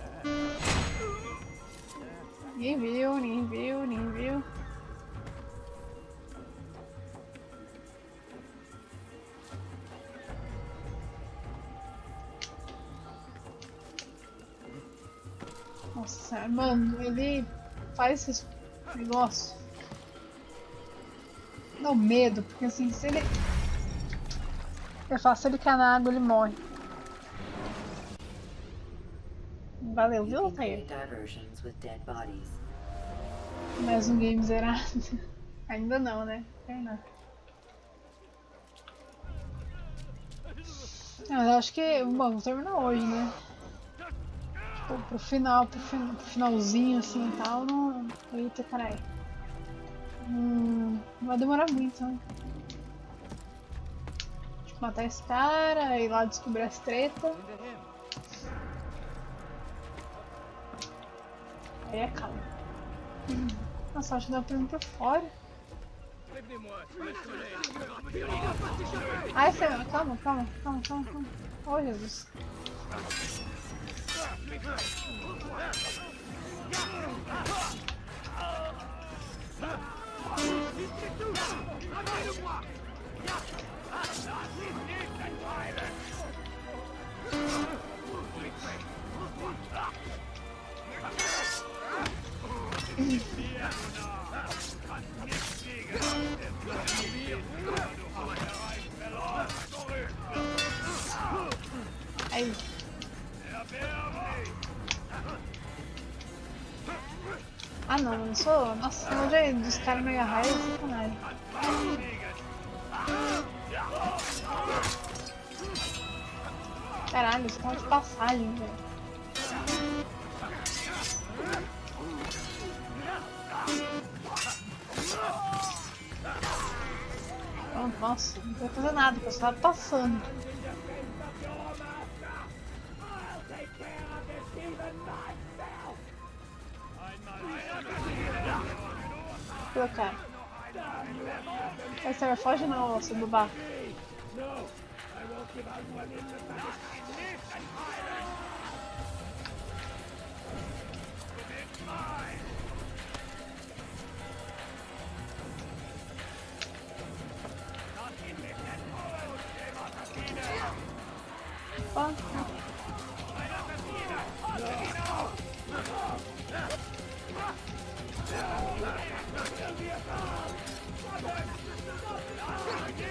Ninguém viu. Nossa, mano, ele faz esse negócio. Dá um medo, porque assim, se ele... Eu faço ele cair na água, ele morre. Valeu, viu, Altair? Mais um game zerado. Ainda não, né? Ainda. Mas eu acho que... Bom, vou terminar hoje, né? Pro finalzinho assim e tal, não. Eita, caralho. Não vai demorar muito, né? Deixa eu matar esse cara, ir lá descobrir as tretas. Aí é calma. Nossa, acho que dá pra ir por fora. Ai, calma. Oh, Jesus. Aí. Ah não, eu não sou. Nossa, o jeito dos caras me agarrar é sacanagem. Caralho, os caras de passagem, velho. Pronto, nossa, não vai fazer nada, porque eu só tava passando. Colocar. Essa foge não, seu babaca. No, I won't give out one inch of that. Fuck.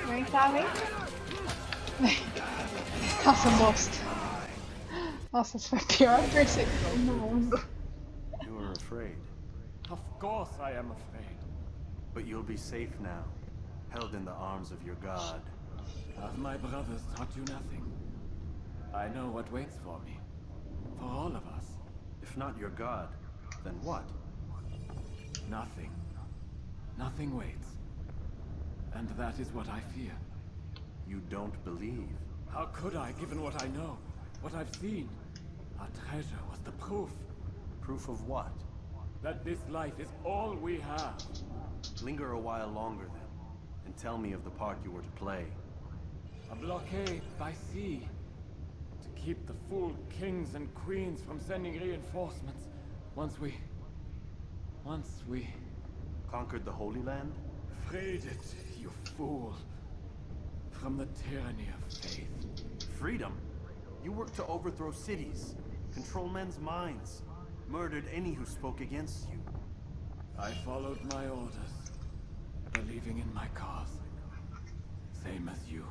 Vem cá, vem. Nossa, bosta. Nossa, essa foi a pior perseguição do mundo. You were afraid, Of course I am afraid. but you'll be safe now, held in the arms of your god. Have my brothers taught you nothing? I know what waits for me. For all of us. If not your god, then what? Nothing. Nothing waits. And that is what I fear. You don't believe. How could I, given what I know? What I've seen? Our treasure was the proof. Proof of what? That this life is all we have. Linger a while longer then, and tell me of the part you were to play. A blockade by sea. To keep the fool kings and queens from sending reinforcements. Once we... Conquered the Holy Land? Freed it, you fool. From the tyranny of faith. Freedom? You worked to overthrow cities, control men's minds, murdered any who spoke against you. I followed my orders, believing in my cause. Same as you.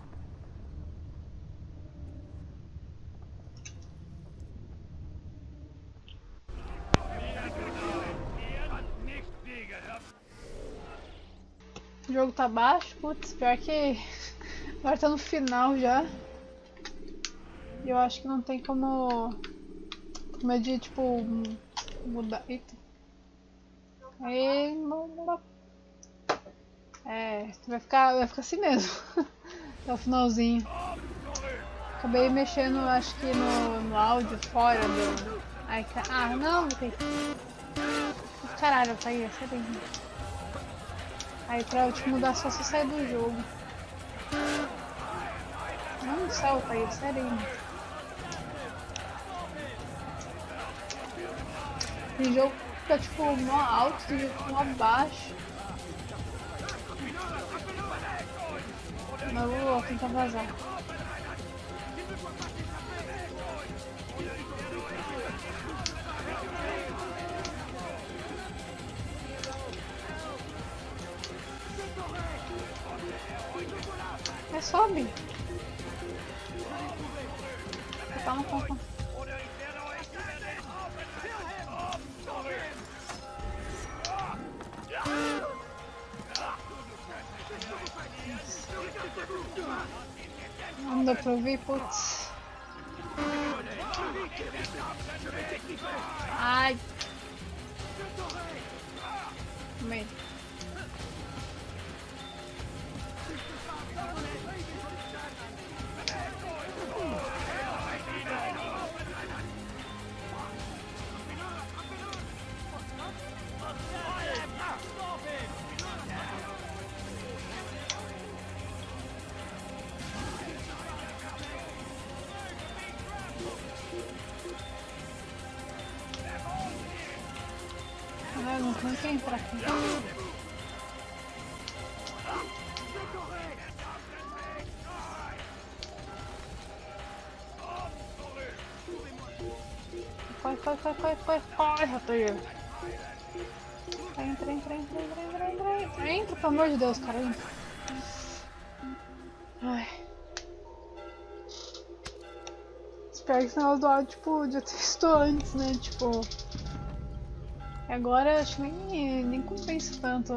O jogo tá baixo, putz, pior que agora tá no final já. E eu acho que não tem como é de tipo mudar. Eita. Aí não dá. É, vai ficar assim mesmo. Até o finalzinho. Acabei mexendo, acho que no áudio fora do. Ai, ah, não, tem. Caralho, tá aí, sai daí. Aí pra eu te mudar só se sair do jogo. Não do céu, tá aí, sério. O jogo fica tipo mó alto, o jogo mó baixo. Mas eu vou tentar vazar. É, sobe. Calma, calma. Não dá pra ouvir, putz. Ai. Meio. Ah, não tem entrar aqui. Corre, rateio. Entra. Entra, pelo amor de Deus, cara. Entra. Ai. Espero que esse negócio do áudio, tipo, já testou antes, né? Tipo. Agora acho que nem compensa tanto.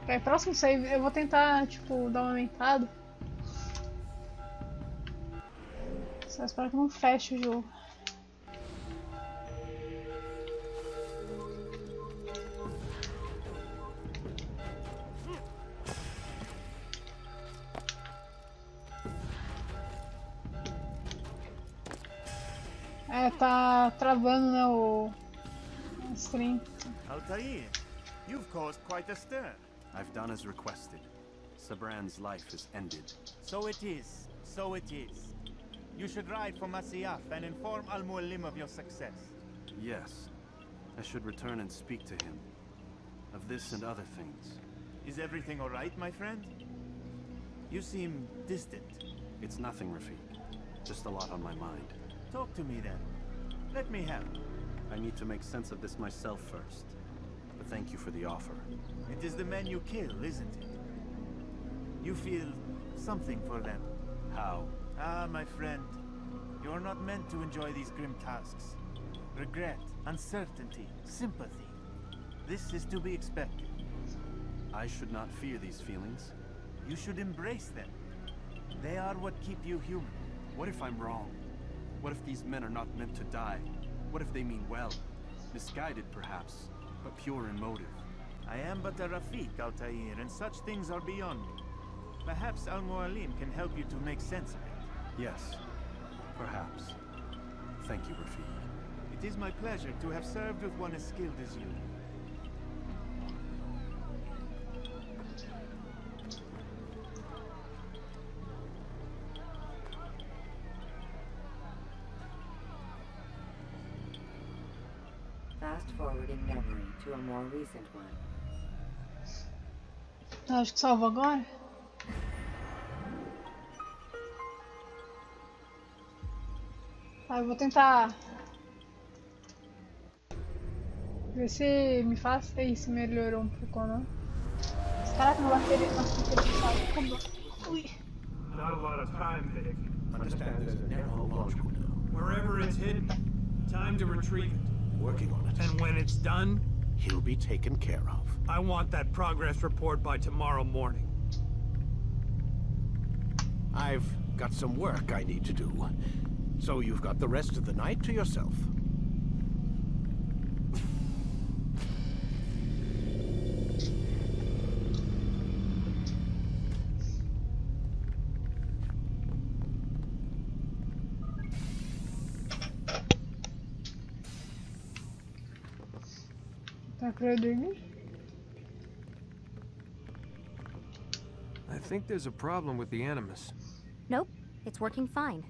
Okay, próximo save eu vou tentar, tipo, dar uma aumentada. Só espero que não feche o jogo. É, tá travando, né, o stream. Altair, you've caused quite a stir. I've done as requested. Sabran's life is ended. So it is. So it is. You should ride for Masyaf and inform Al-Mualim of your success. Yes. I should return and speak to him. Of this and other things. Is everything all right, my friend? You seem distant. It's nothing, Rafik. Just a lot on my mind. Talk to me then. Let me help. I need to make sense of this myself first. But thank you for the offer. It is the men you kill, isn't it? You feel something for them. How? Ah, my friend. You're not meant to enjoy these grim tasks. Regret, uncertainty, sympathy. This is to be expected. I should not fear these feelings. You should embrace them. They are what keep you human. What if I'm wrong? What if these men are not meant to die? What if they mean well? Misguided, perhaps, but pure in motive. I am but a Rafik, Altair, and such things are beyond me. Perhaps Al-Mualim can help you to make sense of it. Yes, perhaps. Thank you, Rafik. It is my pleasure to have served with one as skilled as you. Fast forwarding memory to a more recent one. Acho que salvo agora. Tá, eu vou tentar ver se me faz. Aí, se melhorou um pouco ou não. Caraca, não vai querer. Nossa, não querer sair. Como? Ui. Not a lot of time, Vic. Understand there's a narrow launch window. Wherever it's hidden, time to retrieve it. Working on it. And when it's done, He'll be taken care of. I want that progress report by tomorrow morning. I've got some work I need to do. So you've got the rest of the night to yourself. Tá pra eu dormir? I think there's a problem with the Animus. Nope, it's working fine.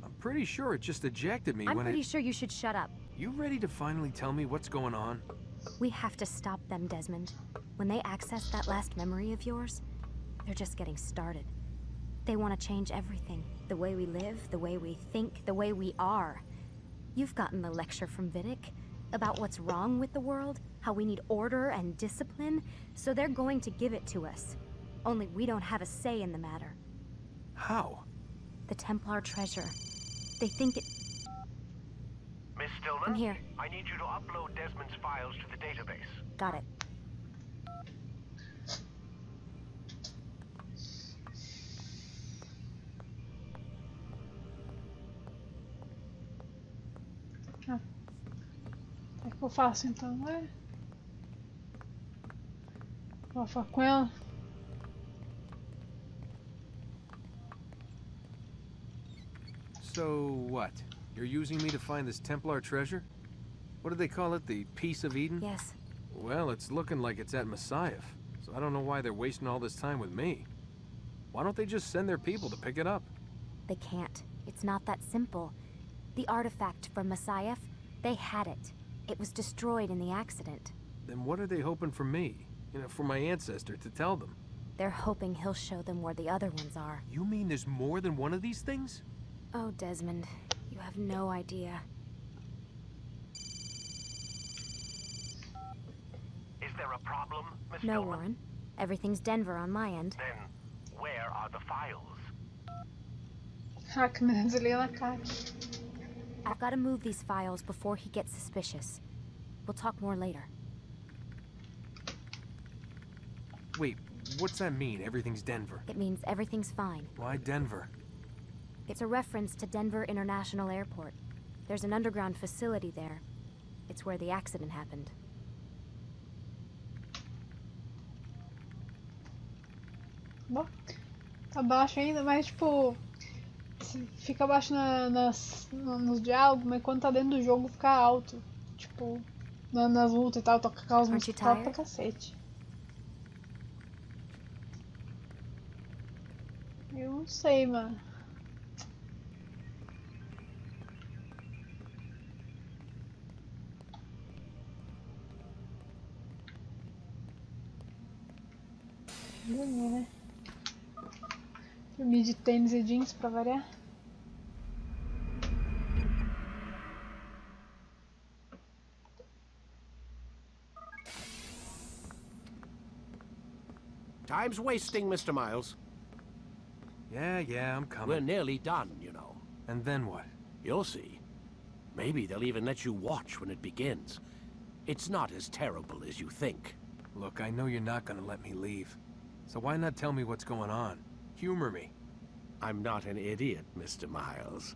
I'm pretty sure it just ejected me I'm when pretty sure you should shut up. You ready to finally tell me what's going on? We have to stop them, Desmond. When they access that last memory of yours, they're just getting started. They want to change everything. The way we live, the way we think, the way we are. You've gotten the lecture from Vidic about what's wrong with the world, how we need order and discipline, so they're going to give it to us. Only we don't have a say in the matter. How? The Templar treasure. They think it... Miss Stillman? I'm here. I need you to upload Desmond's files to the database. Got it. Ah. O que eu faço então, né? Vou falar com ela. So what? You're using me to find this Templar treasure? What do they call it? The Piece of Eden? Yes. Well, it's looking like it's at Masyaf, so I don't know why they're wasting all this time with me. Why don't they just send their people to pick it up? They can't. It's not that simple. The artifact from Masyaf, they had it. It was destroyed in the accident. Then what are they hoping for me? You know, for my ancestor to tell them? They're hoping he'll show them where the other ones are. You mean there's more than one of these things? Oh, Desmond, you have no idea. Is there a problem, Miss No, Stillman? Warren. Everything's Denver on my end. Then, where are the files? Ah, que me desliguei na cara. I've got to move these files before he gets suspicious. We'll talk more later. Wait, what's that mean, everything's Denver? It means everything's fine. Why Denver? It's a reference to Denver International Airport. There's an underground facility there. It's where the accident happened. Bom, tá baixo ainda, mas tipo... Fica baixo nos diálogos, mas quando tá dentro do jogo fica alto. Tipo, nas lutas e tal, toca aquelas músicas pra cacete. Eu não sei, mano. Dormir, né? Dormir de tênis e jeans pra variar. Time's wasting, Mr. Miles. Yeah, I'm coming. We're nearly done, you know. And then what? You'll see. Maybe they'll even let you watch when it begins. It's not as terrible as you think. Look, I know you're not gonna let me leave. So why not tell me what's going on? Humor me. I'm not an idiot, Mr. Miles.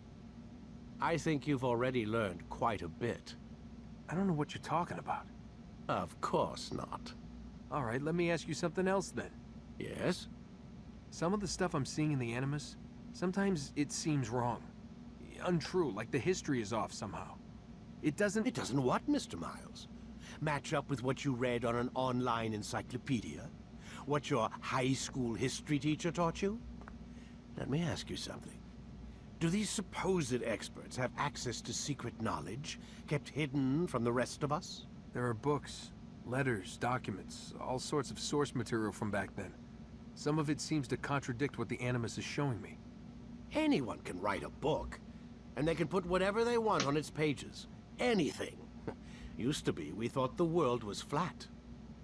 I think you've already learned quite a bit. I don't know what you're talking about. Of course not. All right, let me ask you something else then. Yes? Some of the stuff I'm seeing in the Animus, sometimes it seems wrong. Untrue, like the history is off somehow. It doesn't... It doesn't what, Mr. Miles? Match up with what you read on an online encyclopedia? What your high school history teacher taught you? Let me ask you something. Do these supposed experts have access to secret knowledge, kept hidden from the rest of us? There are books, letters, documents, all sorts of source material from back then. Some of it seems to contradict what the Animus is showing me. Anyone can write a book, and they can put whatever they want on its pages. Anything. Used to be, we thought the world was flat.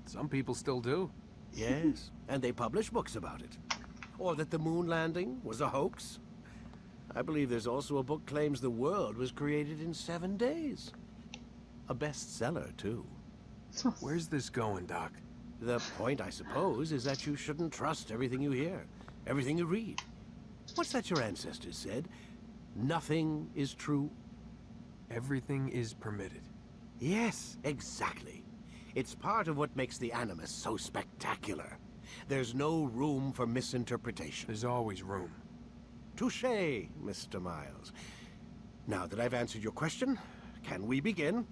Some people still do. Yes, and they publish books about it. Or that the moon landing was a hoax. I believe there's also a book claims the world was created in 7 days. A bestseller, too. Where's this going, Doc? The point, I suppose, is that you shouldn't trust everything you hear, everything you read. What's that your ancestors said? Nothing is true. Everything is permitted. Yes, exactly. It's part of what makes the Animus so spectacular. There's no room for misinterpretation. There's always room. Touché, Mr. Miles. Now that I've answered your question, can we begin?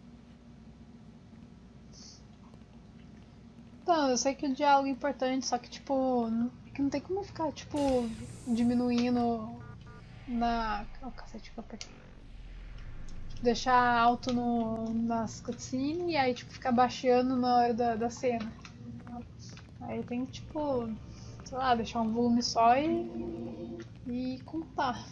Então, eu sei que o diálogo é importante, só que, tipo, que não tem como ficar, tipo, diminuindo na... Oh, cacete, que eu apertei. Deixar alto nas cutscenes e aí, tipo, ficar baixando na hora da cena. Aí tem que, tipo, sei lá, deixar um volume só e contar.